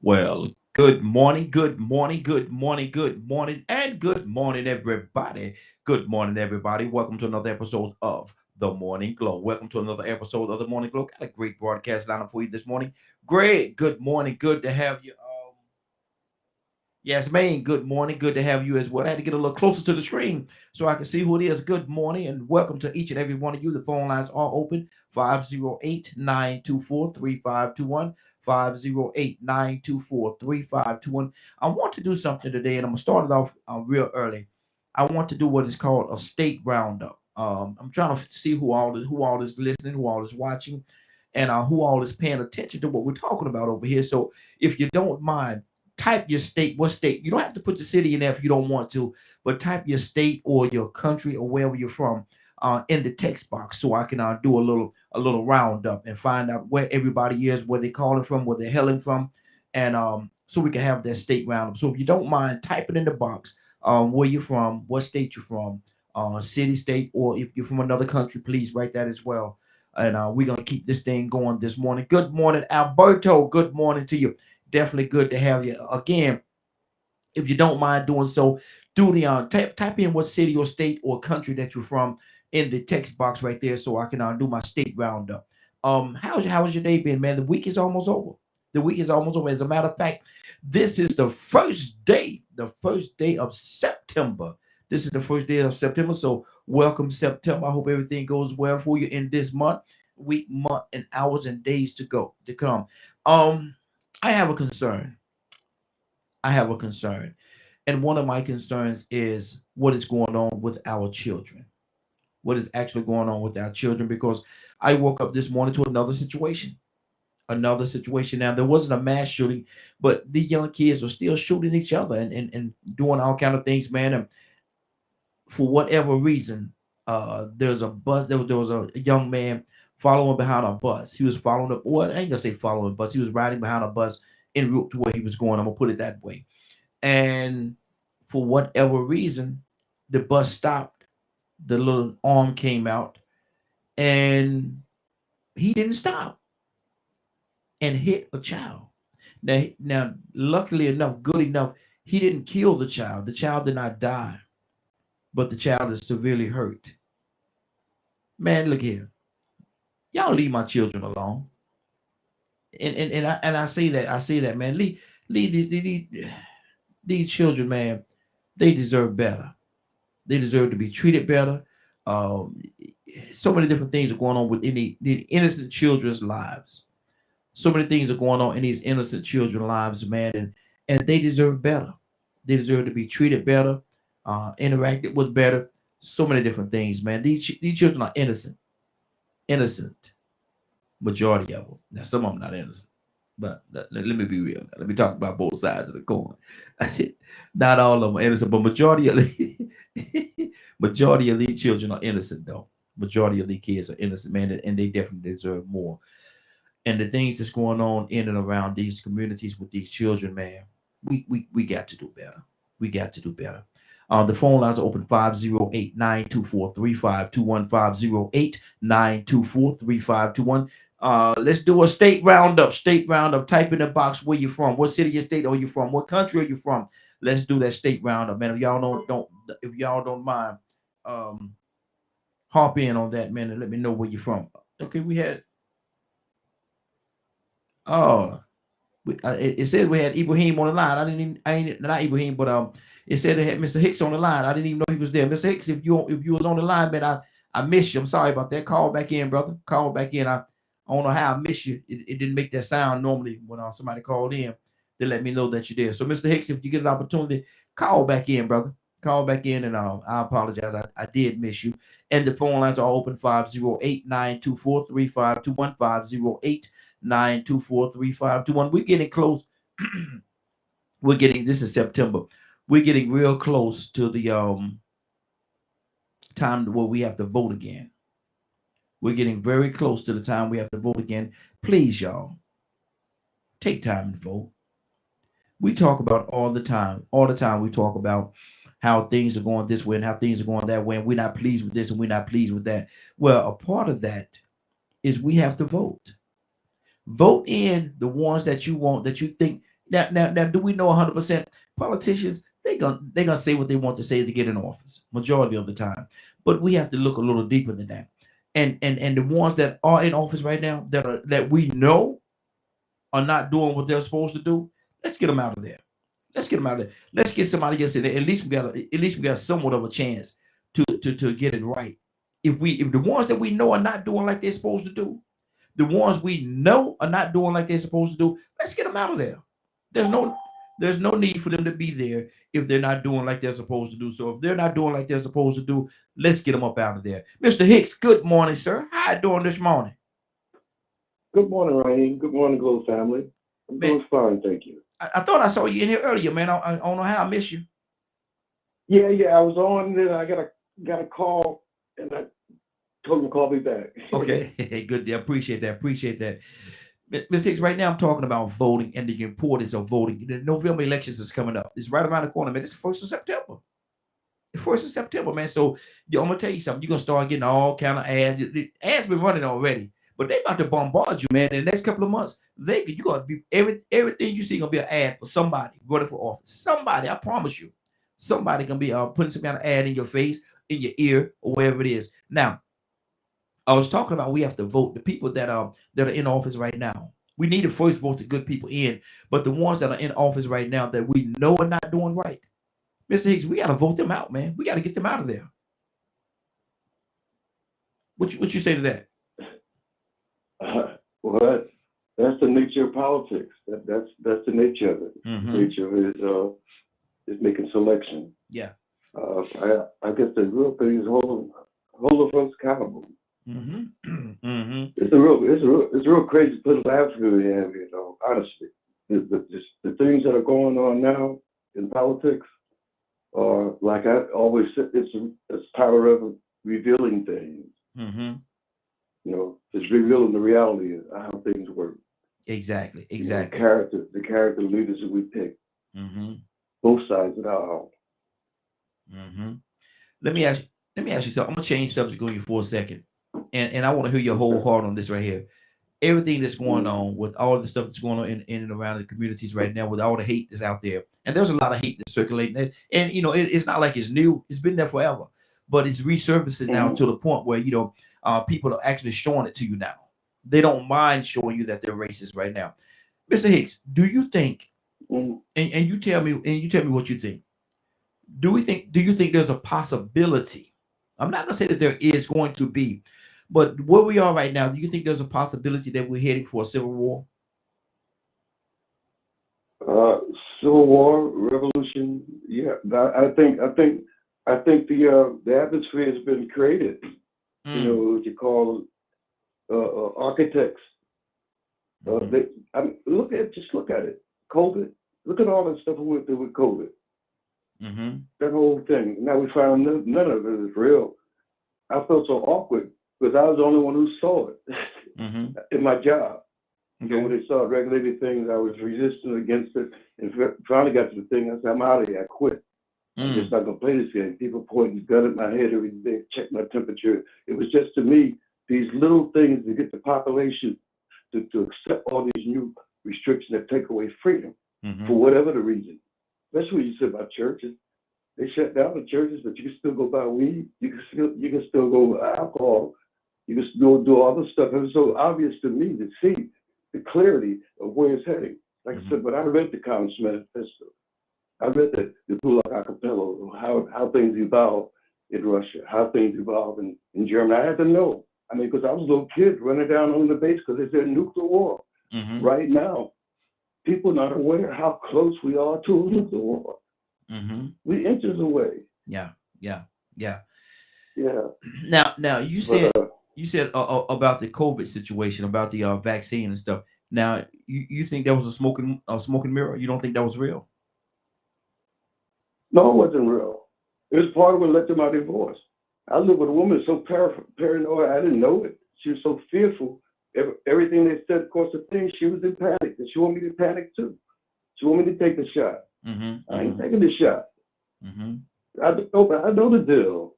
Well, good morning, good morning, good morning, good morning, and good morning, everybody. Good morning, everybody. Welcome to another episode of The Morning Glow. Welcome to another episode of The Morning Glow. Got a great broadcast lineup for you this morning. Great. Good morning. Good to have you. Yes, man. Good morning. Good to have you as well. I had to get a little closer to the screen so I can see who it is. Good morning and welcome to each and every one of you. The phone lines are open 508-924-3521. 508-924-3521. I want to do something today, and I'm gonna start it off real early. I want to do what is called a state roundup. I'm trying to see who all is listening, who all is watching, and who all is paying attention to what we're talking about over here. So, if you don't mind, type your state. What state? You don't have to put the city in there if you don't want to, but type your state or your country or wherever you're from in the text box so I can do a little roundup and find out where everybody is, where they're calling from, where they're hailing from, and so we can have that state roundup. So if you don't mind, type it in the box where you're from, what state you're from, city, state, or if you're from another country, please write that as well. And we're gonna keep this thing going this morning. Good morning, Alberto. Good morning to you. Definitely good to have you again. If you don't mind doing so, do the type in what city or state or country that you're from in the text box right there, so I can do my state roundup. How's your day been, man? The week is almost over. The week is almost over. As a matter of fact, this is the first day of September. This is the first day of September. So welcome September. I hope everything goes well for you in this month, and hours and days to come. Um, I have a concern. I have a concern. And one of my concerns is what is going on with our children. What is actually going on with our children? Because I woke up this morning to another situation. Another situation. Now there wasn't a mass shooting, but the young kids are still shooting each other and doing all kind of things, man. And for whatever reason, there's a bus. There was a young man following behind a bus. He was following up. Well, I ain't gonna say following, but he was riding behind a bus en route to where he was going. I'm gonna put it that way. And for whatever reason, the bus stopped. The little arm came out, and he didn't stop and hit a child. Now, luckily enough, good enough, he didn't kill the child. The child did not die, but the child is severely hurt. Man, look here. Y'all leave my children alone. And I say that, man. Leave these children, man. They deserve better. They deserve to be treated better. Um, so many different things are going on with the innocent children's lives. So many things are going on in these innocent children's lives, man, and they deserve better. They deserve to be treated better, interacted with better. So many different things, man. These children are innocent. Majority of them. Now, some of them not innocent, but let me be real. Let me talk about both sides of the coin. Not all of them are innocent, but majority of these children are innocent, though. Majority of these kids are innocent, man, and they definitely deserve more. And the things that's going on in and around these communities with these children, man, we got to do better. We got to do better. The phone lines are open 508-924-3521, 508-924-3521. Let's do a state roundup. State roundup. Type in the box where you're from. What city or state are you from? What country are you from? Let's do that state roundup, man. If y'all don't mind, um, hop in on that, man, and let me know where you're from. Okay, we had oh it said we had Ibrahim on the line. I ain't not Ibrahim, but it said they had Mr. Hicks on the line. I didn't even know he was there. Mr. Hicks, if you was on the line, man, I miss you. I'm sorry about that. Call back in, brother. Call back in. I don't know how I miss you. It didn't make that sound normally when somebody called in to let me know that you're there. So, Mr. Hicks, if you get an opportunity, call back in, brother. Call back in, and I apologize. I did miss you. And the phone lines are open 508-924-3521, 508-924-3521. We're getting close. This is September. We're getting real close to the time where we have to vote again. We're getting very close to the time we have to vote again. Please, y'all, take time to vote. We talk about all the time we talk about how things are going this way and how things are going that way, and we're not pleased with this and we're not pleased with that. Well, a part of that is we have to vote. Vote in the ones that you want, that you think Now, do we know 100%? Politicians, they gonna say what they want to say to get in office, majority of the time. But we have to look a little deeper than that. And the ones that are in office right now that we know are not doing what they're supposed to do, let's get them out of there. Let's get them out of there. Let's get somebody else in there. At least we got somewhat of a chance to get it right. If the ones that we know are not doing like they're supposed to do, the ones we know are not doing like they're supposed to do, let's get them out of there. There's no there's no need for them to be there if they're not doing like they're supposed to do. So if they're not doing like they're supposed to do, let's get them up out of there. Mr. Hicks, good morning, sir. How you doing this morning? Good morning, Raheem. Good morning, Glow family. I'm Man, doing fine, thank you. I thought I saw you in here earlier, man. I don't know how I missed you. Yeah, I was on, then I got a call, and I told him to call me back. Okay, good deal. Appreciate that. Appreciate that. Ms. Hicks, right now I'm talking about voting and the importance of voting. The November elections is coming up. It's right around the corner, man. It's the 1st of September. The 1st of September, man. So I'm gonna tell you something. You're gonna start getting all kind of ads. The ads been running already, but they about to bombard you, man. In the next couple of months, you gonna be everything you see gonna be an ad for somebody running for office. Somebody, I promise you, somebody gonna be putting some kind of ad in your face, in your ear, or wherever it is. Now, I was talking about we have to vote the people that are in office right now. We need to first vote the good people in, but the ones that are in office right now that we know are not doing right, Mr. Hicks, we got to vote them out, man. We got to get them out of there. What you say to that? Well, that's the nature of politics. That's the nature of it. Mm-hmm. The nature of it is making selection. Yeah. I guess the real thing is holding folks accountable. Mm-hmm. Mm-hmm. It's a real crazy political atmosphere we have, honestly. The things that are going on now in politics are, like I always said, it's power of revealing things. Mm-hmm. It's revealing the reality of how things work. Exactly. The character leaders that we pick. Mm-hmm. Both sides of the aisle. Mm-hmm. Let me ask you something. I'm gonna change subject on you for a second, and I want to hear your whole heart on this right here. Everything that's going on with all the stuff that's going on in and around the communities right now, with all the hate that's out there, and there's a lot of hate that's circulating, and it's not like it's new; it's been there forever, but it's resurfacing now to the point where people are actually showing it to you now. They don't mind showing you that they're racist right now. Mr. Hicks, do you think? And you tell me what you think. Do you think there's a possibility? I'm not gonna say that there is going to be, but where we are right now, do you think there's a possibility that we're heading for a civil war? Civil War, revolution. Yeah, I think the atmosphere has been created. What you call architects. Look at it. COVID. Look at all that stuff we went through with COVID. Mm-hmm. That whole thing. Now we found none of it is real. I felt so awkward because I was the only one who saw it in my job. Okay. When they started regulating things, I was resistant against it, and finally got to the thing. I said, "I'm out of here. I quit. I'm just not gonna play this game." People pointing gun at my head every day, check my temperature. It was just, to me, these little things to get the population to accept all these new restrictions that take away freedom for whatever the reason. Especially when you said about churches. They shut down the churches, but you can still go buy weed. You can still go alcohol. You can still do all this stuff. It was so obvious to me to see the clarity of where it's heading. Like I said, but I read the Communist Manifesto. I read the Bulak Acapello, how things evolve in Russia, how things evolve in Germany. I had to know. I mean, because I was a little kid running down on the base because they said nuclear war. Right now, people not aware how close we are to a nuclear war. We inches away. Yeah. Yeah. Now you said about the COVID situation, about the vaccine and stuff. Now you think that was a smoking mirror? You don't think that was real? No, it wasn't real. It was part of what led to my divorce. I lived with a woman so paranoid, I didn't know it. She was so fearful. Everything they said, of course, the thing, she was in panic, and she wanted me to panic too. She wanted me to take the shot. I ain't taking the shot. I know the deal.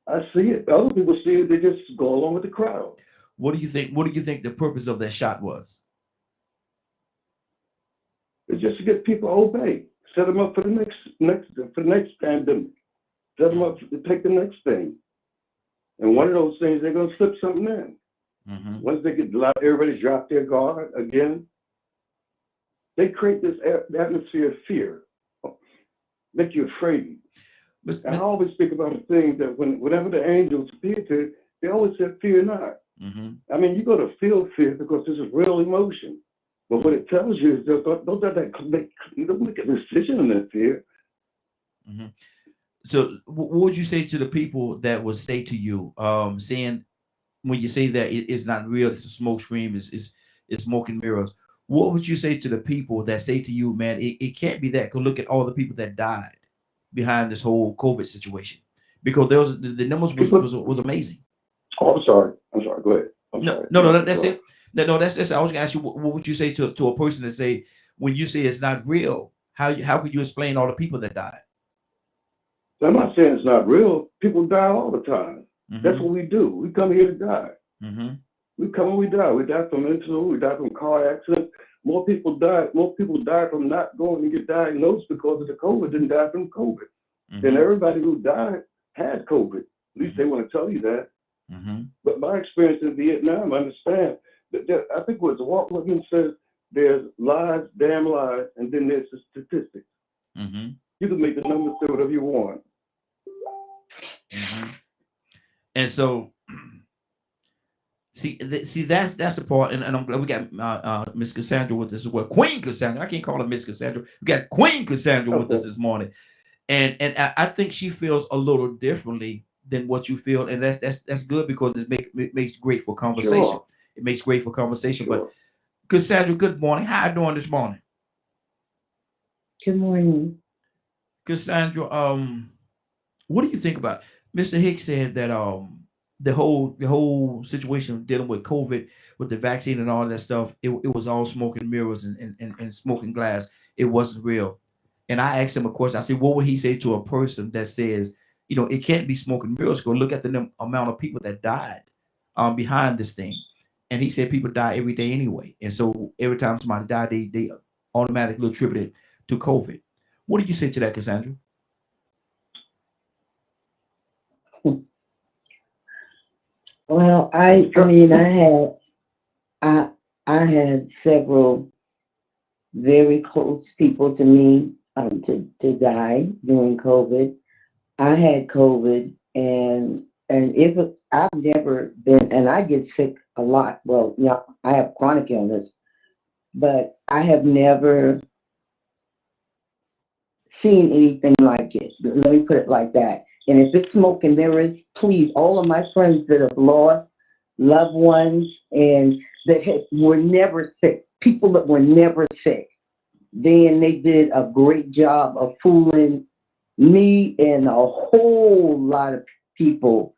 I see it. Other people see it. They just go along with the crowd. What do you think? What do you think the purpose of that shot was? It's just to get people to obey, set them up for the next pandemic, set them up to take the next thing. And one of those things, they're going to slip something in. Once they get everybody drop their guard again, they create this atmosphere of fear, make you afraid. And I always think about a thing that whenever the angels appear to, they always said, fear not. I mean, you got to feel fear because this is real emotion. But what it tells you is don't make a decision on that fear. So what would you say to the people that would say to you, saying when you say that it's not real, it's a smoke screen, it's smoke and mirrors, what would you say to the people that say to you, man, it can't be that? Because look at all the people that died behind this whole COVID situation, because there was the numbers was amazing. Oh, I'm sorry. Go ahead. No, that's it. No, that's I was gonna ask you, what would you say to a person that say, when you say it's not real, how could you explain all the people that died? I'm not saying it's not real. People die all the time. That's what we do. We come here to die. We come and we die. We die from incident. We die from car accidents. More people die from not going to get diagnosed because of the COVID than die from COVID. And everybody who died had COVID. At least they want to tell you that. But my experience in Vietnam, I understand that I think what Walt Whitman says, there's lies, damn lies, and then there's the statistics. You can make the numbers say whatever you want. And so, see, that's the part, and I'm glad we got Miss Cassandra with us as well. Queen Cassandra, I can't call her Miss Cassandra. We got Queen Cassandra with us this morning, and I think she feels a little differently than what you feel, and that's good, because it makes great for conversation. Sure. It makes great for conversation. Sure. But Cassandra, good morning. How you doing this morning? Good morning, Cassandra. What do you think about Mr. Hicks said that the whole situation dealing with COVID, with the vaccine and all that stuff, it was all smoke and mirrors and smoking glass. It wasn't real. And I asked him a question. I said, what would he say to a person that says, it can't be smoke and mirrors? Go look at the amount of people that died behind this thing. And he said people die every day anyway. And so every time somebody died, they automatically attribute it to COVID. What do you say to that, Cassandra? Well, I mean, I had several very close people to me to die during COVID. I had COVID, and I've never been, and I get sick a lot. Well, I have chronic illness, but I have never seen anything like it. Let me put it like that. And if it's smoke and mirrors, please, all of my friends that have lost loved ones and that were never sick, people that were never sick, they did a great job of fooling me, and a whole lot of people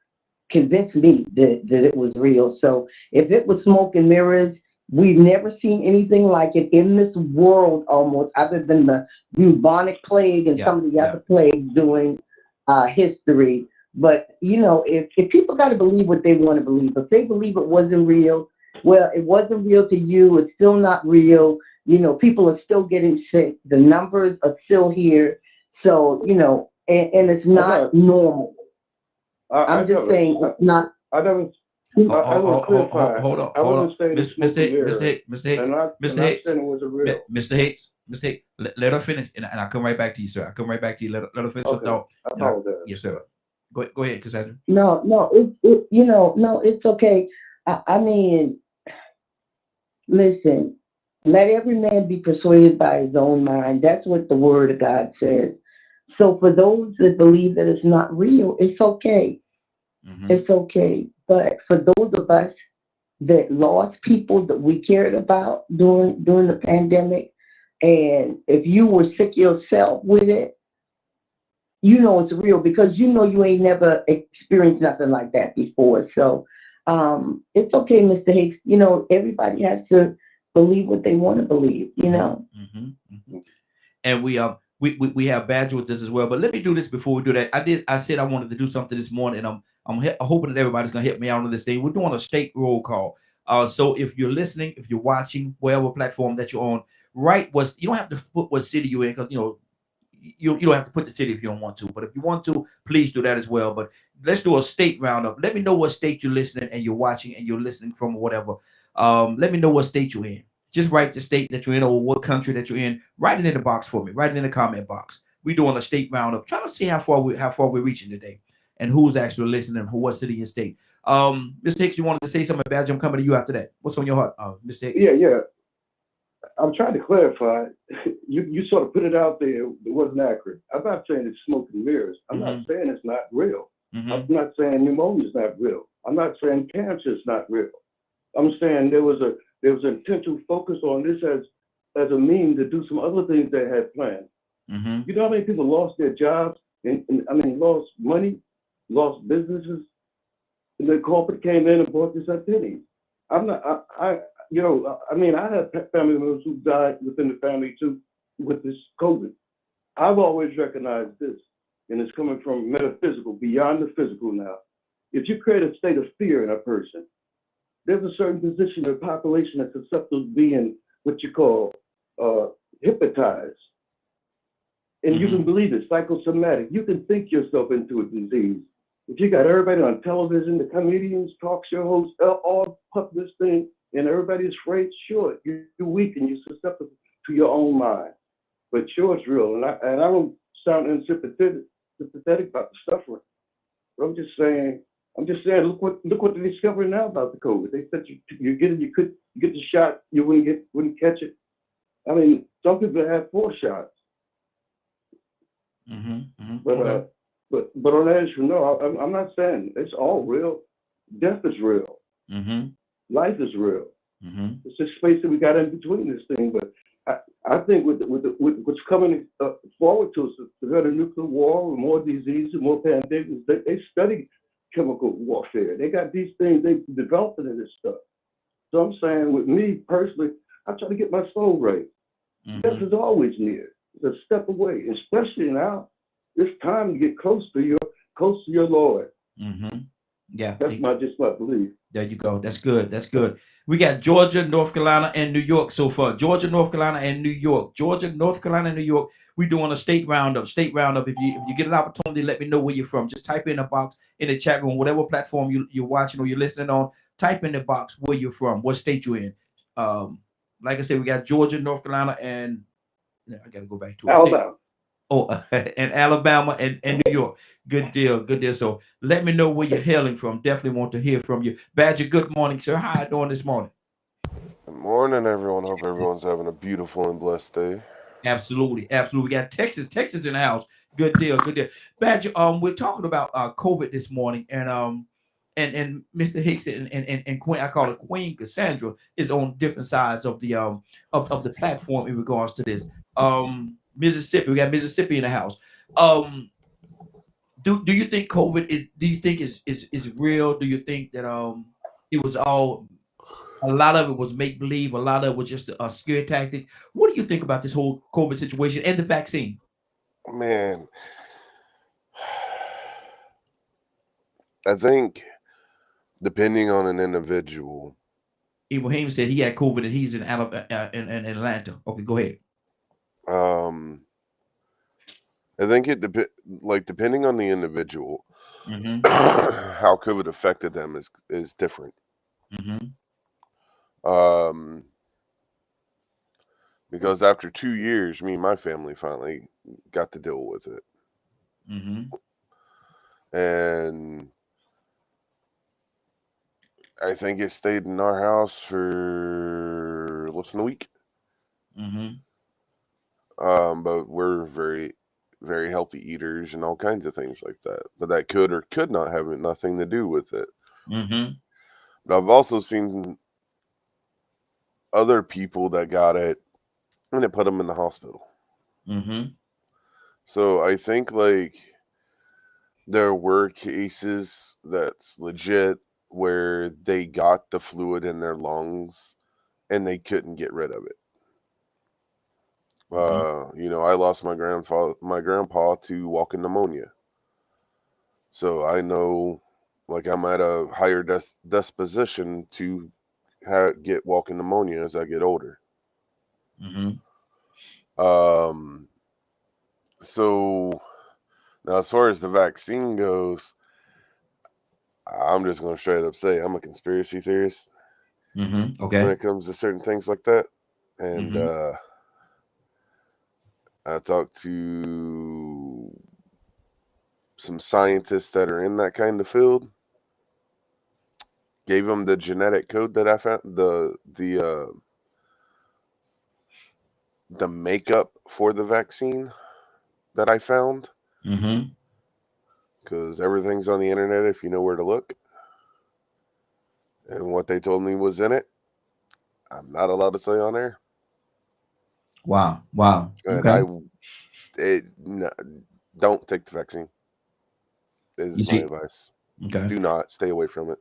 convinced me that it was real. So if it was smoke and mirrors, we've never seen anything like it in this world almost, other than the bubonic plague and some of the other plagues during history. But, if people got to believe what they want to believe, if they believe it wasn't real, well, it wasn't real to you. It's still not real. People are still getting sick. The numbers are still here. So, and it's not normal. I'm just saying it's not. I never. Hold on. Mr. Hicks, let her finish, and I'll come right back to you, sir. I'll come right back to you. Let her finish her thought. Yes, sir. Go ahead, Cassandra. No, it's okay. I mean, listen, let every man be persuaded by his own mind. That's what the Word of God says. So for those that believe that it's not real, it's okay. It's okay. But for those of us that lost people that we cared about during the pandemic, and if you were sick yourself with it, it's real, because you ain't never experienced nothing like that before. So it's okay, Mr. Hicks. Everybody has to believe what they want to believe. And we have Badger with us as well. But let me do this before we do that. I said I wanted to do something this morning, and I'm hoping that everybody's gonna help me out on this thing. We're doing a state roll call. So if you're listening, if you're watching, whatever platform that you're on, write was, you don't have to put what city you're in, because you don't have to put the city if you don't want to. But if you want to, please do that as well. But let's do a state roundup. Let me know what state you're listening and you're watching and you're listening from, or whatever. Let me know what state you're in. Just write the state that you're in or what country that you're in. Write it in the box for me. Write it in the comment box. We're doing a state roundup, trying to see how far we're reaching today, and who's actually listening, who, what city and state. Mr. Hicks, you wanted to say something about? I'm coming to you after that. What's on your heart, Mr. Hicks? Yeah. I'm trying to clarify. You sort of put it out there. It wasn't accurate. I'm not saying it's smoke and mirrors. I'm not saying it's not real. I'm not saying pneumonia is not real. I'm not saying cancer is not real. I'm saying there was an intentional focus on this as a means to do some other things they had planned. You know how many people lost their jobs and lost money, lost businesses, and then corporate came in and bought this at pennies. I'm not. I have family members who died within the family too with this COVID. I've always recognized this, and it's coming from metaphysical, beyond the physical now. If you create a state of fear in a person, there's a certain position of the population that's susceptible to being what you call hypnotized. And you can believe it, psychosomatic. You can think yourself into a disease. If you got everybody on television, the comedians, talk show hosts, all pump this thing, and everybody's afraid, sure, you're weak and you're susceptible to your own mind. But sure, it's real. And I don't sound sympathetic about the suffering. But I'm just saying, look what they're discovering now about the COVID. They said you get the shot, you wouldn't catch it. I mean, some people have 4 shots. But Okay. but on that issue, no, I'm not saying it's all real. Death is real. Life is real. It's just space that we got in between this thing. But I think with what's coming forward to us, we got a nuclear war, with more diseases, more pandemics. They study chemical warfare. They got these things. They developing in this stuff. So I'm saying, with me personally, I try to get my soul right. Death is always near. It's a step away, especially now. It's time to get close to your Lord. Yeah, That's just my belief. there you go. That's good. That's good. We got Georgia, North Carolina, and New York so far. Georgia, North Carolina, and New York. Georgia, North Carolina, and New York. We're doing a state roundup. State roundup. If you get an opportunity, let me know where you're from. Just type in a box in the chat room, whatever platform you're watching or you're listening on. Type in the box where you're from, what state you're in. Like I said, we got Georgia, North Carolina, and I got to go back to it. Alabama. Oh, and Alabama and New York. Good deal. Good deal. So let me know where you're hailing from. Definitely want to hear from you. Badger, good morning, sir. How you doing this morning? Good morning, everyone. Hope everyone's having a beautiful and blessed day. Absolutely. Absolutely. We got Texas in the house. Good deal. Good deal. Badger, we're talking about COVID this morning, and Mr. Hicks and Queen, I call it Queen Cassandra, is on different sides of the of the platform in regards to this. Mississippi, we got Mississippi in the house. Do you think COVID is? Do you think is real? Do you think that it was all, a lot of it was make believe, a lot of it was just a scare tactic? What do you think about this whole COVID situation and the vaccine? Man, I think depending on an individual, Ibrahim said he had COVID and he's in Alabama, in Atlanta. Okay, go ahead. um, I think depending on the individual, Mm-hmm. how COVID affected them is different. Mm-hmm. Um, because after 2 years, me and my family finally got to deal with it, Mm-hmm. and I think it stayed in our house for less than a week. Mm-hmm. But we're very, very healthy eaters and all kinds of things like that. But that could or could not have nothing to do with it. Mm-hmm. But I've also seen other people that got it and it put them in the hospital. Mm-hmm. So I think like there were cases that's legit where they got the fluid in their lungs and they couldn't get rid of it. Mm-hmm. I lost my grandpa to walking pneumonia. So I know, like, I'm at a higher disposition to get walking pneumonia as I get older. Mm-hmm. Um, so now, as far as the vaccine goes, I'm just going to straight up say I'm a conspiracy theorist when Okay. it comes to certain things like that. And I talked to some scientists that are in that kind of field. Gave them the genetic code that I found, the makeup for the vaccine that I found, because everything's on the internet if you know where to look. And what they told me was in it, I'm not allowed to say on air. Wow. Wow. And Okay. don't take the vaccine. You Is my see. advice. Okay. Do not stay away from it.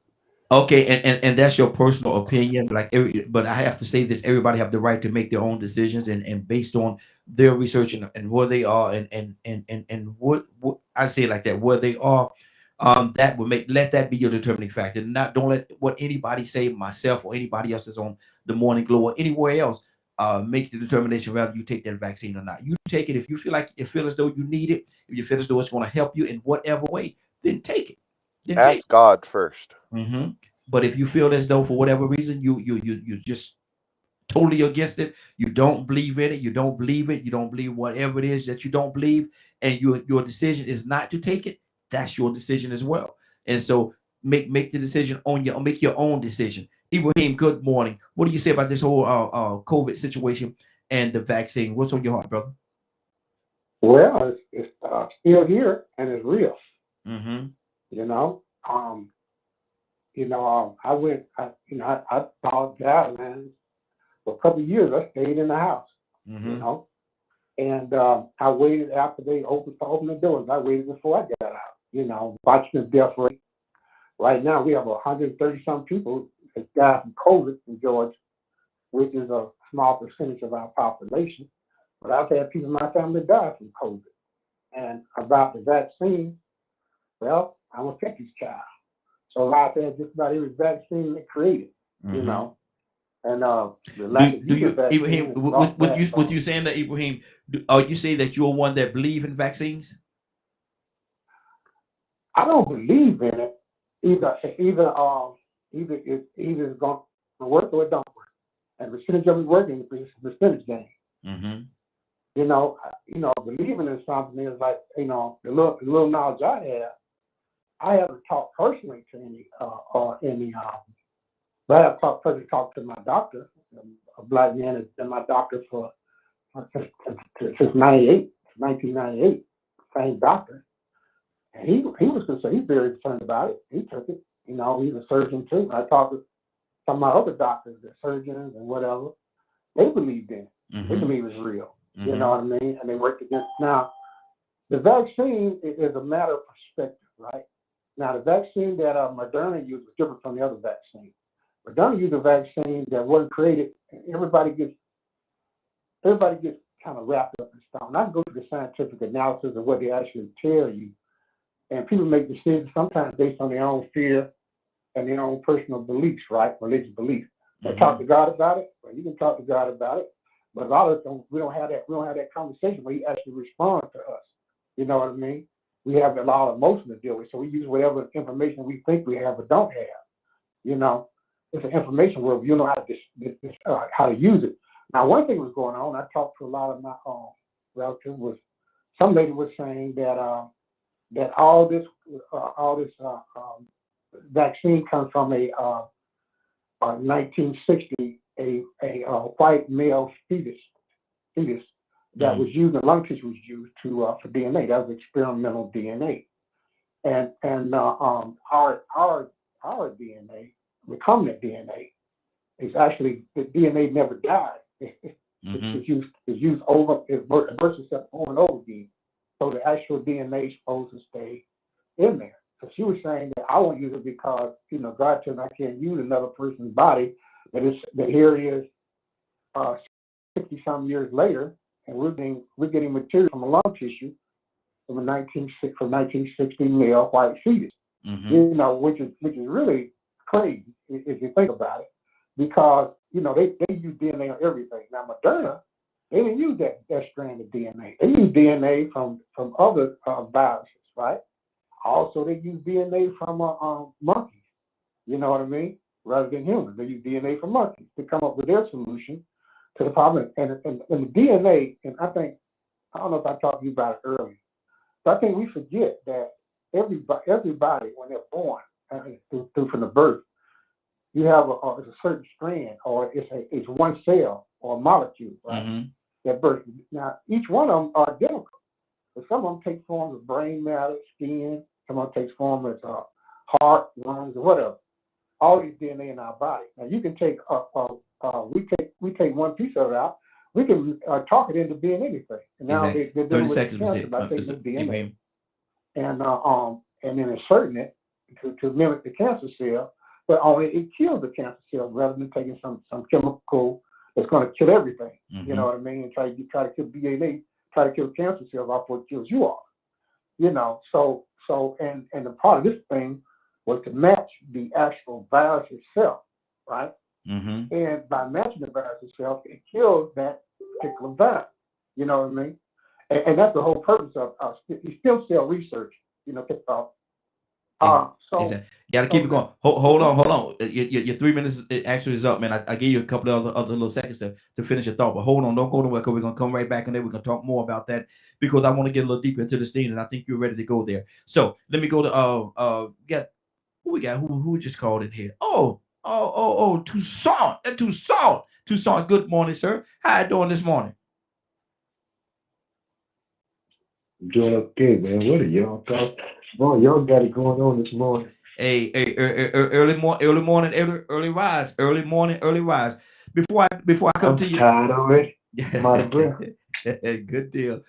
Okay, and that's your personal opinion. But I have to say this: everybody have the right to make their own decisions, and based on their research and where they are, and what I say it like that, where they are, that would let that be your determining factor. Not don't let what anybody say, myself or anybody else is on the Morning Glow or anywhere else, make the determination whether you take that vaccine or not. You take it if you feel as though you need it, if you feel as though it's going to help you in whatever way, then take it. Then take it. Ask God first. But if you feel as though for whatever reason you just totally against it, you don't believe in it, you don't believe it, you don't believe whatever it is that you don't believe, and your decision is not to take it, that's your decision as well. And so make the decision on make your own decision. Ibrahim, good morning. What do you say about this whole COVID situation and the vaccine? What's on your heart, brother? Well, it's still here and it's real. Mm-hmm. You know, I went. I thought that, man. For a couple of years, I stayed in the house. You know, and I waited after they opened the doors. I waited before I got out. You know, watching the death rate. Right now, we have 130 some people that died from COVID in Georgia, which is a small percentage of our population. But I've had people in my family die from COVID. And about the vaccine, well, I'm a 50s child. So I've had just about every vaccine they created, you know. And the lack of Do use you of vaccine Ibrahim has brought that. with you saying that, Ibrahim, are you say that you're one that believe in vaccines? I don't believe in it. Either it's going to work or it don't work. And the percentage of it working is a percentage game. Believing in something is like, the little knowledge I haven't talked personally to any, but I have talked to my doctor. A black man has been my doctor since 1998, same doctor. And he was concerned, he's very concerned about it. He took it, he's a surgeon too. I talked to some of my other doctors, the surgeons and whatever, they believed in it. They believe it's real. You know what I mean? And they worked against. Now, the vaccine is a matter of perspective, right? Now, the vaccine that Moderna used was different from the other vaccine. Moderna used a vaccine that wasn't created. Everybody gets kind of wrapped up in stuff. And I go to the scientific analysis of what they actually tell you, and people make decisions sometimes based on their own fear and their own personal beliefs, right? Religious beliefs. They talk to God about it. Well, you can talk to God about it, but a lot of us we don't have that conversation where He actually responds to us. You know what I mean? We have a lot of emotion to deal with, so we use whatever information we think we have or don't have. It's an information world. You know how to use it. Now, one thing was going on. I talked to a lot of my relatives. Some lady was saying that that all this vaccine comes from a 1960 a white male fetus that was used, the lung tissue was used for DNA. That was experimental DNA, and our DNA, recombinant DNA, is actually the DNA never died. It's used over, it bursts itself over and over again. So the actual DNA is supposed to stay in there. So she was saying that I won't use it because, God told me I can't use another person's body. That here it is 60-some years later, and we're getting material from a lung tissue from a 1960 male white fetus. Which is really crazy if you think about it, because they use DNA on everything. Now Moderna They didn't use that strand of DNA. They used DNA from other viruses, right? Also, they use DNA from monkeys. You know what I mean? Rather than humans, they use DNA from monkeys to come up with their solution to the problem. And the DNA, and I don't know if I talked to you about it earlier, but I think we forget that everybody when they're born, through from the birth, you have it's a certain strand, or it's one cell or a molecule, right? Mm-hmm. That birth. Now, each one of them are identical, but some of them take forms of brain matter, skin. Some of them take form as heart, lungs, or whatever. All these DNA in our body. Now, you can take we take one piece of it out. We can talk it into being anything. And now Exactly. they're 30 dealing with seconds was cancer it. by taking the Give DNA him. and then inserting it to mimic the cancer cell, but only it kills the cancer cell rather than taking some chemical that's going to kill everything. Mm-hmm. You know what I mean? And try to kill DNA, try to kill cancer cells off what kills you off. You know, so and the part of this thing was to match the actual virus itself, right? Mm-hmm. And by matching the virus itself, it kills that particular virus. You know what I mean? And that's the whole purpose of stem cell research. You know, Exactly. Got to keep it going. Hold on. Your 3 minutes actually is up, man. I gave you a couple of other little seconds to finish your thought, but hold on, don't go nowhere because we're gonna come right back in there. We're gonna talk more about that because I want to get a little deeper into this thing, and I think you're ready to go there. So let me go to who we got? Who just called in here? Toussaint. Toussaint. Good morning, sir. How you doing this morning? I'm doing okay, man. What are y'all talking? Boy, y'all got it going on this morning. Hey, early morning, early rise, early morning, early rise. Before I come I'm to you, tired already. I'm out of breath. good deal.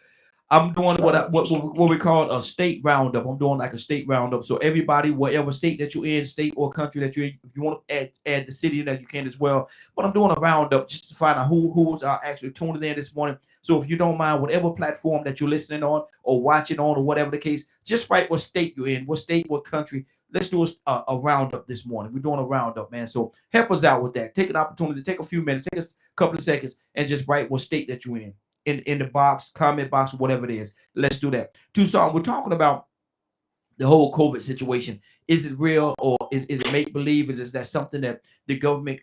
I'm doing what we call a state roundup. I'm doing like a state roundup. So everybody, whatever state that you're in, state or country that you're in, if you want to add the city that you can as well. But I'm doing a roundup just to find out who's actually tuning in this morning. So if you don't mind, whatever platform that you're listening on or watching on or whatever the case, just write what state you're in, what state, what country. Let's do a roundup this morning. We're doing a roundup, man. So help us out with that. Take an opportunity, take a few minutes, take a couple of seconds, and just write what state that you're in the box, comment box, whatever it is. Let's do that. Toussaint, we're talking about the whole COVID situation. Is it real or is it make believe? Is that something that the government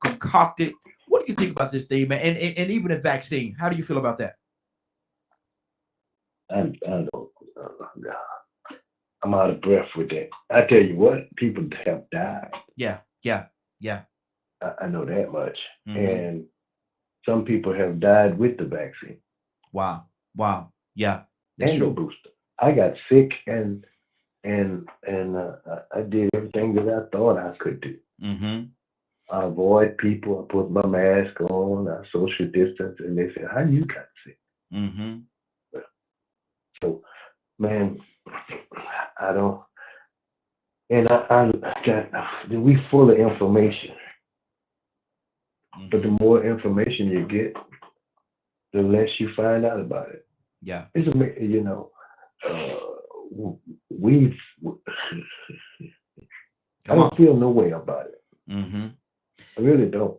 concocted? What do you think about this thing, man? And even a vaccine. How do you feel about that? I don't. I'm out of breath with that. I tell you what, people have died. Yeah. I know that much. Mm-hmm. And some people have died with the vaccine. Wow. Yeah, that's and true. the booster. I got sick and I did everything that I thought I could do. Mm-hmm. I avoid people. I put my mask on. I social distance, and they said, "How you got sick?" Mm-hmm. So, man, I don't. And I got. We full of information, but the more information you get, the less you find out about it. Yeah. It's we've. I don't feel no way about it. Mm-hmm. I really don't.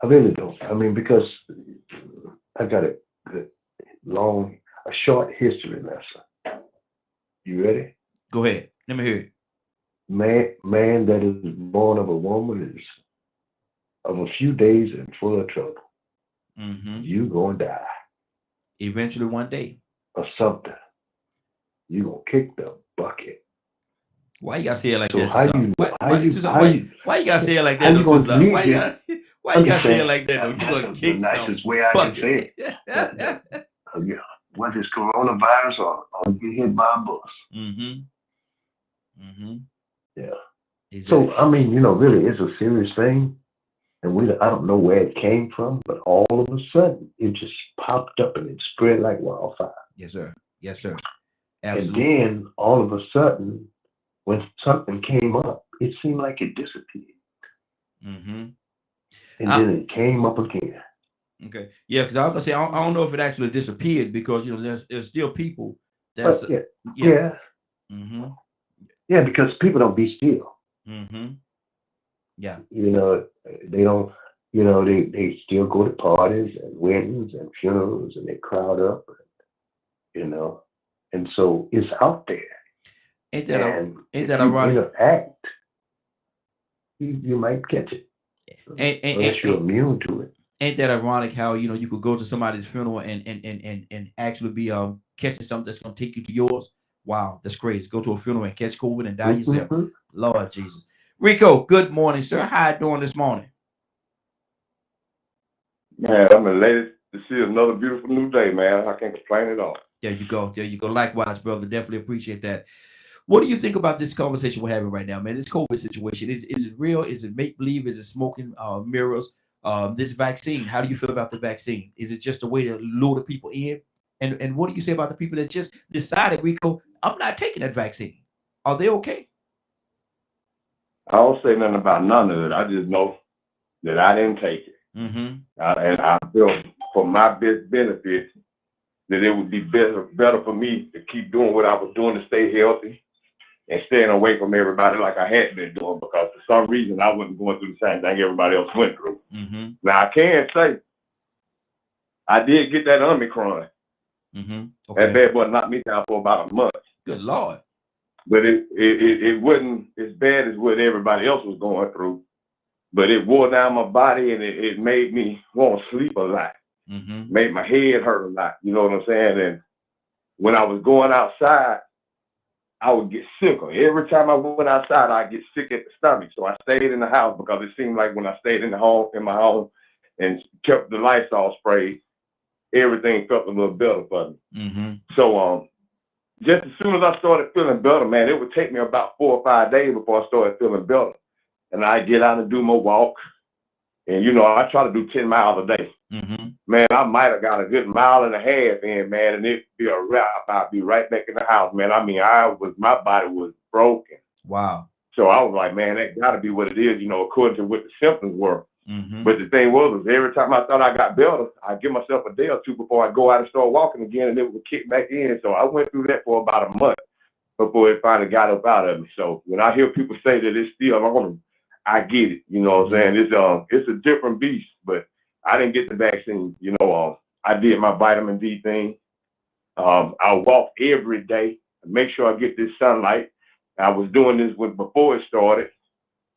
I mean, because I got a short history lesson. You ready? Go ahead. Let me hear it. Man that is born of a woman is of a few days and full of trouble. Mm-hmm. You gonna die. Eventually one day. Or something. You gonna kick the bucket. Why you gotta say it like So that? how you Why you gotta say it like that? you gonna read Why you gotta say it like that? Though? You gonna That's kick the nicest way I bucket. can say it. Yeah. Whether it's coronavirus or get hit by a bus. Mm-hmm. Mm-hmm. Yeah. Exactly. So I mean, really, it's a serious thing, and I don't know where it came from, but all of a sudden, it just popped up and it spread like wildfire. Yes, sir. Absolutely. And then all of a sudden, when something came up, it seemed like it disappeared. Mm-hmm. And then it came up again. Okay. Yeah, because I was gonna say I don't know if it actually disappeared because there's still people that's yeah. Mm-hmm. Yeah, because people don't be still. Mm-hmm. Yeah. They don't. you know, they still go to parties and weddings and funerals and they crowd up, you know, and so it's out there. Ain't that And ain't if that you ironic? interact, you might catch it Ain't, ain't, unless ain't, you're ain't immune to it. ain't that ironic how you could go to somebody's funeral and actually be catching something that's gonna take you to yours? Wow, that's crazy. Go to a funeral and catch COVID and die yourself. Mm-hmm. Lord Jesus. Rico, good morning, sir. How you doing this morning? Man, I'm elated to see another beautiful new day, man. I can't complain at all. There you go. There you go. Likewise, brother. Definitely appreciate that. What do you think about this conversation we're having right now, man? This COVID situation. Is it real? Is it make believe? Is it smoking mirrors? This vaccine. How do you feel about the vaccine? Is it just a way to lure the people in? And what do you say about the people that just decided, Rico, I'm not taking that vaccine? Are they okay? I don't say nothing about none of it. I just know that I didn't take it. Mm-hmm. And I feel for my best benefit that it would be better for me to keep doing what I was doing to stay healthy and staying away from everybody like I had been doing, because for some reason I wasn't going through the same thing everybody else went through. Mm-hmm. Now I can say I did get that Omicron. Mm-hmm. That Okay. bad boy knocked me down for about a month. Good Lord. But it wasn't as bad as what everybody else was going through. But it wore down my body, and it made me want to sleep a lot. Mm-hmm. Made my head hurt a lot. You know what I'm saying? And when I was going outside, I would get sicker. Every time I went outside, I'd get sick at the stomach. So I stayed in the house, because it seemed like when I stayed in my home, and kept the lights all sprayed, everything felt a little better for me. Mm-hmm. So just as soon as I started feeling better, man, it would take me about 4 or 5 days before I started feeling better. And I get out and do my walk. And, I try to do 10 miles a day. Mm-hmm. Man, I might have got a good mile and a half in, man, and it'd be a wrap. I'd be right back in the house, man. I mean, my body was broken. Wow. So I was like, man, that got to be what it is, according to what the symptoms were. Mm-hmm. But the thing was every time I thought I got better, I'd give myself a day or two before I go out and start walking again, and it would kick back in. So I went through that for about a month before it finally got up out of me. So when I hear people say that it's still on them, I get it. You know what I'm saying? It's a different beast, but I didn't get the vaccine. I did my vitamin D thing. I walk every day, make sure I get this sunlight. I was doing this before it started,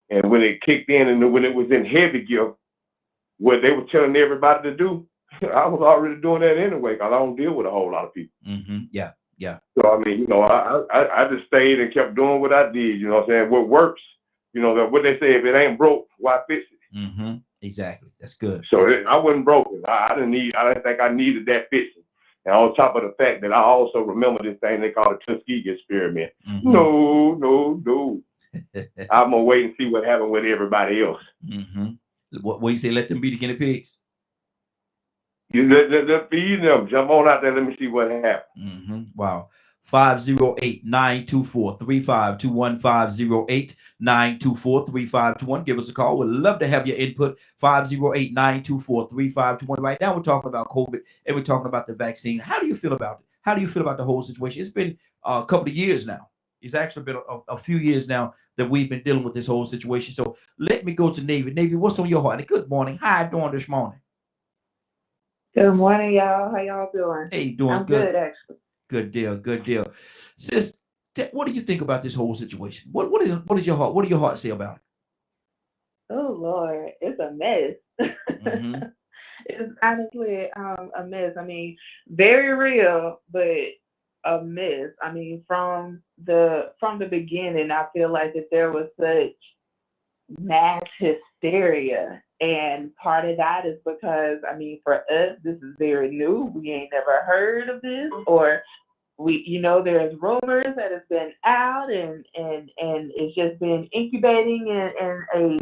and when it kicked in and when it was in heavy gear, what they were telling everybody to do, I was already doing that anyway, because I don't deal with a whole lot of people. Mm-hmm. Yeah. Yeah. So I mean, I just stayed and kept doing what I did. You know what I'm saying? What works, what they say, if it ain't broke, why fix it? Mm-hmm. Exactly. That's good. So I wasn't broken. I didn't think I needed that fixing. And on top of the fact that I also remember this thing they call the Tuskegee experiment. Mm-hmm. No. I'm gonna wait and see what happened with everybody else. Mm-hmm. What you say? Let them be the guinea pigs. You let feed them. Jump on out there. Let me see what happened. Mm-hmm. Wow. 508-924-3521. 508-924-3521. Give us a call. We'd love to have your input. 508-924-3521. Right now, we're talking about COVID and we're talking about the vaccine. How do you feel about it? How do you feel about the whole situation? It's been a couple of years now. It's actually been a few years now that we've been dealing with this whole situation. So let me go to Navy. Navy, what's on your heart? And good morning. How you doing this morning? Good morning, y'all. How y'all doing? Hey, doing I'm good. good, actually. Good deal. Good deal. Sis, what do you think about this whole situation? What do your heart say about it? Oh Lord, it's a mess. Mm-hmm. It's honestly a mess. I mean, very real, but a mess. I mean, from the beginning, I feel like that there was such mass hysteria. And part of that is because, I mean, for us, this is very new. We ain't never heard of this, or there's rumors that it's been out and it's just been incubating in a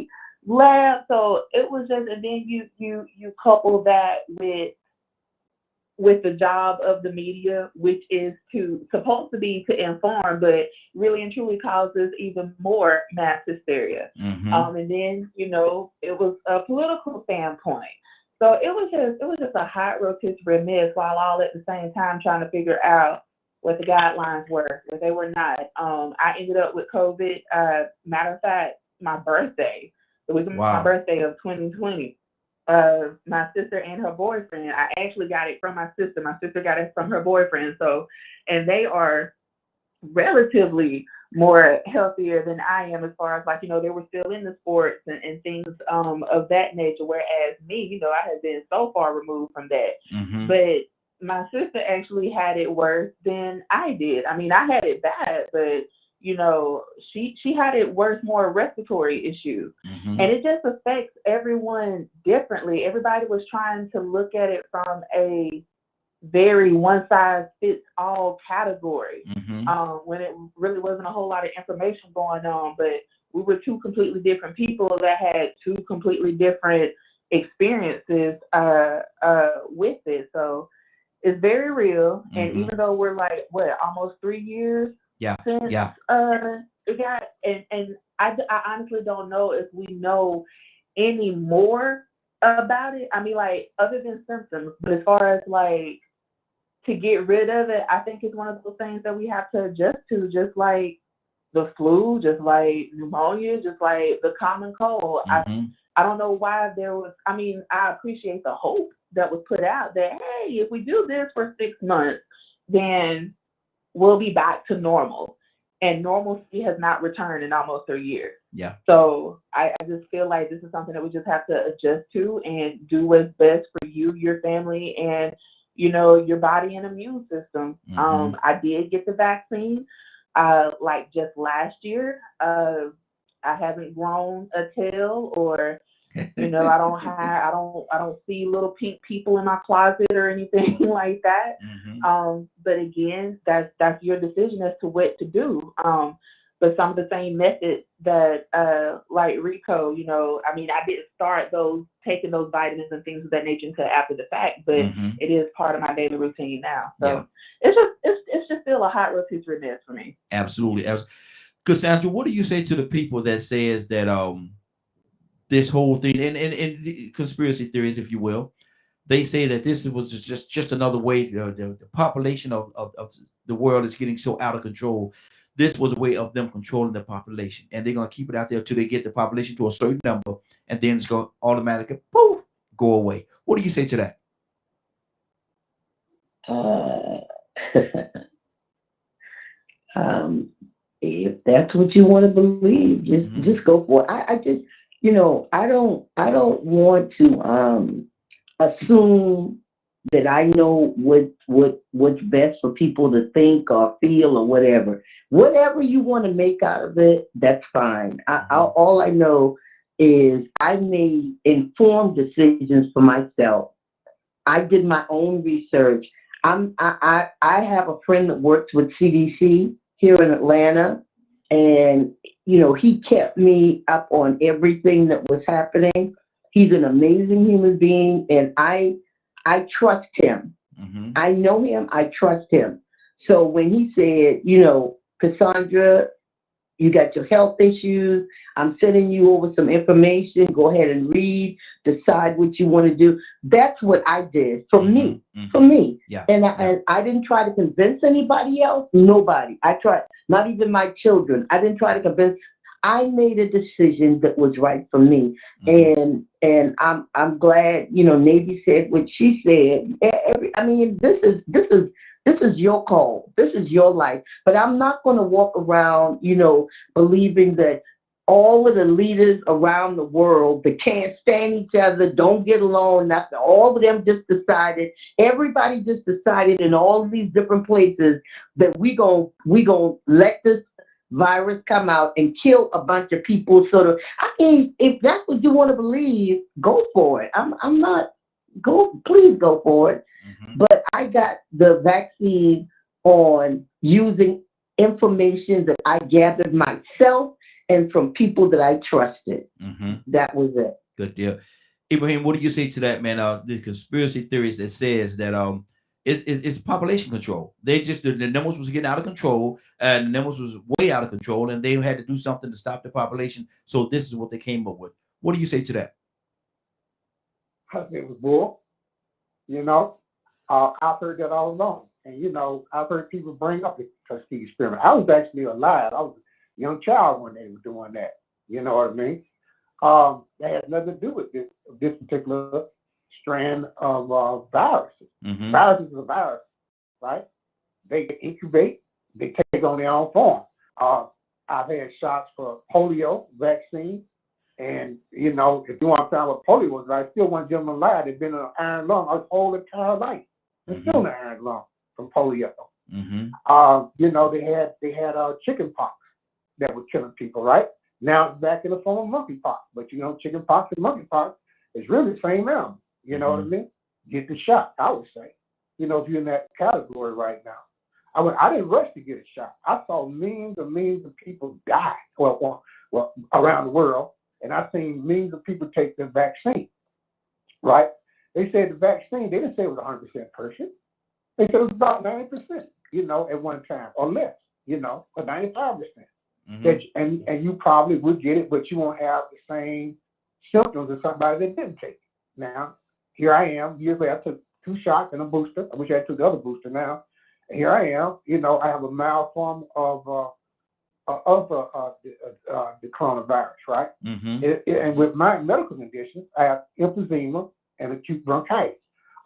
lab. So it was just, and then you couple that with the job of the media, which is supposed to be to inform, but really and truly causes even more mass hysteria. Mm-hmm. And then it was a political standpoint. So it was just a hot rotisserie mess, while all at the same time trying to figure out what the guidelines were, what they were not. I ended up with COVID. Matter of fact, my birthday. It was Wow. my birthday of 2020. my sister and her boyfriend. I actually got it from my sister. My sister got it from her boyfriend. So, and they are relatively more healthier than I am, as far as, like, they were still in the sports and things of that nature. Whereas me, I had been so far removed from that. Mm-hmm. But my sister actually had it worse than I did. I mean, I had it bad, but she had it worse, more respiratory issues. Mm-hmm. And it just affects everyone differently. Everybody was trying to look at it from a very one size fits all category, Mm-hmm. when it really wasn't a whole lot of information going on. But we were two completely different people that had two completely different experiences with it. So it's very real. And Mm-hmm. even though we're like, what, almost 3 years Yeah. since Yeah. it got, and I honestly don't know if we know any more about it. I mean, like, other than symptoms, but as far as, like, to get rid of it, I think it's one of those things that we have to adjust to, just like the flu, just like pneumonia, just like the common cold. Mm-hmm. I don't know why there was, I mean, I appreciate the hope that was put out that, hey, if we do this for 6 months, then we'll be back to normal. And normalcy has not returned in almost 3 years. Yeah. So I just feel like this is something that we just have to adjust to and do what's best for you, your family, and your body and immune system. Mm-hmm. I did get the vaccine, like just last year. I haven't grown a tail, or I don't see little pink people in my closet or anything like that. Mm-hmm. But again, that's your decision as to what to do. But some of the same methods that, like Rico, I mean, I didn't start taking those vitamins and things of that nature until after the fact, but Mm-hmm. it is part of my daily routine now. Yeah. So it's just still a hot rotisserie mess for me. Absolutely. Cassandra, what do you say to the people that says that this whole thing and conspiracy theories, if you will, they say that this was just another way the population of the world is getting so out of control. This was a way of them controlling the population, and they're gonna keep it out there until they get the population to a certain number, and then it's gonna automatically poof go away. What do you say to that? If that's what you want to believe, Mhm. just go for it. I just, I don't want to assume that I know what's best for people to think or feel or whatever. Whatever you want to make out of it, that's fine. Mhm. All I know is I made informed decisions for myself. I did my own research. I have a friend that works with CDC here in Atlanta, and he kept me up on everything that was happening. He's an amazing human being, and I trust him. Mhm. I know him. I trust him. So when he said, Cassandra, you got your health issues. I'm sending you over some information. Go ahead and read, decide what you want to do. That's what I did for Mhm. me, for Mhm. me. Yeah. And Yeah. and I didn't try to convince anybody else, nobody. I tried, not even my children. I didn't try to convince. I made a decision that was right for me. Mhm. And I'm glad, Navy said what she said. I mean, this is your call. This is your life. But I'm not going to walk around, believing that all of the leaders around the world that can't stand each other, don't get along, nothing. All of them just decided, everybody just decided in all these different places that we gonna let this virus come out and kill a bunch of people. Sort of. I mean, if that's what you want to believe, go for it. I'm not. Please go for it. Mhm. But I got the vaccine on using information that I gathered myself and from people that I trusted. Mhm. That was it. Good deal. Ibrahim, what do you say to that, man? The conspiracy theories that says that it's population control. They just the numbers was getting out of control, and the numbers was way out of control, and they had to do something to stop the population. So this is what they came up with. What do you say to that? I think it was bull. You know, I've heard that all along. And, I've heard people bring up the Tuskegee experiment. I was actually alive. I was a young child when they were doing that. You know what I mean? That has nothing to do with this particular strand of viruses. Mm-hmm. Viruses is a virus, right? They incubate, they take on their own form. I've had shots for polio vaccine, and you know, if you want to find what polio was, I still one gentleman alive that been in an iron lung his whole entire life. They're still in an iron lung from polio. Mm-hmm. You know, they had chicken pox that was killing people, right? Now it's back in the form of monkeypox, but you know, chicken pox and monkeypox is really the same animal. You know what I mean? Get the shot, I would say. You know, if you're in that category right now. I didn't rush to get a shot. I saw millions of people die, well, around the world, and I've seen millions of people take the vaccine, right? They said the vaccine, they didn't say it was 100% perfect. They said it was about 90%, you know, at one time, or less, you know, or 95%. And you probably would get it, but you won't have the same symptoms as somebody that didn't take it. Now, here I am, years later, I took 2 shots and a booster. I wish I took the other booster now. And here I am, you know, I have a mild form of the coronavirus, right? And with my medical conditions, I have emphysema and acute bronchitis.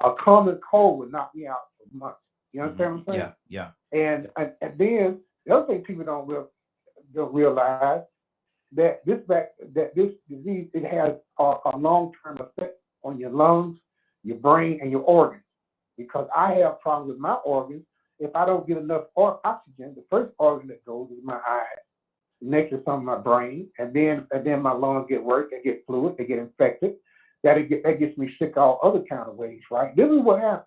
A common cold would knock me out for months. You understand what I'm saying? Yeah. And then the other thing people don't realize that this disease, it has a long-term effect on your lungs, your brain, and your organs. Because I have problems with my organs. If I don't get enough oxygen, the first organ that goes is my eyes. Next is some of my brain, and then my lungs get worse. They get fluid. They get infected. That gets me sick all other kind of ways, right? This is what happens.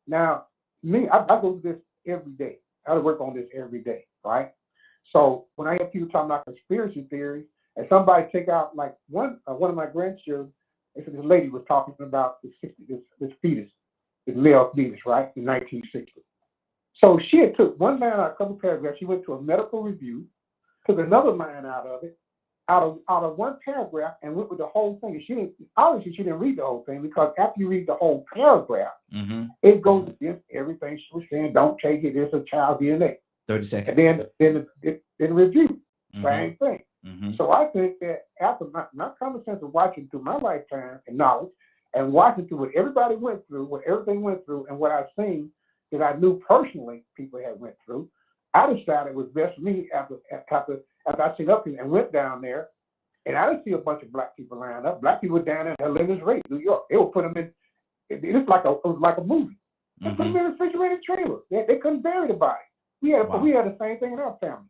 Now, me, I go through this every day. I work on this every day, right? So when I hear people talking about conspiracy theories, and somebody take out like one of my grandchildren, this lady was talking about this fetus, this male fetus, right, in 1960. So she had took one line out, a couple paragraphs. She went to a medical review, took another line out of it, out of one paragraph, and went with the whole thing. And obviously she didn't read the whole thing, because after you read the whole paragraph, it goes against everything she was saying. Don't take it. It's a child DNA. 30 seconds. And then review, same thing. So I think that after my common sense of watching through my lifetime and knowledge, and watching through what everybody went through, what everything went through, and what I've seen that I knew personally people had went through, I decided it was best for me after I seen up here and went down there, and I didn't see a bunch of black people lined up. Black people down there in Helena's Rate, New York. They would put them in. It was like a movie. They put them in a refrigerated trailer. They couldn't bury the body. We had the same thing in our family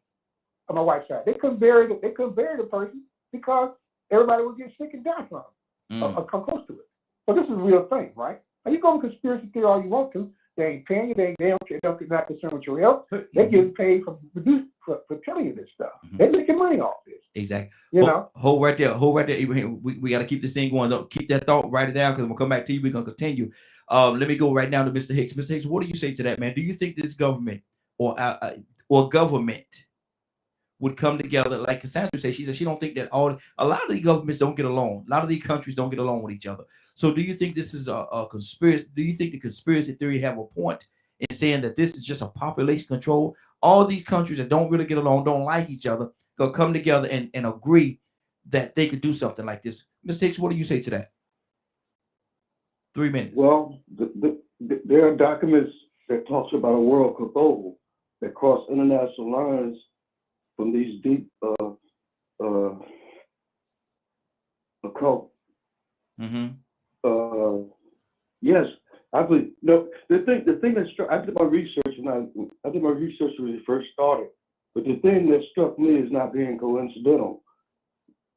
on my wife's side. They couldn't bury the person because everybody would get sick and die from it or come close to it. So this is a real thing, right? Now you go with conspiracy theory all you want to. They ain't paying you. They don't care. They're not concerned with your health. They're getting paid for telling you this stuff. They're making money off this. Exactly. You know. Hold right there, Ibrahim. We got to keep this thing going. Though. Keep that thought, write it down, because we'll come back to you. We're gonna continue. Let me go right now to Mr. Hicks. Mr. Hicks, what do you say to that, man? Do you think this government or government would come together, like Cassandra said? She said she don't think that a lot of the governments don't get along. A lot of these countries don't get along with each other. So do you think this is a conspiracy? Do you think the conspiracy theory have a point in saying that this is just a population control? All these countries that don't really get along, don't like each other, gonna come together and agree that they could do something like this. Mr. Hicks, what do you say to that? 3 minutes. Well, there are documents that talks about a world cabal that cross international lines from these deep occult. Yes, I believe. No, the thing that struck. I did my research when it first started. But the thing that struck me is not being coincidental.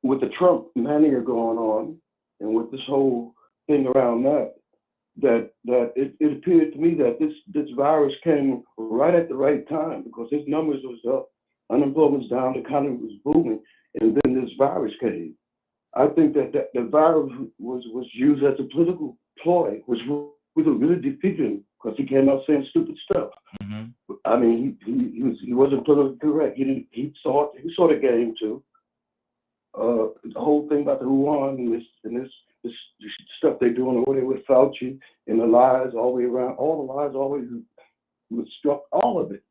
With the Trump mania going on, and with this whole thing around that it appeared to me that this virus came right at the right time, because his numbers was up, unemployment was down, the economy was booming, and then this virus came. I think that the virus was used as a political ploy, which would have really defeated him, because he came out saying stupid stuff. I mean, he wasn't politically correct. He saw the game too. The whole thing about the Wuhan and this stuff they're doing over there with Fauci and the lies all the way around, all the lies always was struck, all of it.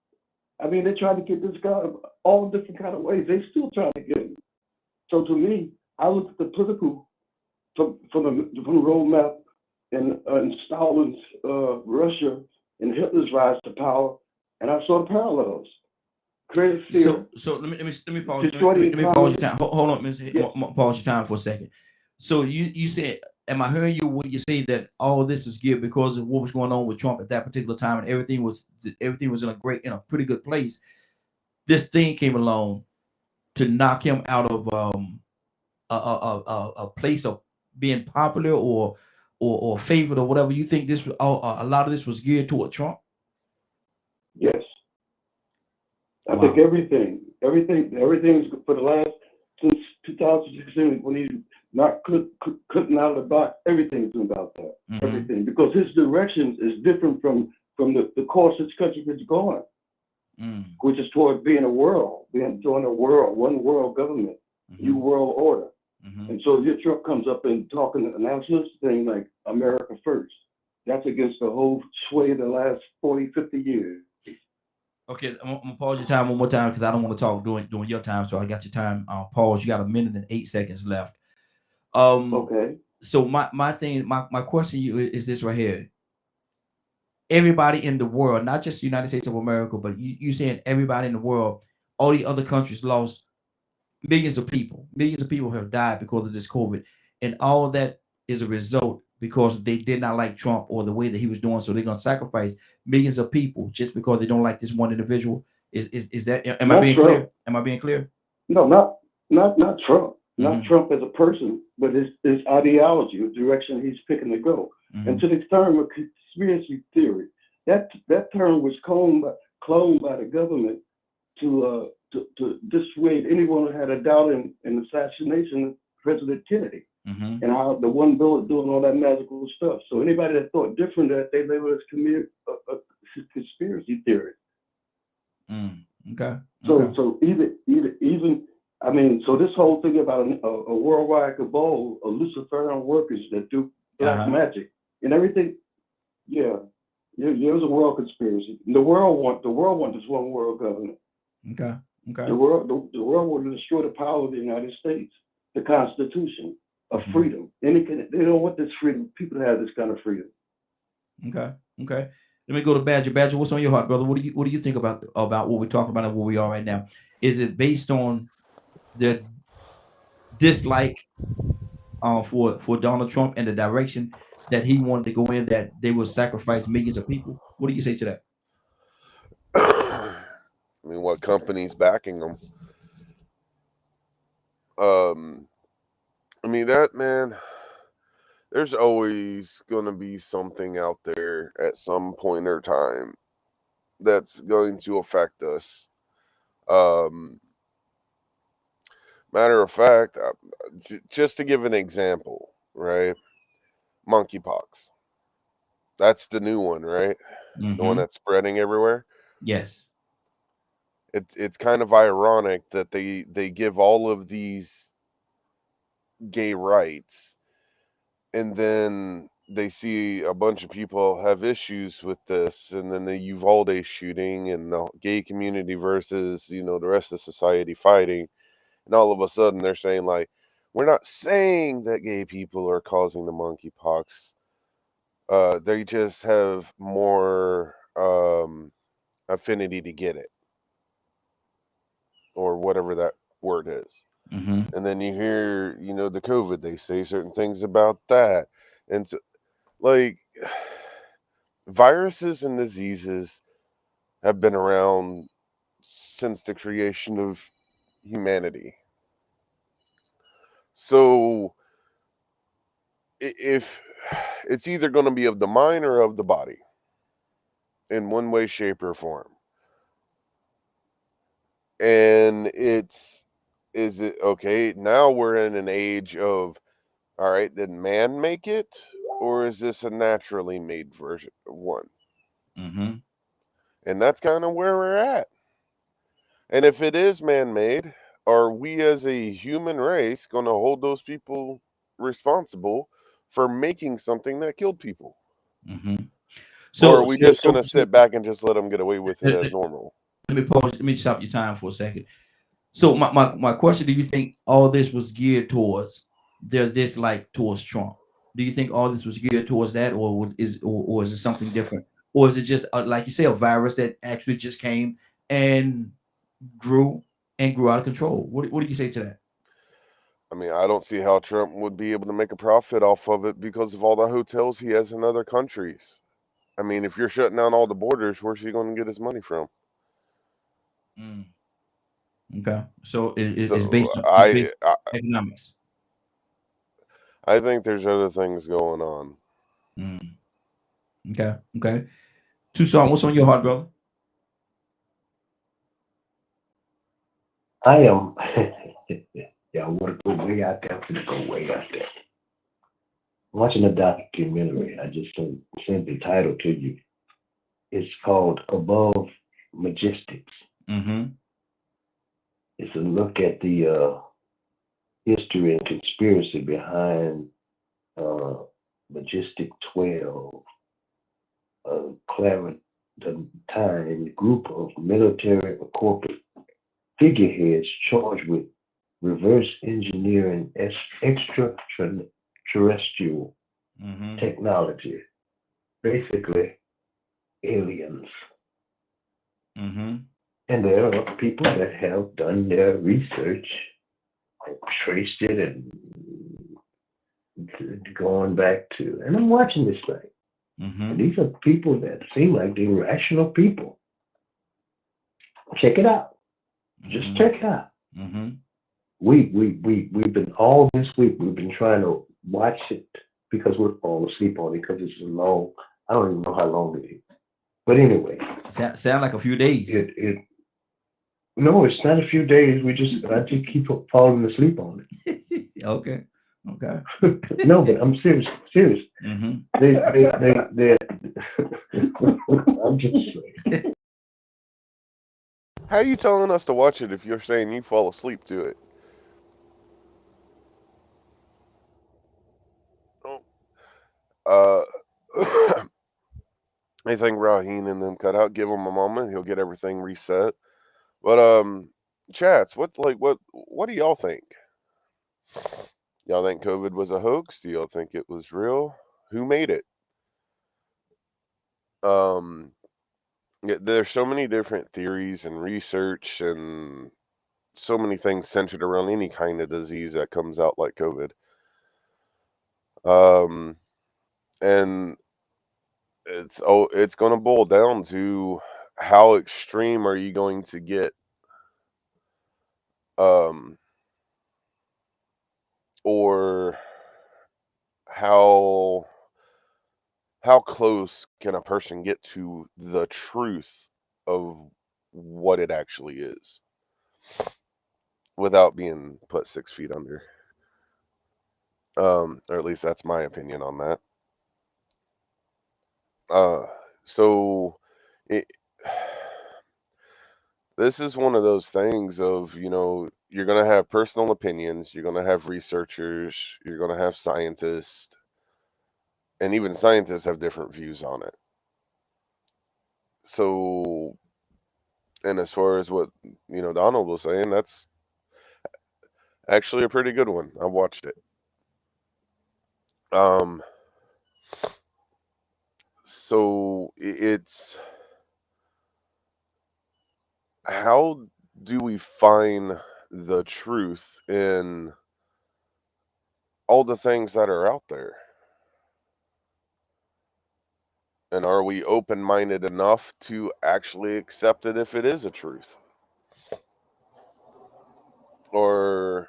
I mean, they tried to get this guy all different kind of ways. They still trying to get him. So to me, I looked at the political from the roadmap in Stalin's Russia and Hitler's rise to power, and I saw the parallels. Created fear, So let me pause. destroy the Let me pause your economy. time. Hold on, Miss. Yes, Pause your time for a second. So you said, am I hearing you when you say that all of this was geared because of what was going on with Trump at that particular time, and everything was in a pretty good place? This thing came along to knock him out of a place of being popular or favored or whatever. You think this a lot of this was geared toward Trump? yes. I think Wow. everything's for the last since 2016 when he not cutting out of the box. Everything's been about that. Mm-hmm. Everything because his directions is different from the course this country is going, which is toward being joining a world, one world government, new world order. And so your Trump comes up and announcing this thing like America first. That's against the whole sway of the last 40, 50 years. Okay, I'm gonna pause your time one more time because I don't want to talk during your time. So I got your time. Pause. You got 1 minute and 8 seconds left. Okay. So my question to you is this right here. Everybody in the world, not just the United States of America, but you saying everybody in the world, all the other countries lost millions of people. Millions of people have died because of this COVID, and all of that is a result because they did not like Trump or the way that he was doing. So they're gonna sacrifice millions of people just because they don't like this one individual. Is that? Am I Not being Trump. clear? Am I being clear? No, not Trump. Not Mm-hmm. Trump as a person, but his ideology, the direction he's picking to go. Mm-hmm. And to the term of conspiracy theory, that term was cloned by the government to dissuade anyone who had a doubt in assassination of President Kennedy Mm-hmm. and how the one bullet doing all that magical stuff. So anybody that thought different, that they labeled as conspiracy theory. Okay. So even I mean, so this whole thing about a worldwide cabal of Luciferian workers that do black magic and everything, yeah, there's a world conspiracy. The world want this one world government. Okay. The world want to destroy the power of the United States, the Constitution of freedom. They don't want this freedom. People have this kind of freedom. Okay. Let me go to Badger. Badger, what's on your heart, brother? What do you think about what we're talking about and where we are right now? Is it based on the dislike for Donald Trump and the direction that he wanted to go in, that they will sacrifice millions of people? What do you say to that? I mean, what company's backing them? I mean, that man, there's always going to be something out there at some point or time that's going to affect us. Matter of fact, just to give an example, right? Monkeypox. That's the new one, right? The one that's spreading everywhere. Yes. It's kind of ironic that they give all of these gay rights, and then they see a bunch of people have issues with this, and then the Uvalde shooting and the gay community versus the rest of society fighting, and all of a sudden they're saying like, we're not saying that gay people are causing the monkeypox. They just have more affinity to get it, or whatever that word is. And then you hear, the COVID, they say certain things about that. And so, like, viruses and diseases have been around since the creation of humanity. So, if it's either going to be of the mind or of the body in one way, shape, or form. And is it okay? Now we're in an age of, all right, did man make it, or is this a naturally made version of one? And that's kind of where we're at. And if it is man made, are we as a human race going to hold those people responsible for making something that killed people? Or are we just going to sit back and just let them get away with it as normal? Let me pause. Let me stop your time for a second. So my question: do you think all this was geared towards their dislike towards Trump? Do you think all this was geared towards that, or is it something different, or is it just like you say, a virus that actually just came and grew grew out of control? What do you say to that? I mean, I don't see how Trump would be able to make a profit off of it because of all the hotels he has in other countries. I mean, if you're shutting down all the borders, where's he going to get his money from? Mm, okay, so it's So based I on economics. I think there's other things going on. Mm, okay, okay. Tucson, what's on your heart, brother? I am. Yeah, I want to go way out there. I'm gonna go way out there. Watching a documentary. I just sent the title to you. It's called Above Majestics. Mm-hmm. It's a look at the history and conspiracy behind uh, Majestic 12, Clarence Time group of military or corporate figureheads charged with reverse engineering extraterrestrial Mm-hmm. technology, basically aliens. Mm-hmm. And there are people that have done their research and traced it and going back to, and I'm watching this thing. And Mm-hmm. these are people that seem like they're rational people. Check it out. Just Mm-hmm. check it out. Mm-hmm. We've been all this week, we've been trying to watch it because we're falling asleep on it because it's long. I don't even know how long it is. But anyway, Sound like a few days. it no, it's not a few days. I just keep falling asleep on Okay. Okay. it. No, but I'm serious. Serious. Mm-hmm. They I'm just saying. How are you telling us to watch it if you're saying you fall asleep to it? Oh, I think Raheem and them cut out. Give him a moment. He'll get everything reset. But chats. What do y'all think? Y'all think COVID was a hoax? Do y'all think it was real? Who made it? Um, there's so many different theories and research and so many things centered around any kind of disease that comes out like COVID. Um, and it's going to boil down to how extreme are you going to get, um, or how how close can a person get to the truth of what it actually is without being put 6 feet under. Or at least that's my opinion on that. Uh, so it, this is one of those things of, you're going to have personal opinions, you're going to have researchers, you're going to have scientists, and even scientists have different views on it. So, and as far as what, Donald was saying, that's actually a pretty good one. I watched it. Um, so it's how do we find the truth in all the things that are out there? And are we open minded enough to actually accept it if it is a truth? Or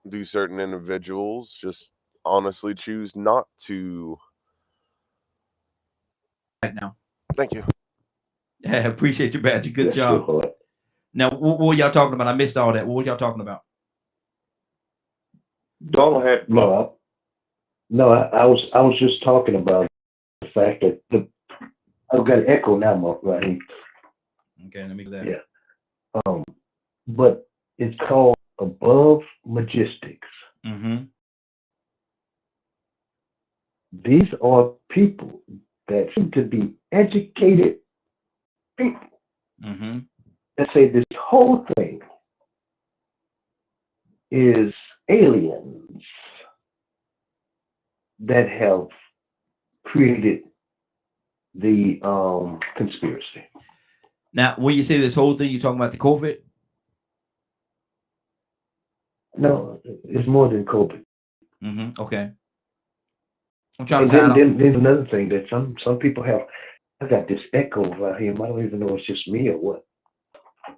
do certain individuals just honestly choose not to? Right now. Thank you. I appreciate you, Badger. Good Bless your job. heart. Now, what were y'all talking about? I missed all that. What were y'all talking about? Donald had I was just talking about the fact that I've got an echo now, right? Okay, let me do that. Yeah. But it's called Above Majestics. Mm-hmm. These are people that seem to be educated people Mm-hmm. that say this whole thing is aliens that have created the conspiracy. Now, when you say this whole thing, you're talking about the COVID? No, it's more than COVID. Okay. I'm trying And to find out. then there's another thing that some people have. I got this echo right here. I don't even know if it's just me or what.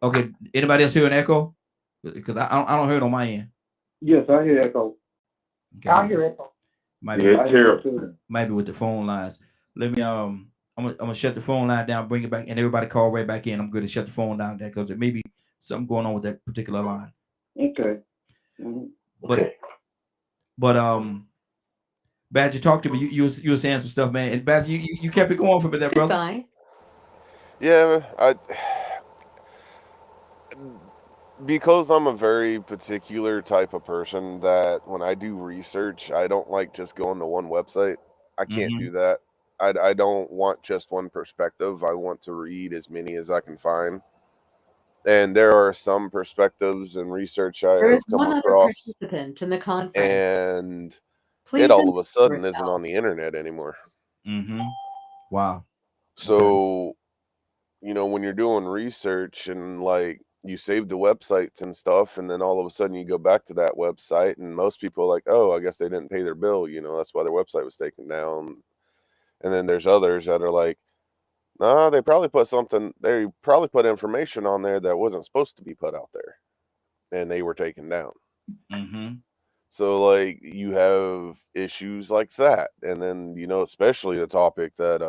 Okay. Anybody else hear an echo? Because I don't hear it on my end. Yes, I hear echo. Okay. I hear it. Might be, Yeah, it's terrible. might be with the phone lines. Let me I'm gonna shut the phone line down, bring it back, and everybody call right back in. I'm going to shut the phone down there because there may be something going on with that particular line. Okay. Mhm. But Badger, talk to me. You were saying some stuff, man. And Badger, you kept it going for me there, brother. Goodbye. Yeah, because I'm a very particular type of person that when I do research, I don't like just going to one website. I can't do that. I don't want just one perspective. I want to read as many as I can find. And there are some perspectives and research I There is have come one other across, participant in the conference. and it Please all of a introduce sudden isn't yourself. on the internet anymore. Wow. So, when you're doing research and like you save the websites and stuff, and then all of a sudden you go back to that website, and most people are like, oh, I guess they didn't pay their bill. That's why their website was taken down. And then there's others that are like, no, they probably put information on there that wasn't supposed to be put out there, and they were taken down. So like you have issues like that, and then especially the topic that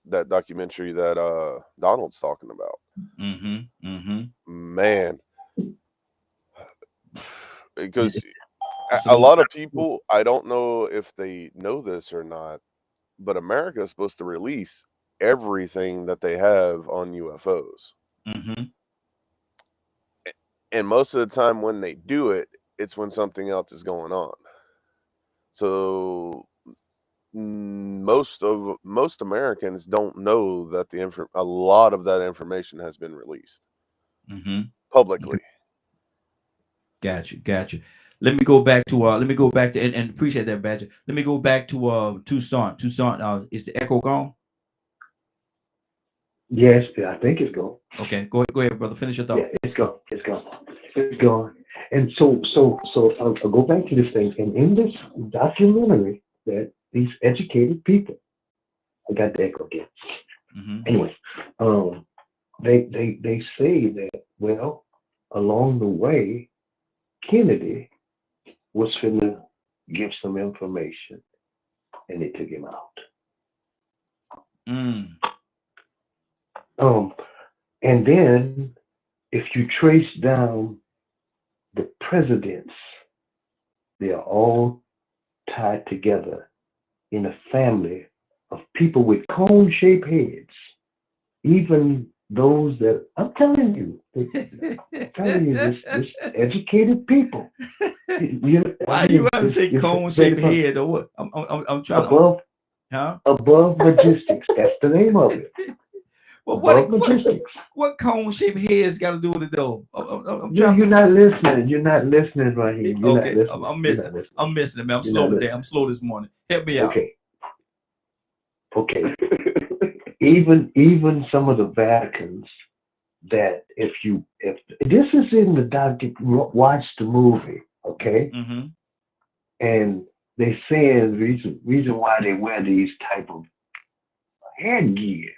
that documentary that Donald's talking about. Man, because It's a a little. lot of people, I don't know if they know this or not, but America is supposed to release everything that they have on UFOs. And most of the time when they do it, it's when something else is going on. So most Americans don't know that a lot of that information has been released publicly. Got you. Let me go back to and appreciate that, Badger. Let me go back to Tucson. Is the echo gone? Yes, I think it's gone. Okay, go ahead, brother. Finish your thought. Yeah, it's gone. It's gone. And so I'll go back to this thing. And in this documentary, that these educated people, I got the echo again. Anyway, they say that, well, along the way, Kennedy was finna give some information, and they took him out. And then if you trace down the presidents, they are all tied together in a family of people with cone-shaped heads. Even those that I'm telling you, this educated people. Why you want to say cone-shaped head or what? I'm trying above, huh? Above Logistics. That's the name of it. Well, what cone-shaped heads got to do with it though? You're not listening. You're not listening right here. You're okay, not listening. I'm missing it, man. I'm slow today. I'm slow this morning. Help me out. Okay. Even some of the Vaticans that if this is in the watch the movie, okay? And they saying the reason why they wear these type of headgear.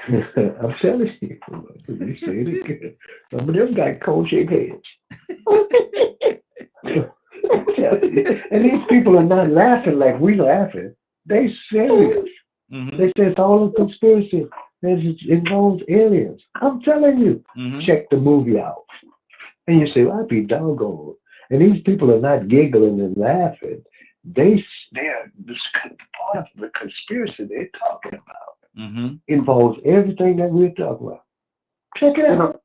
I'm telling you, they say it again. Some of them got cone-shaped heads. And these people are not laughing like we laughing. They serious. They say it's all a conspiracy. It involves aliens. I'm telling you, check the movie out. And you say, well, I'd be doggone. And these people are not giggling and laughing. They're part of the conspiracy they're talking about. Involves everything that we're talking about. Check it out.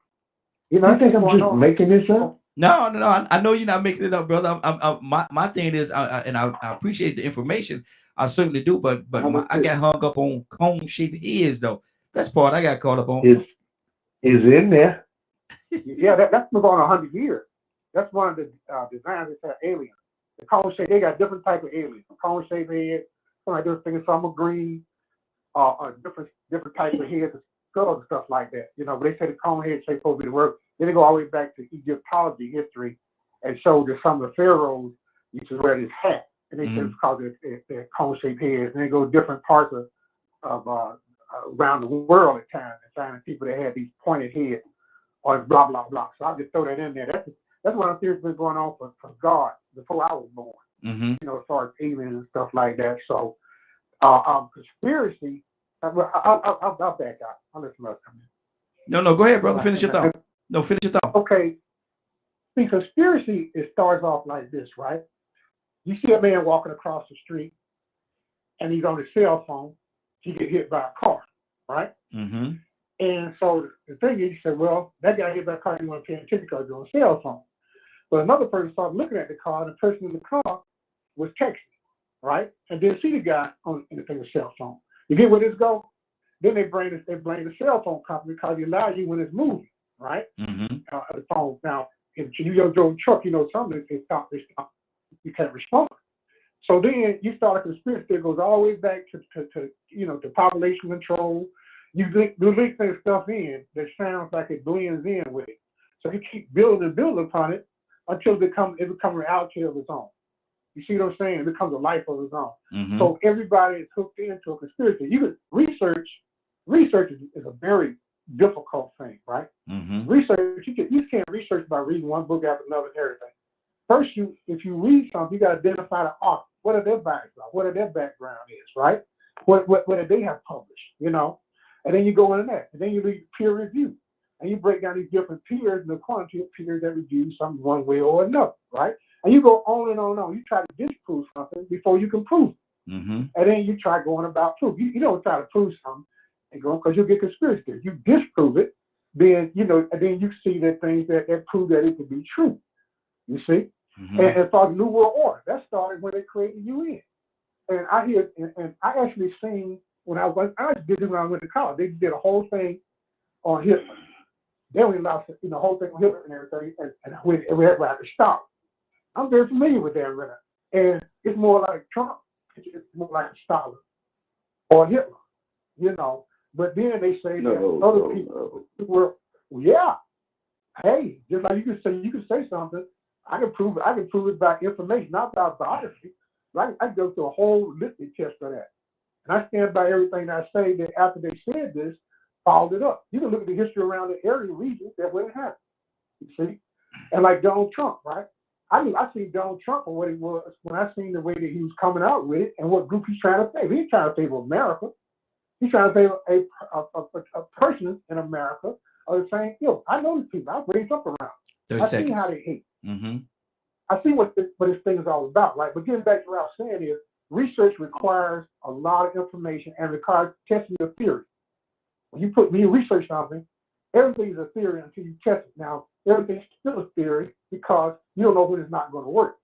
You think I'm just making this up? No. I know you're not making it up, brother. My thing is, and I appreciate the information. I certainly do, but I got hung up on cone-shaped heads though. That's part I got caught up on. Is in there. Yeah, that's been going on 100 years. That's one of the designs that said aliens. The cone shape, they got different type of aliens. The cone shape head, some like different things. Some are green, different types of heads, skulls and stuff like that. You know, but they say the cone head shape supposed to be the word. Then they go all the way back to Egyptology history and show that some of the pharaohs used to wear this hat, and they say it's called their cone shaped heads. And they go different parts of around the world at times and finding people that had these pointed heads or blah blah blah. So I'll just throw that in there. That's one of the theories been going on for God before I was born. You know, as far as aliens and stuff like that. So conspiracy. I'll back out. I'll let somebody come in. No, go ahead, brother. Finish your thought. No, finish your thought. Okay. See, conspiracy, it starts off like this, right? You see a man walking across the street and he's on his cell phone. He get hit by a car, right? And so the thing is, you say, well, that guy hit by a car, he wasn't paying attention because he was on a cell phone. But another person started looking at the car, and the person in the car was texting, right? And didn't see the guy on the cell phone. You get where this goes? Then they blame the cell phone company because they allow you when it's moving, right? The phone. Now, if you go to a truck, you know something, they stop, you can't respond. So then you start a conspiracy that goes all the way back to population control. You link that stuff in that sounds like it blends in with it. So you keep building upon it until it becomes a reality of its own. You see what I'm saying? It becomes a life of its own. So everybody is hooked into a conspiracy. You could research is a very difficult thing, right? Research, you can't research by reading one book after another and everything. First, if you read something, you got to identify the author. What are their background? What their background is, right? What did they have published, you know? And then you go into that. And then you read peer review. And you break down these different peers and the quantity of peers that review something one way or another, right? And you go on and on and on. You try to disprove something before you can prove it. And then you try going about proof. You don't try to prove something and go because you'll get conspiracy theories. You disprove it, then and then you see that things that prove that it could be true. You see? And for the New World Order, that started when they created the UN. And I actually seen I did this when I went to college. They did a whole thing on Hitler. Then we lost the whole thing on Hitler and everything, and we had to stop. I'm very familiar with that, right? And it's more like Trump. It's more like Stalin or Hitler, you know. But then they say that other people were, yeah. Hey, just like you can say something. I can prove it by information, not by biography. I can go through a whole litany test for that. And I stand by everything I say that after they said this, followed it up. You can look at the history around the area region that where it happened. You see? And like Donald Trump, right? I seen Donald Trump for what he was when I seen the way that he was coming out with it and what group he's trying to favor. He's trying to favor America. He's trying to favor a person in America of the same ilk. I know these people. I've raised up around. I see how they hate. I see what this thing is all about, right? But getting back to what I was saying is research requires a lot of information and requires testing your theory. When you research something, everything is a theory until you test it. Now, everything's still a theory because you don't know when it's not going to work.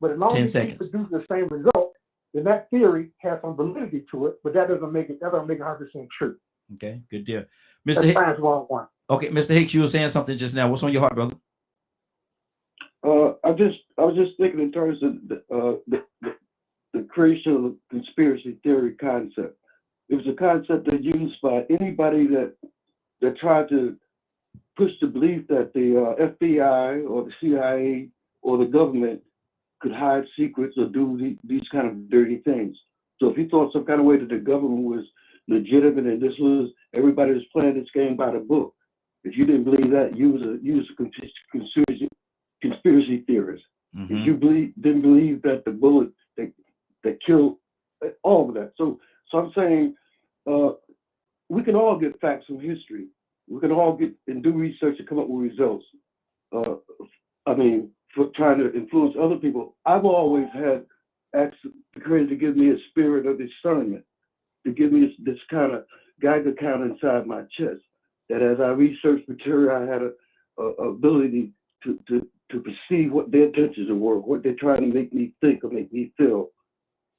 But as long as you produce the same result, then that theory has some validity to it, but that doesn't make it 100% true. Okay, good deal. Mr. Hicks, okay, Mr. Hicks, you were saying something just now. What's on your heart, brother? I was just thinking in terms of the creation of the conspiracy theory concept. It was a concept that used by anybody that tried to push the belief that the FBI or the CIA or the government could hide secrets or do these kind of dirty things. So if you thought some kind of way that the government was legitimate and this was everybody was playing this game by the book, if you didn't believe that, you was a conspiracy theorist. If you didn't believe that the bullet that killed all of that. So I'm saying we can all get facts from history. We can all get and do research and come up with results. For trying to influence other people. I've always had asked the Creator to give me a spirit of discernment, to give me this kind of Geiger count inside my chest. That as I researched material, I had a ability to perceive what their intentions were, what they're trying to make me think or make me feel,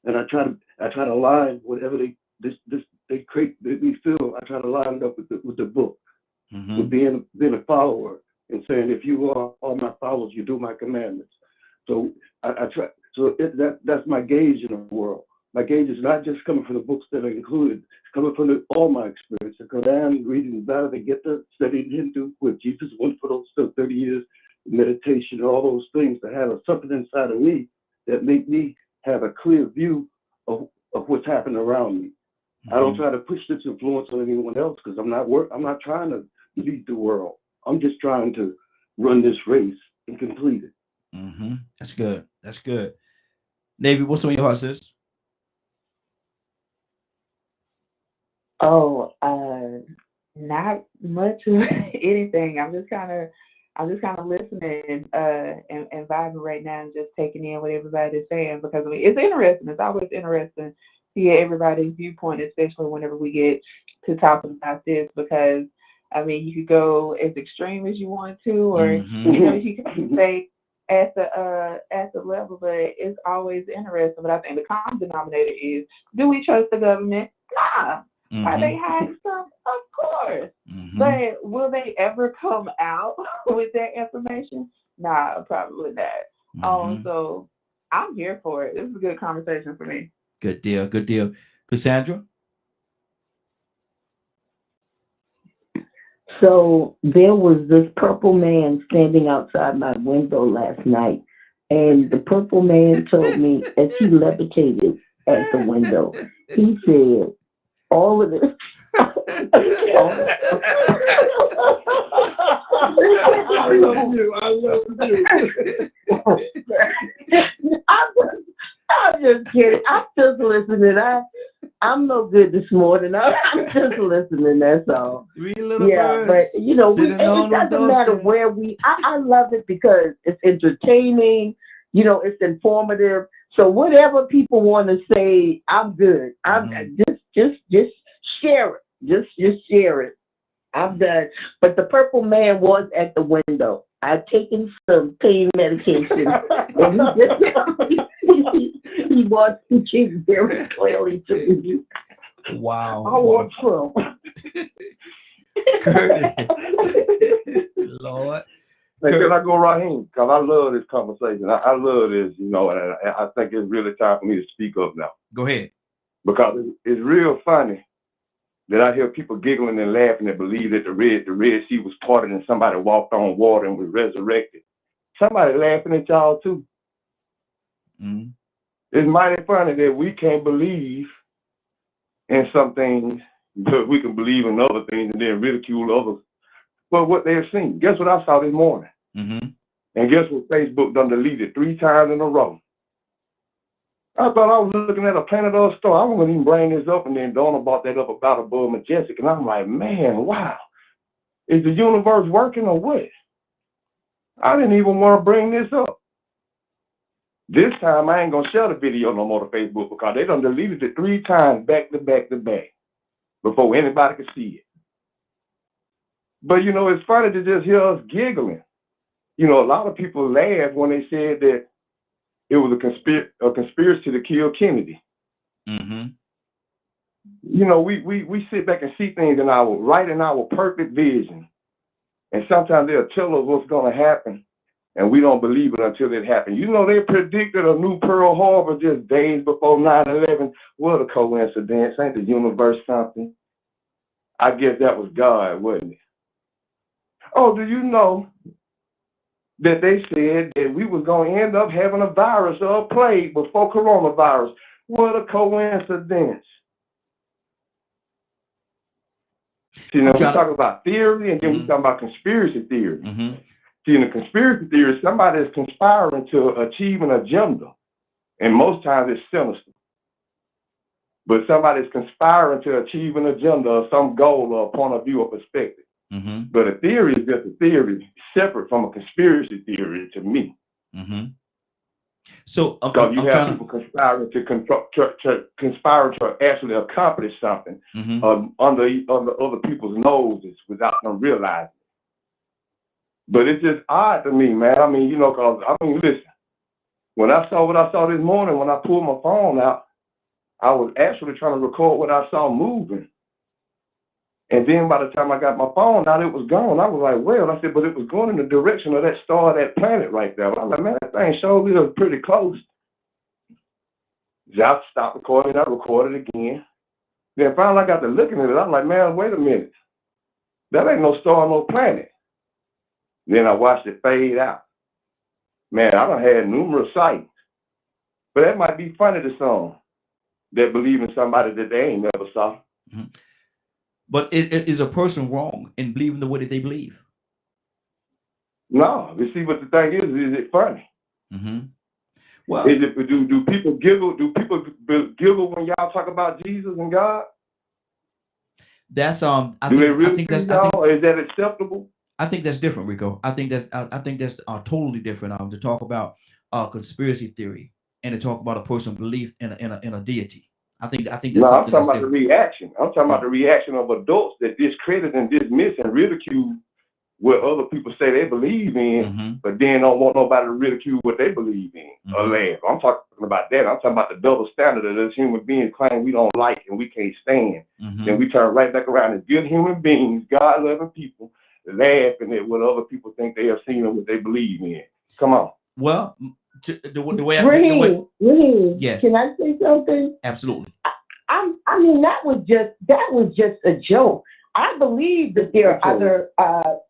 and I try to align whatever they make me feel. I try to line it up with the book, with being a follower and saying, if you are my followers, you do my commandments. So I try. So that's my gauge in the world. My gauge is not just coming from the books that are included. It's coming from all my experience. The Quran, reading the Bible, Gita, studying Hindu, where Jesus went for those 30 years, meditation, all those things that have something inside of me that make me have a clear view of what's happening around me. I don't try to push this influence on anyone else because I'm not trying to lead the world. I'm just trying to run this race and complete it. That's good. That's good. Navy, what's on your heart, sis? Oh, not much of anything. I'm just kind of listening and vibing right now and just taking in what everybody's saying because I mean, it's interesting. It's always interesting to hear everybody's viewpoint, especially whenever we get to talking about this because I mean, you could go as extreme as you want to, or you know, you can stay at the level, but it's always interesting. But I think the common denominator is: do we trust the government? Nah. Are they hiding stuff? Of course. But will they ever come out with that information? Nah, probably not. So I'm here for it. This is a good conversation for me. Good deal. Good deal. Cassandra? So there was this purple man standing outside my window last night, and the purple man told me as he levitated at the window, he said, all of this. I love you. I'm just kidding. I'm just listening. I'm no good this morning. I'm just listening. That's all. Yeah, but you know, it doesn't matter where I love it because it's entertaining. You know, it's informative. So whatever people want to say, I'm good. I'm just share it. Just share it. I'm done. But the purple man was at the window. I've taken some pain medication, and he was speaking very clearly to me. Wow. I want Trump. Lord. Hey, can I go right in? Because I love this conversation. I love this, you know, and I think it's really time for me to speak up now. Go ahead. Because it's real funny that I hear people giggling and laughing and believe that the Red Sea was parted and somebody walked on water and was resurrected. Somebody laughing at y'all too. It's mighty funny that we can't believe in some things, but we can believe in other things and then ridicule others for what they have seen. Guess what I saw this morning? And guess what Facebook done deleted 3 times in a row? I thought I was looking at a Planet Earth star. I wasn't even bring this up, and then Donna brought that up about above majestic, and I'm like, man, wow. Is the universe working or what? I didn't even want to bring this up. This time, I ain't going to share the video no more to Facebook because they done deleted it 3 times back to back to back before anybody could see it. But, you know, it's funny to just hear us giggling. You know, a lot of people laughed when they said that it was a conspiracy to kill Kennedy. You know, we sit back and see things in our perfect vision. And sometimes they'll tell us what's going to happen, and we don't believe it until it happens. You know, they predicted a new Pearl Harbor just days before 9/11. What a coincidence. Ain't the universe something? I guess that was God, wasn't it? Oh, do you know that they said that we was going to end up having a virus or a plague before coronavirus? What a coincidence. See, now we talk about theory, and then we talk about conspiracy theory. See, in the conspiracy theory, somebody is conspiring to achieve an agenda, and most times it's sinister. But somebody is conspiring to achieve an agenda or some goal or a point of view or perspective. But a theory is just a theory, separate from a conspiracy theory to me. So, because you have people conspiring to actually accomplish something under other people's noses without them realizing it. But it's just odd to me, man. I mean, you know, because, I mean, listen, when I saw what I saw this morning, when I pulled my phone out, I was actually trying to record what I saw moving. And then by the time I got my phone out, it was gone. I was like, well, I said, but it was going in the direction of that star, that planet right there. I'm like, man, that thing showed me it was pretty close. I stopped recording. I recorded again. Then finally I got to looking at it. I'm like, man, wait a minute. That ain't no star, no planet. Then I watched it fade out. Man, I done had numerous sights. But that might be funny to some that believe in somebody that they ain't never saw. Mm-hmm. But is a person wrong in believing the way that they believe? No, you see what the thing is it funny? Mm-hmm. Well, is it, do people giggle? Do people giggle when y'all talk about Jesus and God? That's do they really think y'all? Is that acceptable? I think that's different, Rico. I think that's totally different. To talk about conspiracy theory and to talk about a person's belief in a deity. I think that's no, I'm something talking that's about different. the reaction. I'm talking about the reaction of adults that discredit and dismiss and ridicule what other people say they believe in, Mm-hmm. but then don't want nobody to ridicule what they believe in or laugh. I'm talking about that. I'm talking about the double standard that us human beings claim we don't like and we can't stand. Mm-hmm. Then we turn right back around as good human beings, God-loving people, laughing at what other people think they have seen and what they believe in. Come on. Well, the way yes. Can I say something? Absolutely. I mean, that was just a joke. I believe that there are other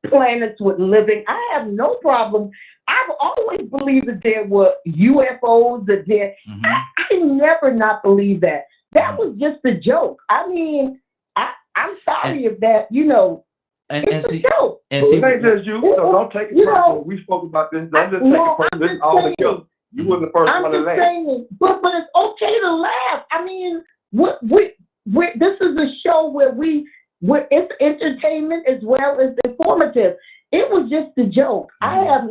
planets with living. I have no problem. I've always believed that there were UFOs. That there, I never not believed that. That was just a joke. I mean, I'm sorry if that, it's a joke. And see, it ain't just you, so don't take it personal. We spoke about this. Don't just take it personal. This is all together. You wasn't the first one to laugh. Saying, but it's okay to laugh. I mean, this is a show where it's entertainment as well as informative. It was just a joke. I've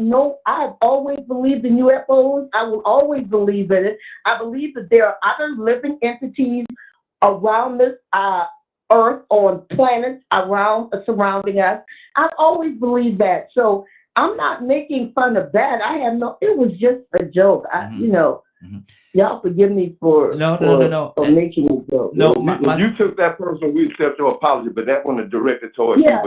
always believed in UFOs. I will always believe in it. I believe that there are other living entities around this Earth, on planets surrounding us. I've always believed that. So I'm not making fun of that. It was just a joke. Y'all forgive me for making a joke. No, you took that person. We accept your apology, but that one is directed towards you. Yeah. I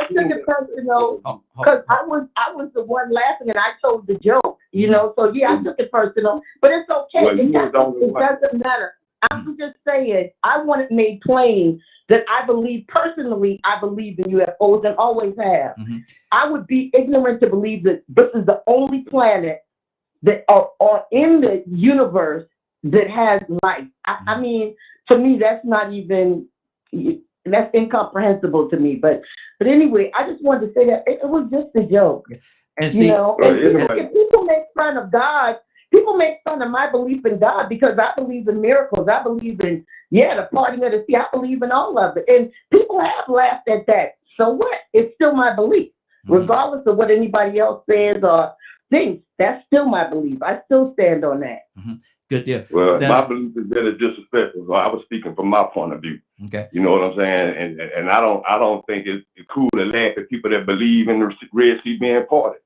took it personal because I was the one laughing and I told the joke. So I took it personal, but it's okay. Well, it doesn't matter. I'm just saying, I want it made plain that I believe in UFOs and always have. I would be ignorant to believe that this is the only planet that are in the universe that has life. I mean, to me, that's not even, that's incomprehensible to me. But anyway, I just wanted to say that it was just a joke. And see, if people make fun of God, people make fun of my belief in God because I believe in miracles. I believe in, the parting of the sea. I believe in all of it. And people have laughed at that. So what? It's still my belief. Regardless of what anybody else says or thinks, that's still my belief. I still stand on that. Good deal. Well, my belief is that it's disrespectful. So I was speaking from my point of view. Okay. You know what I'm saying? And I don't think it's cool to laugh at people that believe in the Red Sea being parted.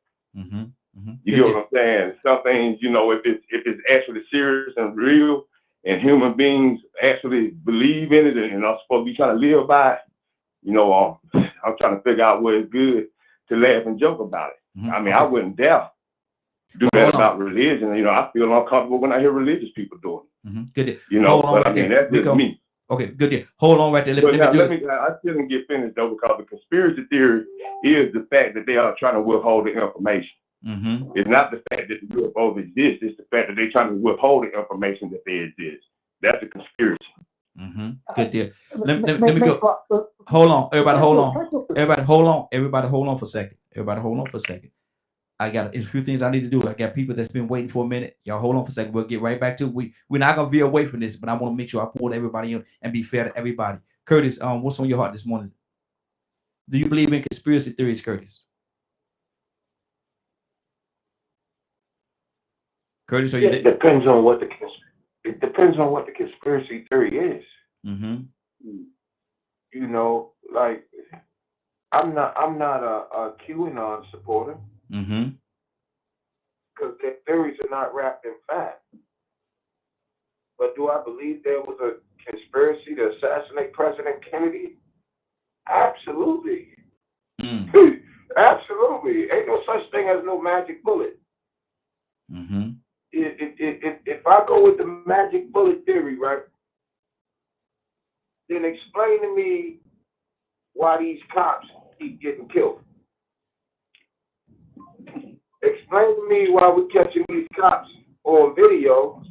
You know what I'm saying? Some things, if it's actually serious and real, and human beings actually believe in it, and are supposed to be trying to live by it, I'm trying to figure out where it's good to laugh and joke about it. I mean, I wouldn't dare do that about religion. I feel uncomfortable when I hear religious people doing it. Good deal. But I mean, that's just me. Okay, good deal. Hold on right there. I still didn't get finished though, because the conspiracy theory is the fact that they are trying to withhold the information. It's not the fact that the UFOs exist. It's the fact that they're trying to withhold the information that they exist. That's a conspiracy. Good deal. Let me go. Hold on, everybody. Hold on. Everybody, hold on. Everybody, hold on for a second. I got a few things I need to do. I got people that's been waiting for a minute. Y'all hold on for a second. We'll get right back to it. We're not gonna veer away from this, but I want to make sure I pull everybody in and be fair to everybody. Curtis, what's on your heart this morning? Do you believe in conspiracy theories, Curtis? Curtis, are you there? It depends on what the conspiracy theory is. Like I'm not a QAnon supporter. Because their theories are not wrapped in fact. But do I believe there was a conspiracy to assassinate President Kennedy? Absolutely. Absolutely. Ain't no such thing as no magic bullet. If I go with the magic bullet theory, right, then explain to me why these cops keep getting killed. Explain to me why we're catching these cops on video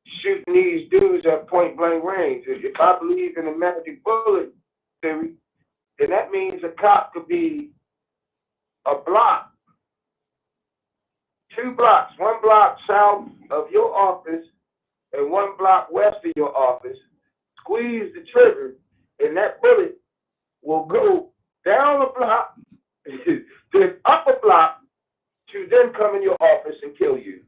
shooting these dudes at point blank range. If I believe in the magic bullet theory, then that means a cop could be a block, 2 blocks, 1 block south of your office and 1 block west of your office, squeeze the trigger, and that bullet will go down a block, then up a block, to then come in your office and kill you.